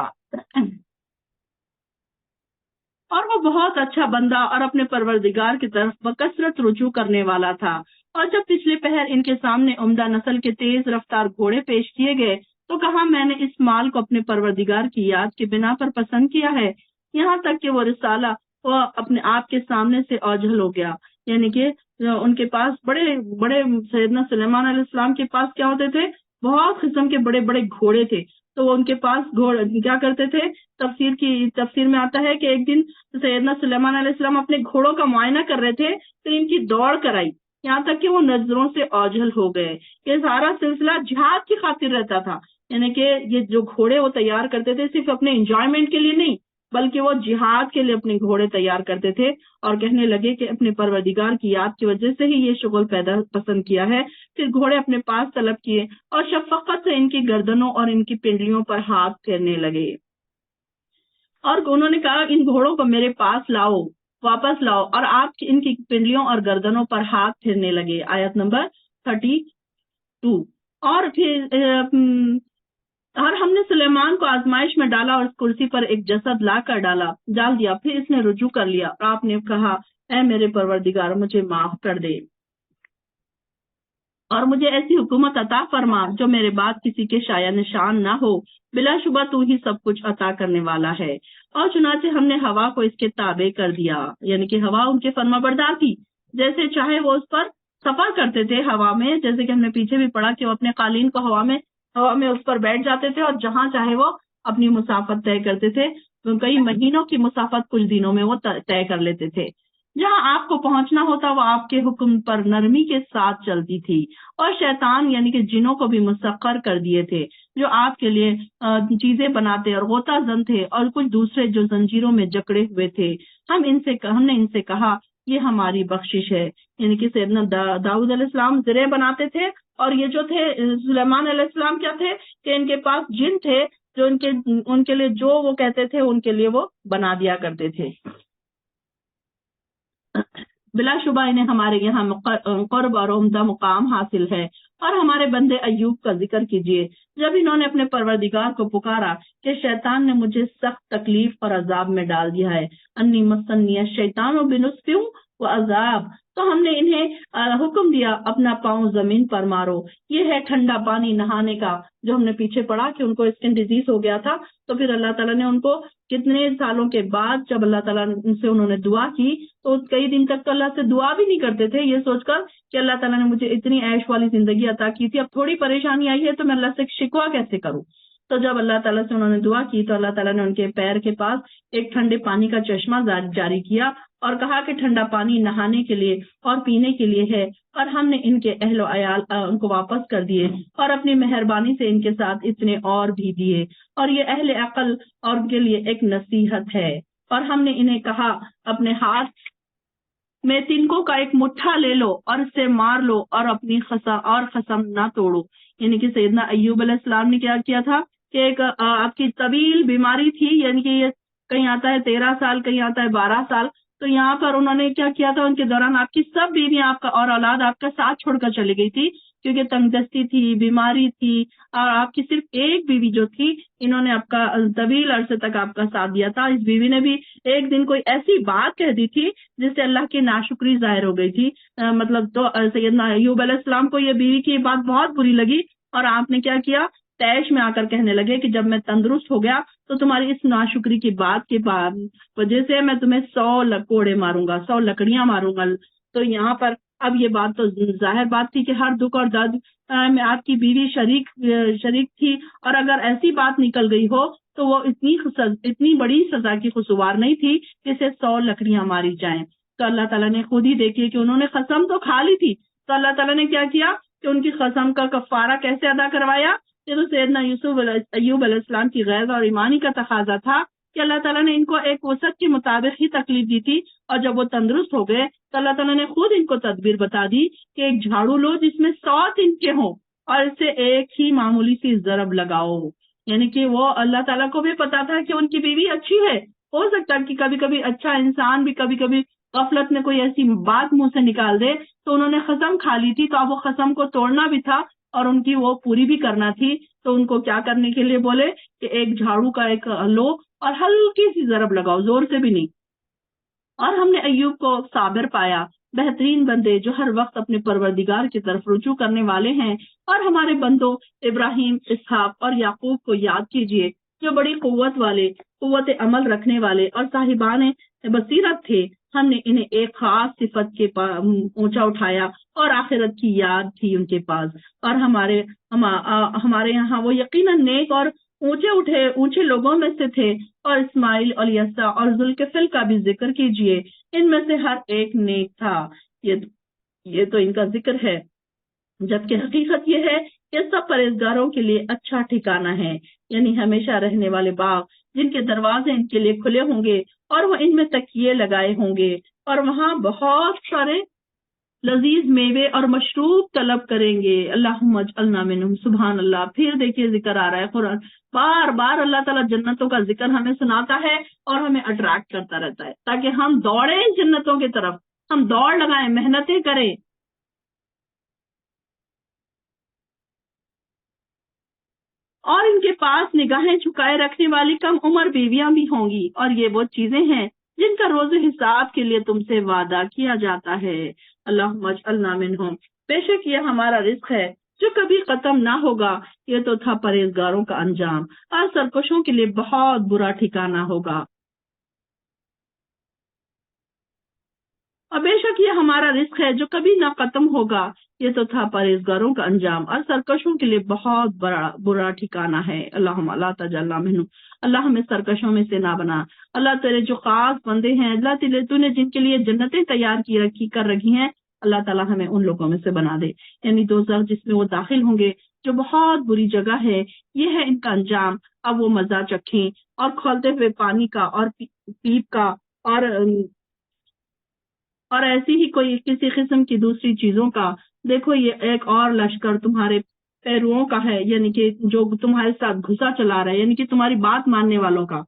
اور وہ بہت اچھا بندہ اور اپنے پروردگار کی طرف بکثرت رجوع کرنے والا تھا۔ اور جب پچھلے پہر ان کے سامنے عمدہ نسل کے تیز رفتار گھوڑے پیش کیے گئے تو کہا میں نے اس مال کو اپنے پروردگار کی یاد کے بنا پر پسند کیا ہے، یہاں تک کہ وہ رسالہ وہ اپنے آپ کے سامنے سے اوجھل ہو گیا۔ یعنی کہ ان کے پاس بڑے بڑے سیدنا سلیمان علیہ السلام کے پاس کیا ہوتے تھے، بہت قسم کے بڑے بڑے گھوڑے تھے، تو وہ ان کے پاس کیا کرتے تھے، تفسیر میں آتا ہے کہ ایک دن سیدنا سلیمان علیہ السلام اپنے گھوڑوں کا معائنہ کر رہے تھے تو ان کی دوڑ کرائی، یہاں تک کہ وہ نظروں سے اوجھل ہو گئے۔ یہ سارا سلسلہ جہاد کی خاطر رہتا تھا، یعنی کہ یہ جو گھوڑے وہ تیار کرتے تھے صرف اپنے انجوائمنٹ کے لیے نہیں، بلکہ وہ جہاد کے لیے اپنے گھوڑے تیار کرتے تھے، اور کہنے لگے کہ اپنے پروردگار کی یاد کی وجہ سے ہی یہ شغل پسند کیا ہے۔ پھر گھوڑے اپنے پاس طلب کیے اور شفقت سے ان کی گردنوں اور ان کی پنڈلیوں پر ہاتھ پھیرنے لگے، اور انہوں نے کہا ان گھوڑوں کو میرے پاس لاؤ، واپس لاؤ، اور آپ ان کی پنڈلیوں اور گردنوں پر ہاتھ پھیرنے لگے۔ آیت نمبر 32۔ اور ہم نے سلیمان کو آزمائش میں ڈالا اور اس کرسی پر ایک جسد لا کر ڈال دیا، پھر اس نے رجوع کر لیا، اور آپ نے کہا اے میرے پروردگار مجھے معاف کر دے اور مجھے ایسی حکومت عطا فرما جو میرے بعد کسی کے شایع نشان نہ ہو، بلا شبہ تو ہی سب کچھ عطا کرنے والا ہے۔ اور چنانچہ ہم نے ہوا کو اس کے تابع کر دیا، یعنی کہ ہوا ان کے فرما بردار تھی، جیسے چاہے وہ اس پر سفر کرتے تھے ہوا میں، جیسے کہ ہم نے پیچھے بھی پڑھا کہ وہ اپنے قالین کو ہوا میں اس پر بیٹھ جاتے تھے، اور جہاں چاہے وہ اپنی مسافت طے کرتے تھے، کئی مہینوں کی مسافت کچھ دنوں میں وہ طے کر لیتے تھے۔ جہاں آپ کو پہنچنا ہوتا وہ آپ کے حکم پر نرمی کے ساتھ چلتی تھی، اور شیطان یعنی کہ جنوں کو بھی مسخر کر دیے تھے جو آپ کے لیے چیزیں بناتے اور غوطہ زن تھے، اور کچھ دوسرے جو زنجیروں میں جکڑے ہوئے تھے۔ ہم نے ان سے کہا یہ ہماری بخشش ہے، یعنی کہ سیدنا داؤد علیہ السلام زرے بناتے تھے، اور یہ جو تھے سلیمان علیہ السلام کیا تھے کہ ان کے پاس جن تھے جو ان کے لیے جو وہ کہتے تھے ان کے لیے وہ بنا دیا کرتے تھے۔ بلا شبہ انہیں ہمارے یہاں قرب اور عمدہ مقام حاصل ہے۔ اور ہمارے بندے ایوب کا ذکر کیجیے، جب انہوں نے اپنے پروردگار کو پکارا کہ شیطان نے مجھے سخت تکلیف اور عذاب میں ڈال دیا ہے، انی مسنی الشیطان بنصب و عذاب، تو ہم نے انہیں حکم دیا اپنا پاؤں زمین پر مارو۔ یہ ہے ٹھنڈا پانی نہانے کا، جو ہم نے پیچھے پڑھا کہ ان کو اسکن ڈیزیز ہو گیا تھا، تو پھر اللہ تعالیٰ نے ان کو کتنے سالوں کے بعد جب اللہ تعالیٰ سے انہوں نے دعا کی تو کئی دن تک تو اللہ سے دعا بھی نہیں کرتے تھے، یہ سوچ کر کہ اللہ تعالیٰ نے مجھے اتنی عیش والی زندگی عطا کی تھی، اب تھوڑی پریشانی آئی ہے تو میں اللہ سے شکوہ کیسے کروں۔ تو جب اللہ تعالیٰ سے انہوں نے دعا کی تو اللہ تعالیٰ نے ان کے پیر کے پاس ایک ٹھنڈے پانی کا چشمہ جاری کیا اور کہا کہ ٹھنڈا پانی نہانے کے لیے اور پینے کے لیے ہے، اور ہم نے ان کے اہل و عیال ان کو واپس کر دیے، اور اپنی مہربانی سے ان کے ساتھ اتنے اور بھی دیے، اور یہ اہل عقل اور ان کے لیے ایک نصیحت ہے۔ اور ہم نے انہیں کہا اپنے ہاتھ میں تنکوں کا ایک مٹھا لے لو اور اس سے مار لو اور اپنی قسم نہ توڑو، یعنی کہ سیدنا ایوب علیہ السلام نے کیا کیا تھا کہ ایک آپ کی طویل بیماری تھی، یعنی کہ یہ کہیں آتا ہے 13 سال، کہیں آتا ہے 12 سال، تو یہاں پر انہوں نے کیا کیا تھا، ان کے دوران آپ کی سب بیویاں آپ کا اور اولاد آپ کا ساتھ چھوڑ کر چلی گئی تھی، کیونکہ تنگ دستی تھی، بیماری تھی، اور آپ کی صرف ایک بیوی جو تھی انہوں نے آپ کا طویل عرصے تک آپ کا ساتھ دیا تھا۔ اس بیوی نے بھی ایک دن کوئی ایسی بات کہہ دی تھی جس سے اللہ کی ناشکری ظاہر ہو گئی تھی، مطلب تو سیدنا ایوب علیہ السلام کو یہ بیوی کی بات بہت بری لگی، اور آپ نے کیا کیا تیش میں آ کر کہنے لگے کہ جب میں تندرست ہو گیا تو تمہاری اس ناشکری کی بات کی وجہ سے میں تمہیں 100 کوڑے ماروں گا، 100 لکڑیاں ماروں گا۔ تو یہاں پر اب یہ بات تو ظاہر بات تھی کہ ہر دکھ اور درد میں آپ کی بیوی شریک تھی، اور اگر ایسی بات نکل گئی ہو تو وہ اتنی بڑی سزا کی قصوار نہیں تھی کہ اسے 100 لکڑیاں ماری جائیں۔ تو اللہ تعالیٰ نے خود ہی دیکھی کہ انہوں نے قسم تو کھا لی تھی، تو اللہ تعالیٰ نے کیا کیا کہ ان کی قسم کا کفارہ کیسے ادا کروایا؟ یہ تو سیدنا ایوب علیہ السلام کی غیظ اور ایمانی کا تقاضا تھا کہ اللہ تعالیٰ نے ان کو ایک وسعت کے مطابق ہی تکلیف دی تھی، اور جب وہ تندرست ہو گئے تو اللہ تعالیٰ نے خود ان کو تدبیر بتا دی کہ ایک جھاڑو لو جس میں 100 تنکے ہوں اور اسے ایک ہی معمولی سی ضرب لگاؤ۔ یعنی کہ وہ اللہ تعالیٰ کو بھی پتا تھا کہ ان کی بیوی اچھی ہے، ہو سکتا ہے کہ کبھی کبھی اچھا انسان بھی کبھی کبھی غفلت میں کوئی ایسی بات منہ سے نکال دے، تو انہوں نے قسم کھا لی تھی، تو اب وہ قسم کو توڑنا بھی تھا اور ان کی وہ پوری بھی کرنا تھی۔ تو ان کو کیا کرنے کے لیے بولے کہ ایک جھاڑو کا ایک لو اور ہلکی سی ضرب لگاؤ، زور سے بھی نہیں۔ اور ہم نے ایوب کو صابر پایا، بہترین بندے جو ہر وقت اپنے پروردگار کی طرف رجوع کرنے والے ہیں۔ اور ہمارے بندوں ابراہیم، اسحاق اور یعقوب کو یاد کیجئے جو بڑی قوت عمل رکھنے والے اور صاحبان بصیرت تھے۔ ہم نے انہیں ایک خاص صفت کے اونچا اٹھایا اور آخرت کی یاد تھی ان کے پاس، اور ہمارے یہاں وہ یقیناً نیک اور اونچے لوگوں میں سے تھے۔ اور اسماعیل اور یسع اور ذوالکفل کا بھی ذکر کیجئے، ان میں سے ہر ایک نیک تھا۔ یہ تو ان کا ذکر ہے، جبکہ حقیقت یہ ہے کہ سب پرہیزگاروں کے لیے اچھا ٹھکانہ ہے، یعنی ہمیشہ رہنے والے باغ جن کے دروازے ان کے لیے کھلے ہوں گے اور وہ ان میں تکیے لگائے ہوں گے، اور وہاں بہت سارے لذیذ میوے اور مشروب طلب کریں گے۔ اللہم اجعلنا منہم۔ سبحان اللہ۔ پھر دیکھیے ذکر آ رہا ہے قرآن، بار بار اللہ تعالیٰ جنتوں کا ذکر ہمیں سناتا ہے اور ہمیں اٹریکٹ کرتا رہتا ہے تاکہ ہم دوڑیں ان جنتوں کی طرف، ہم دوڑ لگائیں، محنتیں کریں۔ اور ان کے پاس نگاہیں جھکائے رکھنے والی کم عمر بیویاں بھی ہوں گی، اور یہ وہ چیزیں ہیں جن کا روز حساب کے لیے تم سے وعدہ کیا جاتا ہے۔ اللہم اجعلنا منہم۔ بے شک یہ ہمارا رزق ہے جو کبھی ختم نہ ہوگا، یہ تو تھا پرہیزگاروں کا انجام، اور سرکشوں کے لیے بہت برا ٹھکانہ ہوگا۔ اور بے شک یہ ہمارا رزق ہے جو کبھی نہ ختم ہوگا، یہ تو تھا پرہیزگاروں کا انجام، اور سرکشوں کے لیے بہت برا ٹھکانہ ہے۔ اللہم لا تجعلنا منہم۔ اللہ ہمیں سرکشوں میں سے نہ بنا۔ اللہ تیرے جو خاص بندے ہیں، اللہ تو نے جن کے لیے جنتیں تیار کر رکھی ہیں، اللہ تعالیٰ ہمیں ان لوگوں میں سے بنا دے، یعنی دوزخ جس میں وہ داخل ہوں گے، جو بہت بری جگہ ہے، یہ ہے ان کا انجام۔ اب وہ مزہ چکھیں اور کھولتے ہوئے پانی کا اور پیپ کا اور ایسی ہی کوئی کسی قسم کی دوسری چیزوں کا۔ دیکھو یہ ایک اور لشکر تمہارے پیروؤں کا ہے، یعنی کہ جو تمہارے ساتھ گھسا چلا رہا ہے، یعنی کہ تمہاری بات ماننے والوں کا۔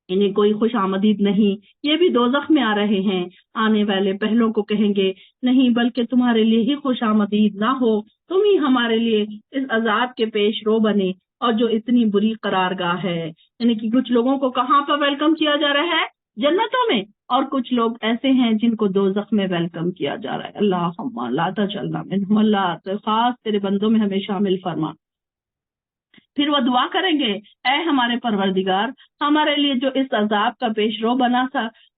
انہیں کوئی خوش آمدید نہیں، یہ بھی دوزخ میں آ رہے ہیں۔ آنے والے پہلوں کو کہیں گے نہیں، بلکہ تمہارے لیے ہی خوش آمدید نہ ہو، تم ہی ہمارے لیے اس عذاب کے پیش رو بنے، اور جو اتنی بری قرارگاہ ہے۔ یعنی کہ کچھ لوگوں کو کہاں پر ویلکم کیا جا رہا ہے؟ جنتوں میں، اور کچھ لوگ ایسے ہیں جن کو دوزخ میں ویلکم کیا جا رہا ہے۔ اللہم لا تجعلنا منہم۔ اللہ خاص تیرے بندوں میں ہمیں شامل فرما۔ پھر وہ دعا کریں گے، اے ہمارے پروردگار، ہمارے لیے جو اس عذاب کا پیش رو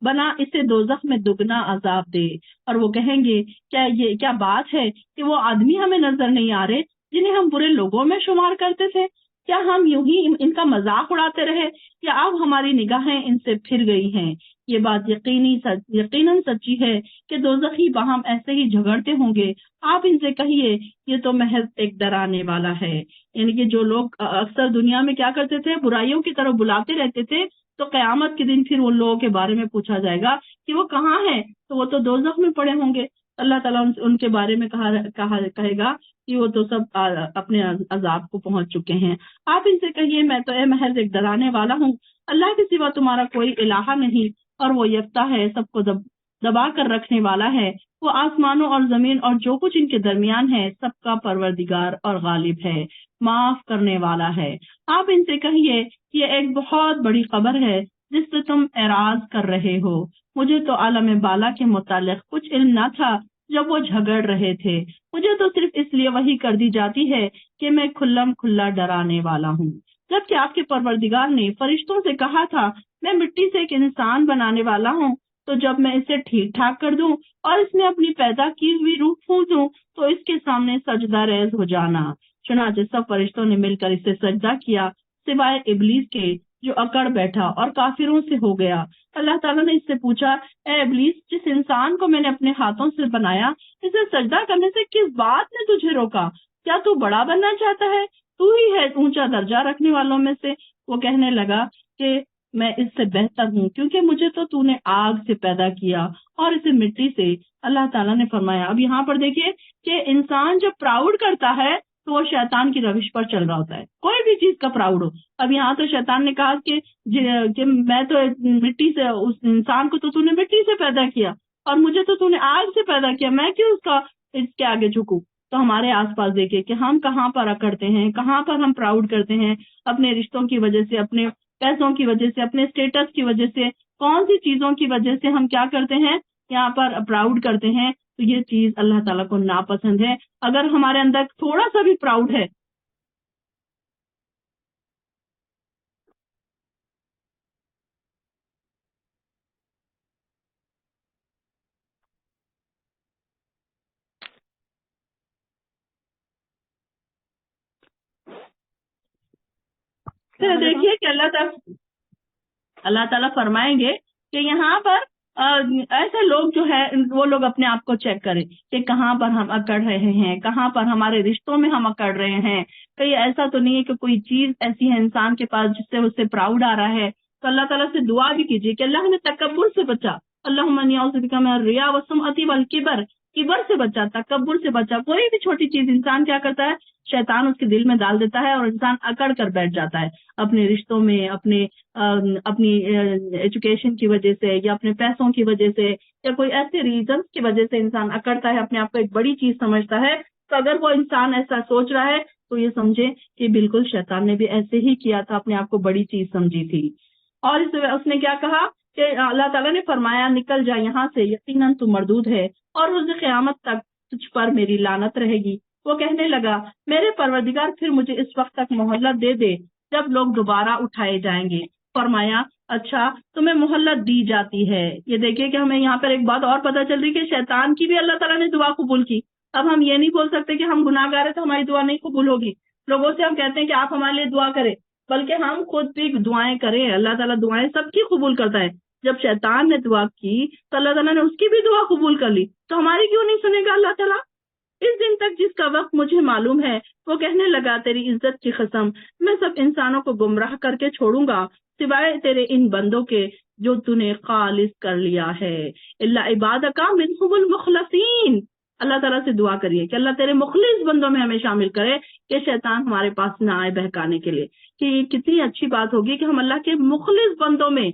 بنا اسے دوزخ میں دگنا عذاب دے۔ اور وہ کہیں گے کیا بات ہے کہ وہ آدمی ہمیں نظر نہیں آ رہے جنہیں ہم برے لوگوں میں شمار کرتے تھے؟ کیا ہم یوں ہی ان کا مذاق اڑاتے رہے، یا اب ہماری نگاہیں ان سے پھر گئی ہیں؟ یہ بات یقیناً سچی ہے کہ دوزخی باہم ایسے ہی جھگڑتے ہوں گے۔ آپ ان سے کہیے یہ تو محض ایک ڈرانے والا ہے۔ یعنی کہ جو لوگ اکثر دنیا میں کیا کرتے تھے، برائیوں کی طرف بلاتے رہتے تھے، تو قیامت کے دن پھر ان لوگوں کے بارے میں پوچھا جائے گا کہ وہ کہاں ہیں، تو وہ تو دوزخ میں پڑے ہوں گے۔ اللہ تعالیٰ ان کے بارے میں کہے گا کہ وہ تو سب اپنے عذاب کو پہنچ چکے ہیں۔ آپ ان سے کہیے میں تو محض ایک ڈرانے والا ہوں، اللہ کے سوا تمہارا کوئی الہ نہیں، اور وہ یکتا ہے، سب کو دبا کر رکھنے والا ہے۔ وہ آسمانوں اور زمین اور جو کچھ ان کے درمیان ہے سب کا پروردگار اور غالب ہے، معاف کرنے والا ہے۔ آپ ان سے کہیے یہ ایک بہت بڑی خبر ہے جس سے تم اعراض کر رہے ہو۔ مجھے تو عالم بالا کے متعلق کچھ علم نہ تھا، جب وہ جھگڑ رہے تھے، مجھے تو صرف اس لیے وحی کر دی جاتی ہے کہ میں کھلم کھلا ڈرانے والا ہوں، جبکہ آپ کے پروردگار نے فرشتوں سے کہا تھا میں مٹی سے ایک انسان بنانے والا ہوں، تو جب میں اسے ٹھیک ٹھاک کر دوں اور اس میں اپنی پیدا کی ہوئی روح پھونک دوں تو اس کے سامنے سجدہ ریز ہو جانا۔ چنانچہ سب فرشتوں نے مل کر اسے سجدہ کیا سوائے ابلیس کے جو اکڑ بیٹھا اور کافروں سے ہو گیا۔ اللہ تعالیٰ نے اس سے پوچھا اے ابلیس، جس انسان کو میں نے اپنے ہاتھوں سے بنایا اسے سجدہ کرنے سے کس بات نے تجھے روکا؟ کیا تو بڑا بننا چاہتا ہے؟ تو ہی ہے اونچا درجہ رکھنے والوں میں سے۔ وہ کہنے لگا کہ میں اس سے بہتر ہوں کیونکہ مجھے تو نے آگ سے پیدا کیا اور اسے مٹی سے۔ اللہ تعالیٰ نے فرمایا، اب یہاں پر دیکھیے کہ انسان جب پراؤڈ کرتا ہے تو وہ شیطان کی روش پر چل رہا ہوتا ہے، کوئی بھی چیز کا پراؤڈ ہو۔ اب یہاں تو شیطان نے کہا کہ میں تو مٹی سے، اس انسان کو تو نے مٹی سے پیدا کیا اور مجھے تو نے آگ سے پیدا کیا، میں کیوں اس کے آگے جھکوں؟ تو ہمارے آس پاس دیکھیں کہ ہم کہاں پر اکڑتے ہیں، کہاں پر ہم پراؤڈ کرتے ہیں، اپنے رشتوں کی وجہ سے، اپنے پیسوں کی وجہ سے، اپنے اسٹیٹس کی وجہ سے، کون سی چیزوں کی وجہ سے ہم کیا کرتے ہیں، یہاں پر پراؤڈ کرتے ہیں۔ تو یہ چیز اللہ تعالیٰ کو ناپسند ہے۔ اگر ہمارے اندر تھوڑا سا بھی پراؤڈ ہے تو دیکھیے کہ اللہ تعالیٰ فرمائیں گے کہ یہاں پر ایسے لوگ جو ہے وہ لوگ اپنے آپ کو چیک کریں کہ کہاں پر ہم اکڑ رہے ہیں، کہاں پر ہمارے رشتوں میں ہم اکڑ رہے ہیں۔ کہیں ایسا تو نہیں ہے کہ کوئی چیز ایسی ہے انسان کے پاس جس سے اس سے پراؤڈ آ رہا ہے، تو اللہ تعالیٰ سے دعا بھی کیجیے کہ اللہ ہمیں تکبر سے بچا، اللہم انی اعوذ بک من الریا والسمعۃ والکبر، کبر سے بچا، تکبر سے بچا۔ کوئی بھی چھوٹی چیز انسان کیا کرتا ہے، شیطان اس کے دل میں ڈال دیتا ہے اور انسان اکڑ کر بیٹھ جاتا ہے اپنے رشتوں میں، اپنی ایجوکیشن کی وجہ سے یا اپنے پیسوں کی وجہ سے یا کوئی ایسے ریزنس کی وجہ سے انسان اکڑتا ہے، اپنے آپ کو ایک بڑی چیز سمجھتا ہے۔ تو اگر وہ انسان ایسا سوچ رہا ہے تو یہ سمجھے کہ بالکل شیطان نے بھی ایسے ہی کیا تھا، اپنے آپ کو بڑی چیز سمجھی تھی۔ اور اس نے کیا کہا کہ اللہ تعالیٰ نے فرمایا نکل جا یہاں سے، یقیناً تو مردود ہے اور روز قیامت تک تجھ پر میری لعنت رہے گی۔ وہ کہنے لگا میرے پروردگار پھر مجھے اس وقت تک مہلت دے دے جب لوگ دوبارہ اٹھائے جائیں گے۔ فرمایا اچھا تمہیں مہلت دی جاتی ہے۔ یہ دیکھیے کہ ہمیں یہاں پر ایک بات اور پتہ چل رہی کہ شیطان کی بھی اللہ تعالیٰ نے دعا قبول کی۔ اب ہم یہ نہیں بول سکتے کہ ہم گناہ گار ہیں تو ہماری دعا نہیں قبول ہوگی۔ لوگوں سے ہم کہتے ہیں کہ آپ ہمارے لیے دعا کریں، بلکہ ہم خود بھی دعائیں کریں۔ اللہ تعالیٰ دعائیں سب کی قبول کرتا ہے۔ جب شیطان نے دعا کی تو اللہ تعالیٰ نے اس کی بھی دعا قبول کر لی، تو ہماری کیوں نہیں سنے گا اللہ تعالیٰ؟ اس دن تک جس کا وقت مجھے معلوم ہے، وہ کہنے لگا تیری عزت کی قسم میں سب انسانوں کو گمراہ کر کے چھوڑوں گا سوائے تیرے ان بندوں کے جو تو نے خالص کر لیا ہے، اللہ عبادک منہم المخلصین۔ اللہ تعالیٰ سے دعا کریے کہ اللہ تیرے مخلص بندوں میں ہمیں شامل کرے کہ شیطان ہمارے پاس نہ آئے بہکانے کے لیے۔ کہ یہ کتنی اچھی بات ہوگی کہ ہم اللہ کے مخلص بندوں میں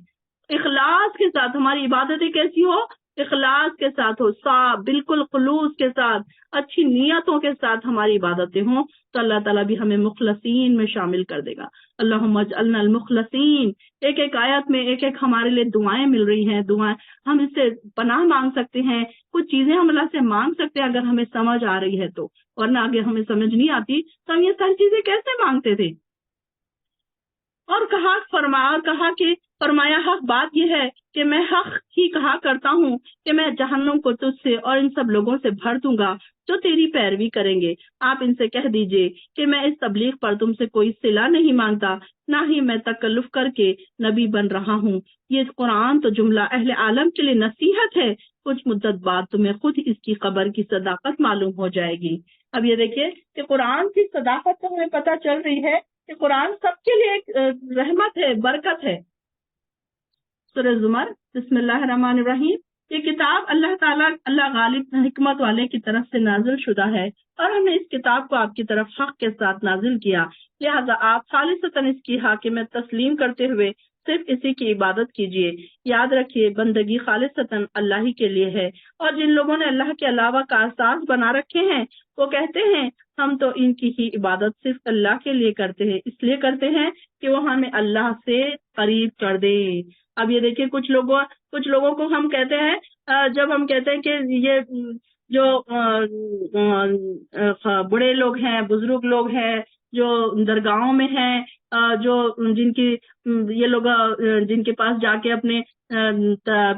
اخلاص کے ساتھ، ہماری عبادتیں کیسی ہو، اخلاص کے ساتھ ہو، صاف بالکل خلوص کے ساتھ، اچھی نیتوں کے ساتھ ہماری عبادتیں ہوں، تو اللہ تعالیٰ بھی ہمیں مخلصین میں شامل کر دے گا۔ اللہم اجعلنا المخلصین۔ ایک ایک آیت میں ایک ایک ہمارے لیے دعائیں مل رہی ہیں، دعائیں ہم اس سے پناہ مانگ سکتے ہیں، کچھ چیزیں ہم اللہ سے مانگ سکتے ہیں اگر ہمیں سمجھ آ رہی ہے تو، ورنہ اگر ہمیں سمجھ نہیں آتی تو ہم یہ ساری چیزیں کیسے مانگتے تھے؟ اور کہا کہ فرمایا حق بات یہ ہے کہ میں حق ہی کہا کرتا ہوں کہ میں جہنم کو تجھ سے اور ان سب لوگوں سے بھر دوں گا جو تیری پیروی کریں گے۔ آپ ان سے کہہ دیجئے کہ میں اس تبلیغ پر تم سے کوئی صلہ نہیں مانگتا، نہ ہی میں تکلف کر کے نبی بن رہا ہوں۔ یہ قرآن تو جملہ اہل عالم کے لیے نصیحت ہے، کچھ مدت بعد تمہیں خود اس کی خبر کی صداقت معلوم ہو جائے گی۔ اب یہ دیکھیے کہ قرآن کی صداقت تو ہمیں پتہ چل رہی ہے کہ قرآن سب کے لیے ایک رحمت ہے، برکت ہے۔ سورہ زمر، بسم اللہ الرحمن الرحیم۔ یہ کتاب اللہ تعالیٰ، اللہ غالب حکمت والے کی طرف سے نازل شدہ ہے اور ہم نے اس کتاب کو آپ کی طرف حق کے ساتھ نازل کیا، لہذا آپ خالصتاً اس کی حاکمیت تسلیم کرتے ہوئے صرف اسی کی عبادت کیجیے۔ یاد رکھیے بندگی خالصتاً اللہ ہی کے لیے ہے، اور جن لوگوں نے اللہ کے علاوہ کارساز بنا رکھے ہیں وہ کہتے ہیں ہم تو ان کی ہی عبادت صرف اللہ کے لیے کرتے ہیں، اس لیے کرتے ہیں کہ وہ ہمیں اللہ سے قریب کر دے۔ اب یہ دیکھیں کچھ لوگوں کو ہم کہتے ہیں، جب ہم کہتے ہیں کہ یہ جو بڑے لوگ ہیں، بزرگ لوگ ہیں، جو درگاہوں میں ہیں، جو جن کی یہ لوگ جن کے پاس جا کے اپنے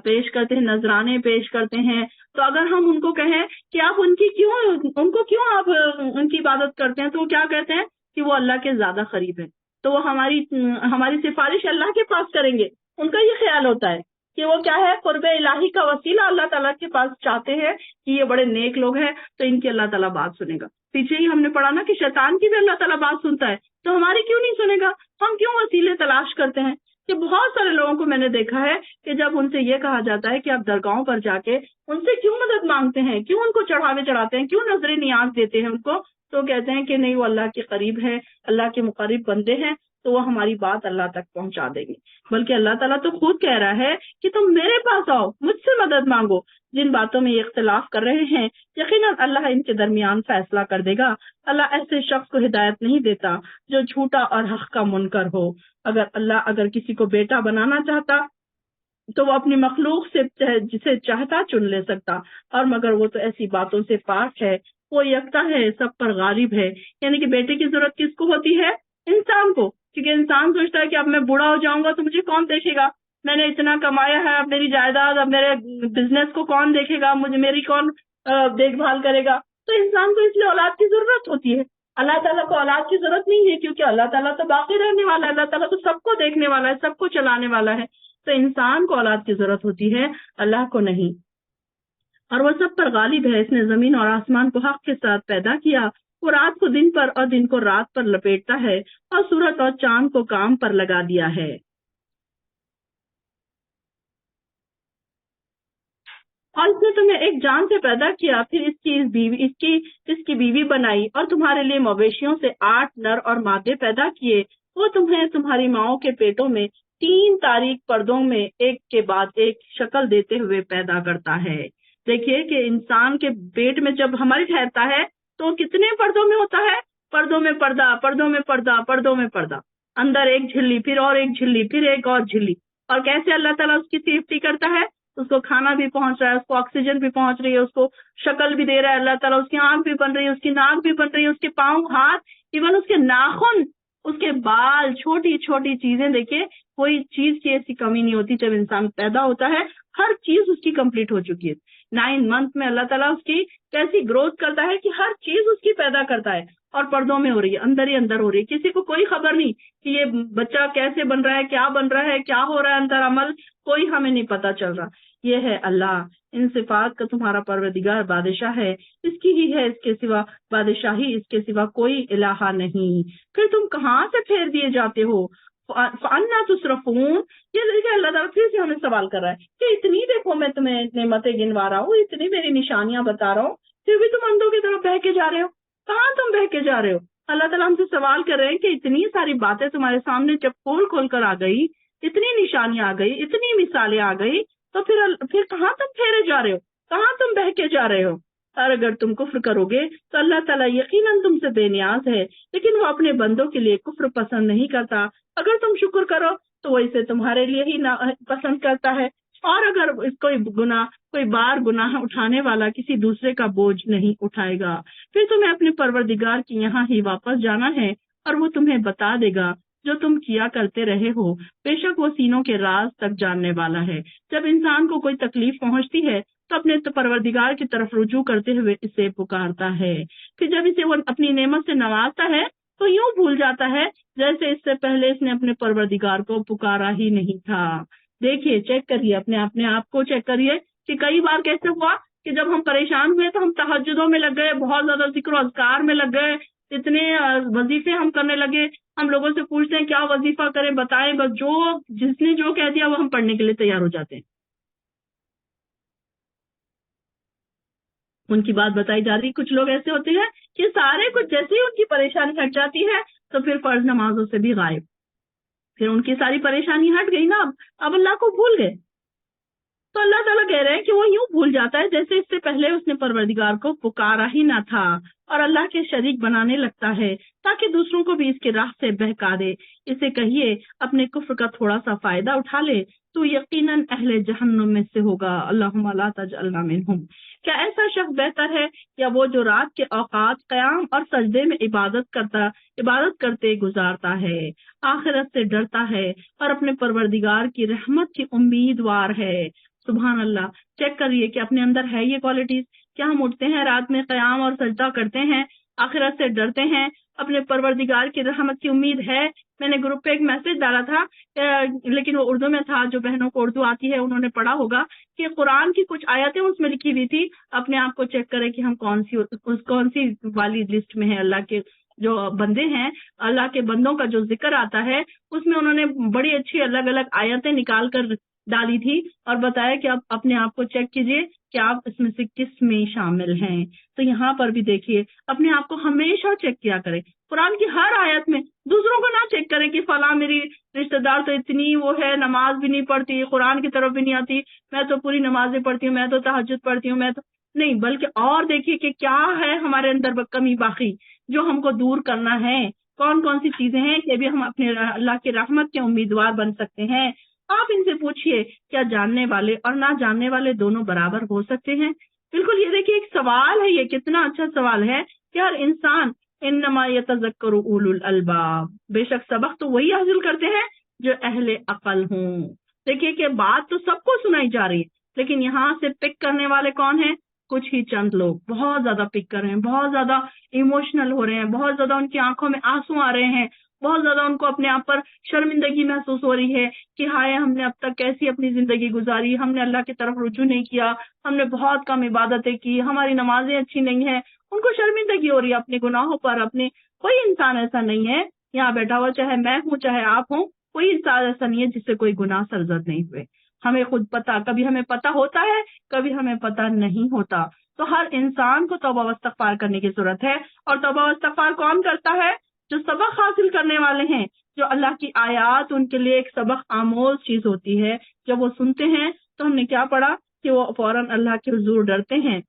پیش کرتے ہیں، نذرانے پیش کرتے ہیں، تو اگر ہم ان کو کہیں کہ آپ ان کو کیوں آپ ان کی عبادت کرتے ہیں، تو وہ کیا کہتے ہیں کہ وہ اللہ کے زیادہ قریب ہے، تو وہ ہماری سفارش اللہ کے پاس کریں گے. ان کا یہ خیال ہوتا ہے کہ وہ کیا ہے، قرب الہی کا وسیلہ اللہ تعالیٰ کے پاس چاہتے ہیں کہ یہ بڑے نیک لوگ ہیں تو ان کی اللہ تعالیٰ بات سنے گا. پیچھے ہی ہم نے پڑھا نا کہ شیطان کی بھی اللہ تعالیٰ بات سنتا ہے، تو ہماری کیوں نہیں سنے گا؟ ہم کیوں وسیلے تلاش کرتے ہیں؟ کہ بہت سارے لوگوں کو میں نے دیکھا ہے کہ جب ان سے یہ کہا جاتا ہے کہ آپ درگاہوں پر جا کے ان سے کیوں مدد مانگتے ہیں، کیوں ان کو چڑھاوے چڑھاتے ہیں، کیوں نظر نیاز دیتے ہیں ان کو، تو کہتے ہیں کہ نہیں، وہ اللہ کے قریب ہے، اللہ کے مقرب بندے ہیں، تو وہ ہماری بات اللہ تک پہنچا دیں گے. بلکہ اللہ تعالیٰ تو خود کہہ رہا ہے کہ تم میرے پاس آؤ، مجھ سے مدد مانگو. جن باتوں میں یہ اختلاف کر رہے ہیں یقیناً اللہ ان کے درمیان فیصلہ کر دے گا. اللہ ایسے شخص کو ہدایت نہیں دیتا جو جھوٹا اور حق کا منکر ہو. اگر کسی کو بیٹا بنانا چاہتا تو وہ اپنی مخلوق سے جسے چاہتا چن لے سکتا، اور مگر وہ تو ایسی باتوں سے پاک ہے، وہ یکتا ہے، سب پر غالب ہے. یعنی کہ بیٹے کی ضرورت کس کو ہوتی ہے؟ انسان کو، کیونکہ انسان سوچتا ہے کہ اب میں بوڑھا ہو جاؤں گا تو مجھے کون دیکھے گا، میں نے اتنا کمایا ہے، اب میری جائیداد، اب میرے بزنس کو کون دیکھے گا، میری کون دیکھ بھال کرے گا. تو انسان کو اس لیے اولاد کی ضرورت ہوتی ہے. اللہ تعالیٰ کو اولاد کی ضرورت نہیں ہے، کیونکہ اللہ تعالیٰ تو باقی رہنے والا ہے، اللہ تعالیٰ تو سب کو دیکھنے والا ہے، سب کو چلانے والا ہے. تو انسان کو اولاد کی ضرورت ہوتی ہے، اللہ کو نہیں. اور وہ سب پر غالب ہے. اس نے زمین اور آسمان کو حق کے ساتھ پیدا کیا. وہ رات کو دن پر اور دن کو رات پر لپیٹتا ہے، اور سورج اور چاند کو کام پر لگا دیا ہے. اور اس نے تمہیں ایک جان سے پیدا کیا، پھر اس کی بیوی بنائی، اور تمہارے لیے مویشیوں سے 8 نر اور مادے پیدا کیے. وہ تمہیں تمہاری ماؤں کے پیٹوں میں 3 تاریک پردوں میں ایک کے بعد ایک شکل دیتے ہوئے پیدا کرتا ہے. دیکھیے کہ انسان کے پیٹ میں جب ہمارے ٹھہرتا ہے تو کتنے پردوں میں ہوتا ہے؟ پردوں میں پردہ، پردوں میں پردہ، پردوں میں پردہ، اندر ایک جھلی، پھر اور ایک جھلی، پھر ایک اور جھلی. اور کیسے اللہ تعالیٰ اس کی سیفٹی کرتا ہے؟ اس کو کھانا بھی پہنچ رہا ہے، اس کو آکسیجن بھی پہنچ رہی ہے، اس کو شکل بھی دے رہا ہے اللہ تعالیٰ، اس کی آنکھ بھی بن رہی ہے، اس کی ناک بھی بن رہی ہے، اس کے پاؤں، ہاتھ، ایون اس کے ناخن، اس کے بال، چھوٹی چھوٹی چیزیں. دیکھیے کوئی چیز کی ایسی کمی نہیں ہوتی. جب انسان پیدا ہوتا ہے ہر چیز اس کی کمپلیٹ ہو چکی ہے. 9 منتھ میں اللہ تعالیٰ اس کی کیسی گروتھ کرتا ہے کہ ہر چیز اس کی پیدا کرتا ہے، اور پردوں میں ہو رہی ہے، اندر ہی اندر ہو رہی ہے. کسی کو کوئی خبر نہیں کہ یہ بچہ کیسے بن رہا ہے، کیا بن رہا ہے، کیا ہو رہا ہے اندر عمل، کوئی ہمیں نہیں پتا چل رہا. یہ ہے اللہ. ان صفات کا تمہارا پروردگار بادشاہ ہے، اس کی ہی ہے، اس کے سوا بادشاہی، اس کے سوا کوئی الہ نہیں. پھر تم کہاں سے پھیر دیے جاتے ہو؟ فَأَنَّىٰ تُصْرَفُونَ. یہ دیکھیں اللہ تعالیٰ پھر سے ہمیں سوال کر رہا ہے کہ اتنی دیکھو میں تمہیں نعمتیں گنوا رہا ہوں، اتنی میری نشانیاں بتا رہا ہوں، پھر بھی تم اندھوں کی طرف بہہ کے جا رہے ہو. کہاں تم بہہ کے جا رہے ہو؟ اللہ تعالیٰ ہم سے سوال کر رہے ہیں کہ اتنی ساری باتیں تمہارے سامنے جب کھول کھول کر آ گئی، اتنی نشانیاں آ گئی، اتنی مثالیں آ گئی، تو پھر کہاں تم پھیرے جا رہے ہو؟ کہاں تم بہہ کے جا رہے ہو؟ اور اگر تم کفر کرو گے تو اللہ تعالیٰ یقیناً تم سے بے نیاز ہے، لیکن وہ اپنے بندوں کے لیے کفر پسند نہیں کرتا. اگر تم شکر کرو تو وہ اسے تمہارے لیے ہی پسند کرتا ہے. اور اگر کوئی بار گناہ اٹھانے والا کسی دوسرے کا بوجھ نہیں اٹھائے گا، پھر تمہیں اپنے پروردگار کی یہاں ہی واپس جانا ہے، اور وہ تمہیں بتا دے گا جو تم کیا کرتے رہے ہو. بے شک وہ سینوں کے راز تک جاننے والا ہے. جب انسان کو کوئی تکلیف پہنچتی ہے تو اپنے پروردگار کی طرف رجوع کرتے ہوئے اسے پکارتا ہے. پھر جب اسے وہ اپنی نعمت سے نوازتا ہے تو یوں بھول جاتا ہے جیسے اس سے پہلے اس نے اپنے پروردگار کو پکارا ہی نہیں تھا. دیکھیے، چیک کریے اپنے آپ کو چیک کریے کہ کئی بار کیسے ہوا کہ جب ہم پریشان ہوئے تو ہم تہجدوں میں لگ گئے، بہت زیادہ ذکر و اذکار میں لگ گئے، اتنے وظیفے ہم کرنے لگے. ہم لوگوں سے پوچھتے ہیں کیا وظیفہ کریں، بتائیں، بس جس نے جو کہہ دیا وہ ہم پڑھنے کے لیے تیار ہو جاتے ہیں. ان کی بات بتائی جا رہی. کچھ لوگ ایسے ہوتے ہیں کہ سارے کچھ جیسے ہی ان کی پریشانی ہٹ جاتی ہے تو پھر فرض نمازوں سے بھی غائب. پھر ان کی ساری پریشانی ہٹ گئی نا، اب اللہ کو بھول گئے. تو اللہ تعالیٰ کہہ رہے ہیں کہ وہ یوں بھول جاتا ہے جیسے اس سے پہلے اس نے پروردگار کو پکارا ہی نہ تھا. اور اللہ کے شریک بنانے لگتا ہے تاکہ دوسروں کو بھی اس کے راہ سے بہکا دے۔ اسے کہیے اپنے کفر کا تھوڑا سا فائدہ اٹھا لے تو یقیناً اہل جہنم میں سے ہوگا۔ اللہم لا تجعلنا منہم۔ کیا ایسا شخص بہتر ہے یا وہ جو رات کے اوقات قیام اور سجدے میں عبادت کرتے گزارتا ہے، آخرت سے ڈرتا ہے اور اپنے پروردگار کی رحمت کی امیدوار ہے؟ سبحان اللہ۔ چیک کریے کہ اپنے اندر ہے یہ کوالٹیز۔ کیا ہم اٹھتے ہیں رات میں قیام اور سجدہ کرتے ہیں، آخرت سے ڈرتے ہیں، اپنے پروردگار کی رحمت کی امید ہے؟ میں نے گروپ پہ ایک میسج ڈالا تھا لیکن وہ اردو میں تھا، جو بہنوں کو اردو آتی ہے انہوں نے پڑھا ہوگا کہ قرآن کی کچھ آیتیں اس میں لکھی ہوئی تھی۔ اپنے آپ کو چیک کریں کہ ہم کون سی والی لسٹ میں ہیں۔ اللہ کے جو بندے ہیں، اللہ کے بندوں کا جو ذکر آتا ہے اس میں انہوں نے بڑی اچھی الگ الگ آیتیں نکال کر ڈالی تھی اور بتایا کہ آپ اپنے آپ کو چیک کیجئے کہ آپ اس میں سے کس میں شامل ہیں۔ تو یہاں پر بھی دیکھیے اپنے آپ کو ہمیشہ چیک کیا کریں، قرآن کی ہر آیت میں۔ دوسروں کو نہ چیک کریں کہ فلاں میری رشتہ دار تو اتنی وہ ہے، نماز بھی نہیں پڑھتی، قرآن کی طرف بھی نہیں آتی، میں تو پوری نمازیں پڑھتی ہوں، میں تو تہجد پڑھتی ہوں، میں تو نہیں، بلکہ اور دیکھیے کہ کیا ہے ہمارے اندر کمی باقی جو ہم کو دور کرنا ہے، کون کون سی چیزیں ہیں کہ بھی ہم اپنے اللہ کی رحمت کے امیدوار بن سکتے ہیں۔ آپ ان سے پوچھئے کیا جاننے والے اور نہ جاننے والے دونوں برابر ہو سکتے ہیں؟ بالکل، یہ دیکھیے ایک سوال ہے، یہ کتنا اچھا سوال ہے کہ ہر انسان انما یتذکر اولو الالباب، بے شک سبق تو وہی حاصل کرتے ہیں جو اہل عقل ہوں۔ دیکھیے کہ بات تو سب کو سنائی جا رہی ہے لیکن یہاں سے پک کرنے والے کون ہیں؟ کچھ ہی چند لوگ بہت زیادہ پک کر رہے ہیں، بہت زیادہ ایموشنل ہو رہے ہیں، بہت زیادہ ان کی آنکھوں میں آنسو آ رہے ہیں، بہت زیادہ ان کو اپنے آپ پر شرمندگی محسوس ہو رہی ہے کہ ہائے ہم نے اب تک کیسی اپنی زندگی گزاری، ہم نے اللہ کی طرف رجوع نہیں کیا، ہم نے بہت کم عبادتیں کی، ہماری نمازیں اچھی نہیں ہیں۔ ان کو شرمندگی ہو رہی ہے اپنے گناہوں پر۔ اپنے کوئی انسان ایسا نہیں ہے یہاں بیٹھا ہوا، چاہے میں ہوں چاہے آپ ہوں، کوئی انسان ایسا نہیں ہے جس سے کوئی گناہ سرزد نہیں ہوئے۔ ہمیں خود پتا، کبھی ہمیں پتا ہوتا ہے کبھی ہمیں پتا نہیں ہوتا۔ تو ہر انسان کو توبہ و استغفار کرنے کی ضرورت ہے، اور توبہ و استغفار کون کرتا ہے؟ جو سبق حاصل کرنے والے ہیں، جو اللہ کی آیات ان کے لیے ایک سبق آموز چیز ہوتی ہے۔ جب وہ سنتے ہیں تو ہم نے کیا پڑھا کہ وہ فوراً اللہ کے حضور ڈرتے ہیں۔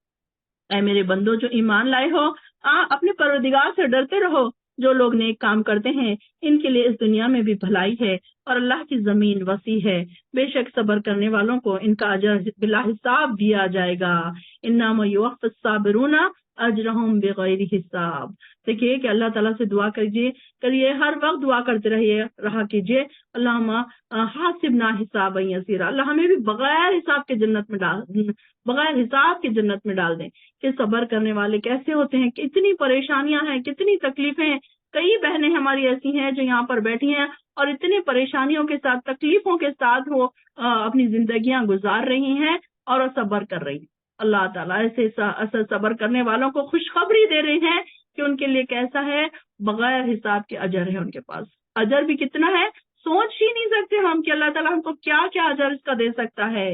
اے میرے بندو جو ایمان لائے ہو، اپنے پروردگار سے ڈرتے رہو۔ جو لوگ نیک کام کرتے ہیں ان کے لیے اس دنیا میں بھی بھلائی ہے اور اللہ کی زمین وسیع ہے۔ بے شک صبر کرنے والوں کو ان کا اجر بلا حساب دیا جائے گا۔ انما یوفی الصابرون اجرہم بغیر حساب۔ دیکھیے کہ اللہ تعالیٰ سے دعا کریے، ہر وقت دعا کرتے رہا کیجیے، اللہم حاسبنا حسابا یسیرا، اللہ ہمیں بھی بغیر حساب کے جنت میں ڈال دیں۔ کہ صبر کرنے والے کیسے ہوتے ہیں، کتنی پریشانیاں ہیں، کتنی تکلیفیں ہیں۔ کئی بہنیں ہماری ایسی ہیں جو یہاں پر بیٹھی ہیں اور اتنی پریشانیوں کے ساتھ، تکلیفوں کے ساتھ وہ اپنی زندگیاں گزار رہی ہیں اور صبر کر رہی ہیں۔ اللہ تعالیٰ ایسے اصل صبر کرنے والوں کو خوشخبری دے رہے ہیں کہ ان کے لیے کیسا ہے، بغیر حساب کے اجر ہے ان کے پاس۔ اجر بھی کتنا ہے سوچ ہی نہیں سکتے ہم کہ اللہ تعالیٰ ہم کو کیا کیا اجر اس کا دے سکتا ہے۔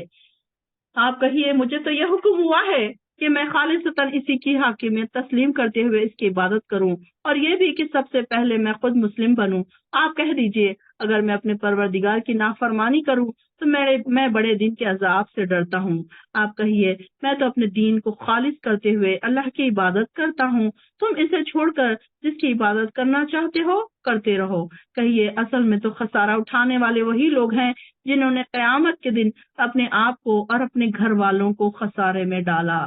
آپ کہیے مجھے تو یہ حکم ہوا ہے کہ میں خالصتاً اسی کی حاکمیت تسلیم کرتے ہوئے اس کی عبادت کروں، اور یہ بھی کہ سب سے پہلے میں خود مسلم بنوں۔ آپ کہہ دیجئے اگر میں اپنے پروردگار کی نافرمانی کروں تو میں بڑے دن کے عذاب سے ڈرتا ہوں۔ آپ کہیے میں تو اپنے دین کو خالص کرتے ہوئے اللہ کی عبادت کرتا ہوں، تم اسے چھوڑ کر جس کی عبادت کرنا چاہتے ہو کرتے رہو۔ کہیے اصل میں تو خسارہ اٹھانے والے وہی لوگ ہیں جنہوں نے قیامت کے دن اپنے آپ کو اور اپنے گھر والوں کو خسارے میں ڈالا۔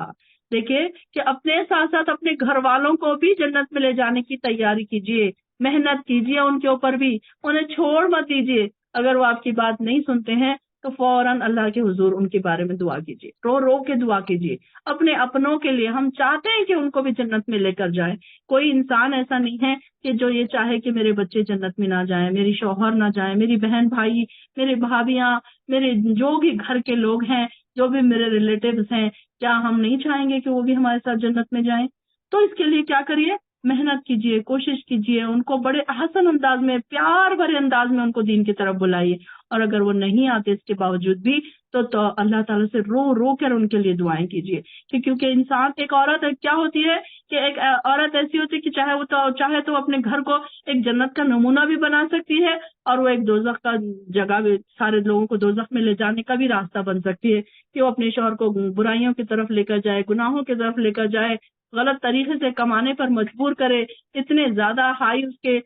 دیکھیں کہ اپنے ساتھ ساتھ اپنے گھر والوں کو بھی جنت میں لے جانے کی تیاری کیجیے، محنت کیجیے ان کے اوپر بھی، انہیں چھوڑ مت دیجیے۔ اگر وہ آپ کی بات نہیں سنتے ہیں تو فوراً اللہ کے حضور ان کے بارے میں دعا کیجیے، رو رو کے دعا کیجیے اپنے اپنوں کے لیے۔ ہم چاہتے ہیں کہ ان کو بھی جنت میں لے کر جائیں۔ کوئی انسان ایسا نہیں ہے کہ جو یہ چاہے کہ میرے بچے جنت میں نہ جائیں، میری شوہر نہ جائیں، میری بہن بھائی، میرے بھابیاں، میرے جو بھی گھر کے لوگ ہیں، جو بھی میرے ریلیٹیوز ہیں، کیا ہم نہیں چاہیں گے کہ وہ بھی ہمارے ساتھ جنت میں جائیں؟ تو اس کے لیے کیا کریے، محنت کیجیے، کوشش کیجیے، ان کو بڑے احسن انداز میں، پیار بھرے انداز میں ان کو دین کی طرف بلائیے۔ اور اگر وہ نہیں آتے اس کے باوجود بھی تو اللہ تعالیٰ سے رو رو کر ان کے لیے دعائیں کیجیے، کہ کیونکہ انسان، ایک عورت کیا ہوتی ہے کہ ایک عورت ایسی ہوتی ہے کہ چاہے تو اپنے گھر کو ایک جنت کا نمونہ بھی بنا سکتی ہے، اور وہ ایک دوزخ کا جگہ بھی، سارے لوگوں کو دوزخ میں لے جانے کا بھی راستہ بن سکتی ہے، کہ وہ اپنے شوہر کو برائیوں کی طرف لے کر جائے، گناہوں کی طرف لے کر جائے، غلط طریقے سے کمانے پر مجبور کرے، اتنے زیادہ ہائی اس کے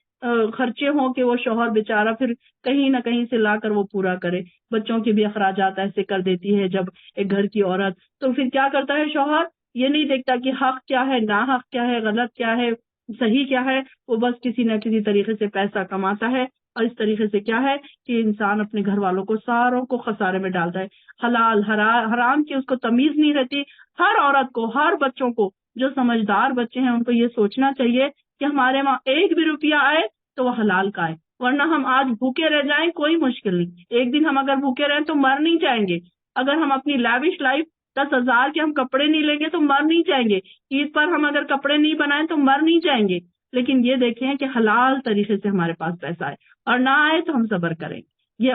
خرچے ہوں کہ وہ شوہر بیچارہ پھر کہیں نہ کہیں سے لا کر وہ پورا کرے، بچوں کے بھی اخراجات ایسے کر دیتی ہے جب ایک گھر کی عورت، تو پھر کیا کرتا ہے شوہر، یہ نہیں دیکھتا کہ حق کیا ہے، نا حق کیا ہے، غلط کیا ہے، صحیح کیا ہے، وہ بس کسی نہ کسی طریقے سے پیسہ کماتا ہے، اور اس طریقے سے کیا ہے کہ انسان اپنے گھر والوں کو ساروں کو خسارے میں ڈالتا ہے، حلال حرام کی اس کو تمیز نہیں رہتی۔ ہر عورت کو، ہر بچوں کو، جو سمجھدار بچے ہیں ان کو یہ سوچنا چاہیے کہ ہمارے وہاں ایک بھی روپیہ آئے تو وہ حلال کا آئے، ورنہ ہم آج بھوکے رہ جائیں کوئی مشکل نہیں، ایک دن ہم اگر بھوکے رہیں تو مر نہیں جائیں گے، اگر ہم اپنی لیوش لائف 10,000 کے ہم کپڑے نہیں لیں گے تو مر نہیں جائیں گے، عید پر ہم اگر کپڑے نہیں بنائیں تو مر نہیں جائیں گے، لیکن یہ دیکھیں کہ حلال طریقے سے ہمارے پاس پیسہ آئے، اور نہ آئے تو ہم صبر کریں۔ یہ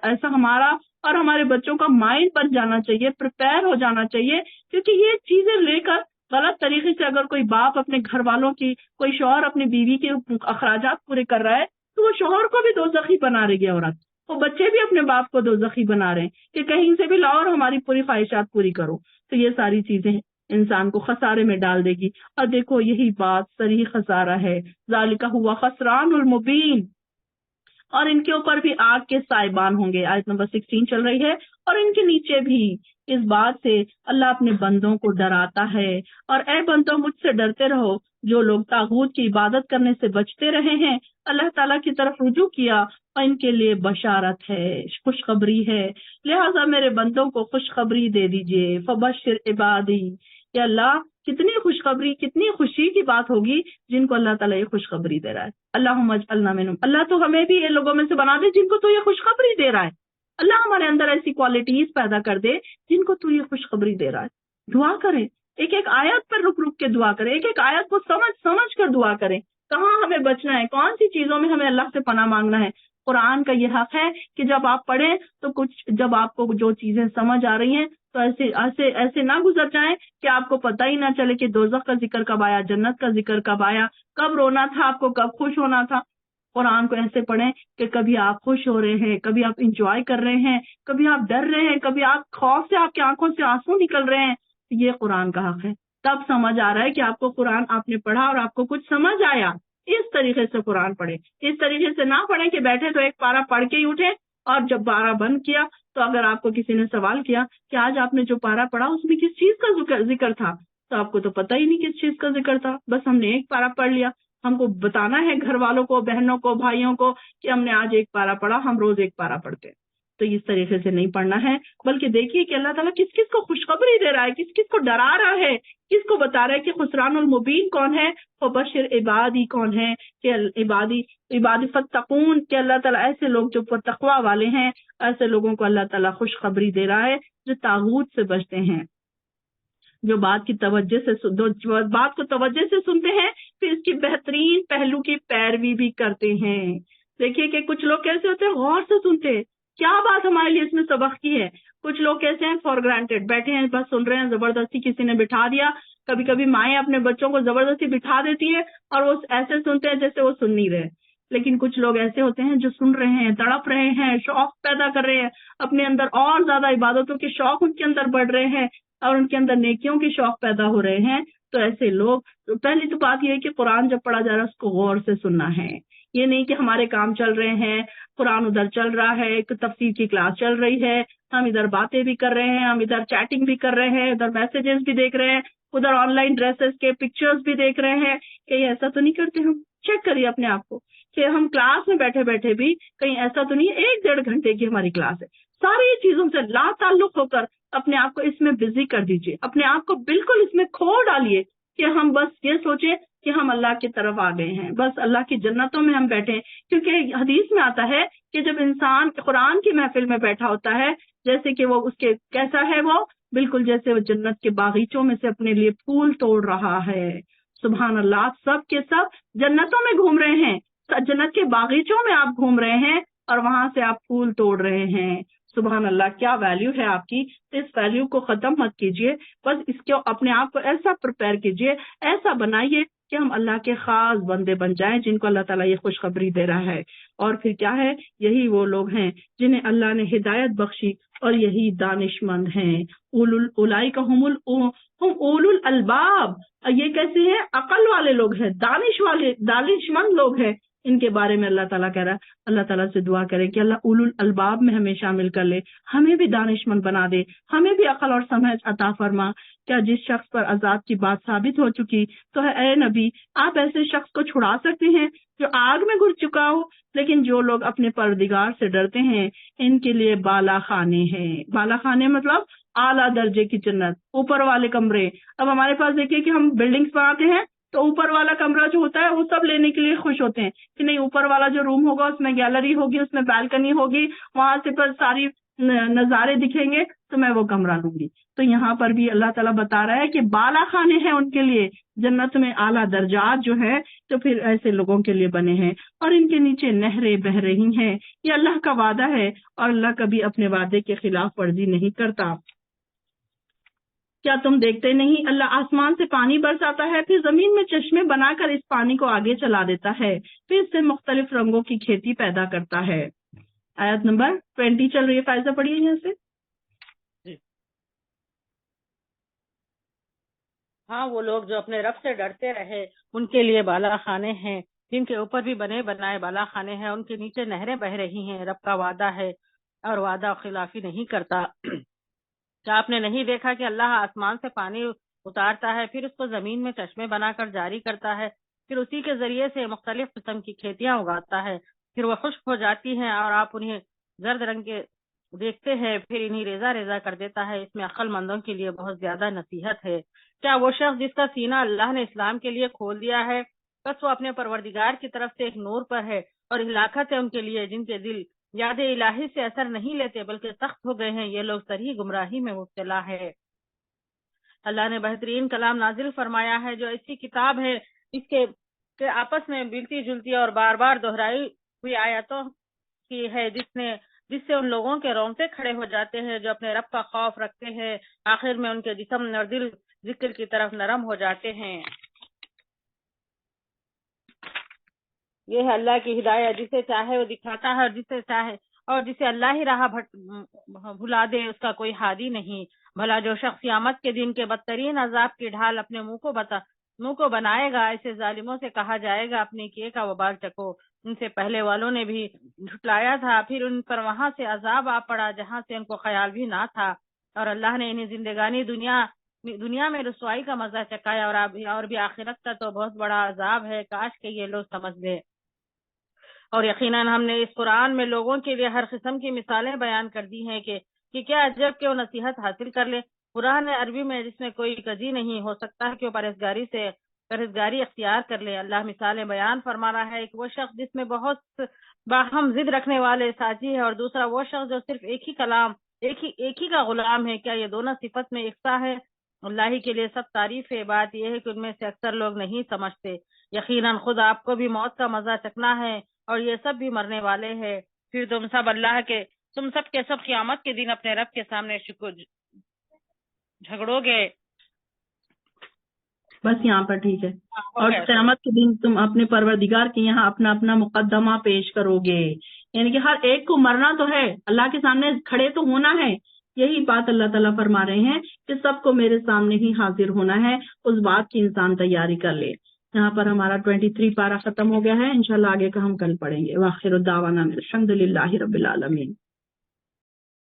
ایسا ہمارا اور ہمارے بچوں کا مائنڈ بن جانا چاہیے، پریپئر ہو جانا چاہیے، کیونکہ یہ چیزیں لے کر غلط طریقے سے اگر کوئی باپ اپنے گھر والوں کی، کوئی شوہر اپنی بیوی کے اخراجات پورے کر رہا ہے تو وہ شوہر کو بھی دوزخی بنا رہی ہے عورت، وہ بچے بھی اپنے باپ کو دوزخی بنا رہے ہیں کہ کہیں سے بھی لاؤ اور ہماری پوری خواہشات پوری کرو، تو یہ ساری چیزیں انسان کو خسارے میں ڈال دے گی۔ اور دیکھو یہی بات صریح خسارہ ہے، ذالک ہوا خسران المبین، اور ان کے اوپر بھی آگ کے سائبان ہوں گے، آیت نمبر 16 چل رہی ہے، اور ان کے نیچے بھی۔ اس بات سے اللہ اپنے بندوں کو ڈراتا ہے، اور اے بندوں مجھ سے ڈرتے رہو، جو لوگ طاغوت کی عبادت کرنے سے بچتے رہے ہیں، اللہ تعالیٰ کی طرف رجوع کیا، اور ان کے لیے بشارت ہے، خوشخبری ہے، لہٰذا میرے بندوں کو خوشخبری دے دیجئے، فبشر عبادی۔ یا اللہ کتنی خوشخبری، کتنی خوشی کی بات ہوگی جن کو اللہ تعالیٰ یہ خوشخبری دے رہا ہے۔ اللہم اجعلنا منہم، اللہ تو ہمیں بھی ان لوگوں میں سے بنا دے جن کو تو یہ خوشخبری دے رہا ہے، اللہ ہمارے اندر ایسی کوالٹیز پیدا کر دے جن کو تو یہ خوشخبری دے رہا ہے۔ دعا کریں، ایک ایک آیت پر رک رک کے دعا کریں، ایک ایک آیت کو سمجھ سمجھ کر دعا کریں، کہاں ہمیں بچنا ہے، کون سی چیزوں میں ہمیں اللہ سے پناہ مانگنا ہے۔ قرآن کا یہ حق ہے کہ جب آپ پڑھیں تو جب آپ کو جو چیزیں سمجھ آ رہی ہیں تو ایسے نہ گزر جائیں کہ آپ کو پتہ ہی نہ چلے کہ دوزخ کا ذکر کب آیا، جنت کا ذکر کب آیا، کب رونا تھا آپ کو، کب خوش ہونا تھا۔ قرآن کو ایسے پڑھیں کہ کبھی آپ خوش ہو رہے ہیں، کبھی آپ انجوائے کر رہے ہیں، کبھی آپ ڈر رہے ہیں، کبھی آپ خوف سے آپ کی آنکھوں سے آنسو نکل رہے ہیں، یہ قرآن کا حق ہے۔ تب سمجھ آ رہا ہے کہ آپ کو قرآن آپ نے پڑھا اور آپ کو کچھ سمجھ آیا، اس طریقے سے قرآن پڑھے، اس طریقے سے نہ پڑھیں کہ بیٹھے تو ایک پارہ پڑھ کے ہی اٹھے، اور جب پارہ بند کیا تو اگر آپ کو کسی نے سوال کیا کہ آج آپ نے جو پارہ پڑھا اس میں کس چیز کا ذکر تھا، تو آپ کو تو پتہ ہی نہیں کس چیز کا ذکر تھا، بس ہم نے ایک پارہ پڑھ لیا۔ ہم کو بتانا ہے گھر والوں کو، بہنوں کو، بھائیوں کو کہ ہم نے آج ایک پارہ پڑھا، ہم روز ایک پارہ پڑھتے ہیں، تو اس طریقے سے نہیں پڑھنا ہے، بلکہ دیکھیے کہ اللہ تعالیٰ کس کس کو خوشخبری دے رہا ہے، کس کس کو ڈرا رہا ہے، کس کو بتا رہا ہے کہ خسران المبین کون ہے، فبشر عبادی کون ہے، کہ عبادی فتقون، کہ اللہ تعالیٰ ایسے لوگ جو تقوی والے ہیں، ایسے لوگوں کو اللہ تعالیٰ خوشخبری دے رہا ہے جو طاغوت سے بچتے ہیں، جو بات کو توجہ سے سنتے ہیں، پھر اس کی بہترین پہلو کی پیروی بھی کرتے ہیں۔ دیکھیے کہ کچھ لوگ کیسے ہوتے ہیں، غور سے سنتے ہیں کیا بات ہمارے لیے اس میں سبق کی ہے، کچھ لوگ کیسے ہیں فار گرانٹیڈ بیٹھے ہیں، بس سن رہے ہیں، زبردستی کسی نے بٹھا دیا، کبھی کبھی مائیں اپنے بچوں کو زبردستی بٹھا دیتی ہے اور وہ ایسے سنتے ہیں جیسے وہ سن نہیں رہے، لیکن کچھ لوگ ایسے ہوتے ہیں جو سن رہے ہیں، تڑپ رہے ہیں، شوق پیدا کر رہے ہیں اپنے اندر، اور زیادہ عبادتوں کے شوق ان کے اندر بڑھ رہے ہیں اور ان کے اندر نیکیوں کے شوق پیدا ہو رہے ہیں، تو ایسے لوگ، پہلی تو بات یہ ہے کہ قرآن جب پڑھا جا رہا ہے اس کو غور سے سننا ہے، یہ نہیں کہ ہمارے کام چل رہے ہیں، قرآن ادھر چل رہا ہے، ایک تفسیر کی کلاس چل رہی ہے، ہم ادھر باتیں بھی کر رہے ہیں، ہم ادھر چیٹنگ بھی کر رہے ہیں، ادھر میسیجز بھی دیکھ رہے ہیں، ادھر آن لائن ڈریسز کے پکچرز بھی دیکھ رہے ہیں، کہیں ایسا تو نہیں کرتے ہم؟ چیک کریے اپنے آپ کو کہ ہم کلاس میں بیٹھے بیٹھے بھی کہیں ایسا تو نہیں ہے 1-1.5 گھنٹے کی ہماری کلاس ہے، ساری چیزوں سے لا تعلق ہو کر اپنے آپ کو اس میں بزی کر دیجئے، اپنے آپ کو بالکل اس میں کھو ڈالیے کہ ہم بس یہ سوچیں کہ ہم اللہ کی طرف آ گئے ہیں، بس اللہ کی جنتوں میں ہم بیٹھے ہیں، کیونکہ حدیث میں آتا ہے کہ جب انسان قرآن کی محفل میں بیٹھا ہوتا ہے، جیسے کہ وہ اس کے کیسا ہے، وہ بالکل جیسے وہ جنت کے باغیچوں میں سے اپنے لیے پھول توڑ رہا ہے۔ سبحان اللہ، سب کے سب جنتوں میں گھوم رہے ہیں، جنت کے باغیچوں میں آپ گھوم رہے ہیں اور وہاں سے آپ پھول توڑ رہے ہیں۔ سبحان اللہ، کیا ویلیو ہے آپ کی، اس ویلیو کو ختم مت کیجئے، بس اس کو اپنے آپ کو ایسا پریپئر کیجئے، ایسا بنائیے کہ ہم اللہ کے خاص بندے بن جائیں جن کو اللہ تعالیٰ یہ خوشخبری دے رہا ہے. اور پھر کیا ہے، یہی وہ لوگ ہیں جنہیں اللہ نے ہدایت بخشی اور یہی دانش مند ہیں. اولئک ہم اولو الالباب، یہ کیسے ہیں؟ عقل والے لوگ ہیں، دانش مند لوگ ہیں. ان کے بارے میں اللہ تعالیٰ کہہ رہا ہے. اللہ تعالیٰ سے دعا کریں کہ اللہ اولو الالباب میں ہمیں شامل کر لے، ہمیں بھی دانش مند بنا دے، ہمیں بھی عقل اور سمجھ عطا فرما. کیا جس شخص پر عذاب کی بات ثابت ہو چکی تو ہے اے نبی، آپ ایسے شخص کو چھڑا سکتے ہیں جو آگ میں گر چکا ہو؟ لیکن جو لوگ اپنے پروردگار سے ڈرتے ہیں ان کے لیے بالا خانے ہیں. بالا خانے مطلب اعلیٰ درجے کی جنت، اوپر والے کمرے. اب ہمارے پاس دیکھیے کہ ہم بلڈنگز بناتے ہیں تو اوپر والا کمرہ جو ہوتا ہے وہ سب لینے کے لیے خوش ہوتے ہیں کہ نہیں، اوپر والا جو روم ہوگا اس میں گیلری ہوگی، اس میں بالکنی ہوگی، وہاں سے پر ساری نظارے دکھیں گے تو میں وہ کمرہ لوں گی. تو یہاں پر بھی اللہ تعالیٰ بتا رہا ہے کہ بالا خانے ہیں ان کے لیے جنت میں، اعلیٰ درجات جو ہے تو پھر ایسے لوگوں کے لیے بنے ہیں. اور ان کے نیچے نہریں بہ رہی ہیں. یہ اللہ کا وعدہ ہے اور اللہ کبھی اپنے وعدے کے خلاف ورزی نہیں کرتا. کیا تم دیکھتے نہیں اللہ آسمان سے پانی برساتا ہے، پھر زمین میں چشمے بنا کر اس پانی کو آگے چلا دیتا ہے، پھر اس سے مختلف رنگوں کی کھیتی پیدا کرتا ہے. آیت نمبر 20 چل رہی ہے، فائزہ پڑھیے یہاں سے. جی ہاں، وہ لوگ جو اپنے رب سے ڈرتے رہے ان کے لیے بالا خانے ہیں، جن کے اوپر بھی بنے بنائے بالا خانے ہیں، ان کے نیچے نہریں بہ رہی ہیں. رب کا وعدہ ہے اور وعدہ خلافی نہیں کرتا. کیا آپ نے نہیں دیکھا کہ اللہ آسمان سے پانی اتارتا ہے، پھر اس کو زمین میں چشمے بنا کر جاری کرتا ہے، پھر اسی کے ذریعے سے مختلف قسم کی کھیتیاں اگاتا ہے، پھر وہ خشک ہو جاتی ہیں اور آپ انہیں زرد رنگ کے دیکھتے ہیں، پھر انہیں ریزہ ریزہ کر دیتا ہے. اس میں عقل مندوں کے لیے بہت زیادہ نصیحت ہے. کیا وہ شخص جس کا سینہ اللہ نے اسلام کے لیے کھول دیا ہے، بس وہ اپنے پروردگار کی طرف سے ایک نور پر ہے، اور ہلاکت ہے ان کے لیے جن کے دل یاد الہی سے اثر نہیں لیتے بلکہ سخت ہو گئے ہیں. یہ لوگ صریح گمراہی میں مبتلا ہے. اللہ نے بہترین کلام نازل فرمایا ہے جو ایسی کتاب ہے اس کے آپس میں ملتی جلتی اور بار بار دہرائی ہوئی آیتوں کی ہے، جس سے ان لوگوں کے رونگٹے کھڑے ہو جاتے ہیں جو اپنے رب کا خوف رکھتے ہیں. آخر میں ان کے جسم اور دل ذکر کی طرف نرم ہو جاتے ہیں. یہ ہے اللہ کی ہدایت، جسے چاہے وہ دکھاتا ہے اور جسے اللہ ہی راہ بھلا دے اس کا کوئی ہادی نہیں. بھلا جو شخص قیامت کے دن کے بدترین عذاب کی ڈھال اپنے منہ کو بنائے گا، ایسے ظالموں سے کہا جائے گا اپنے کیے کا وبال چکو. ان سے پہلے والوں نے بھی جھٹلایا تھا، پھر ان پر وہاں سے عذاب آ پڑا جہاں سے ان کو خیال بھی نہ تھا، اور اللہ نے انہیں زندگانی دنیا میں رسوائی کا مزہ چکایا، اور بھی آخرت کا تو بہت بڑا عذاب ہے. کاش کہ یہ لوگ سمجھ لیں. اور یقیناً ہم نے اس قرآن میں لوگوں کے لیے ہر قسم کی مثالیں بیان کر دی ہیں کہ کیا عجب کہ وہ نصیحت حاصل کر لے. قرآن عربی میں جس میں کوئی کجی نہیں ہو سکتا کہ وہ پرہیزگاری اختیار کر لے. اللہ مثالیں بیان فرما رہا ہے. ایک وہ شخص جس میں بہت باہم ضد رکھنے والے ساتھی ہے، اور دوسرا وہ شخص جو صرف ایک ہی کا غلام ہے. کیا یہ دونوں صفت میں یکساں ہے؟ اللہ ہی کے لیے سب تعریف ہے. بات یہ ہے کہ ان میں سے اکثر لوگ نہیں سمجھتے. یقیناً خود آپ کو بھی موت کا مزہ چکنا ہے اور یہ سب بھی مرنے والے ہیں. پھر تم سب کے سب قیامت کے دن اپنے رب کے سامنے جھگڑو گے. بس یہاں پر ٹھیک ہے. اور قیامت کے دن تم اپنے پروردگار کے یہاں اپنا اپنا مقدمہ پیش کرو گے. یعنی کہ ہر ایک کو مرنا تو ہے، اللہ کے سامنے کھڑے تو ہونا ہے. یہی بات اللہ تعالیٰ فرما رہے ہیں کہ سب کو میرے سامنے ہی حاضر ہونا ہے. اس بات کی انسان تیاری کر لے. یہاں پر ہمارا 23 پارہ ختم ہو گیا ہے. انشاءاللہ آگے کا ہم کل پڑھیں گے. وآخر دعوانا الحمد للہ رب العالمین.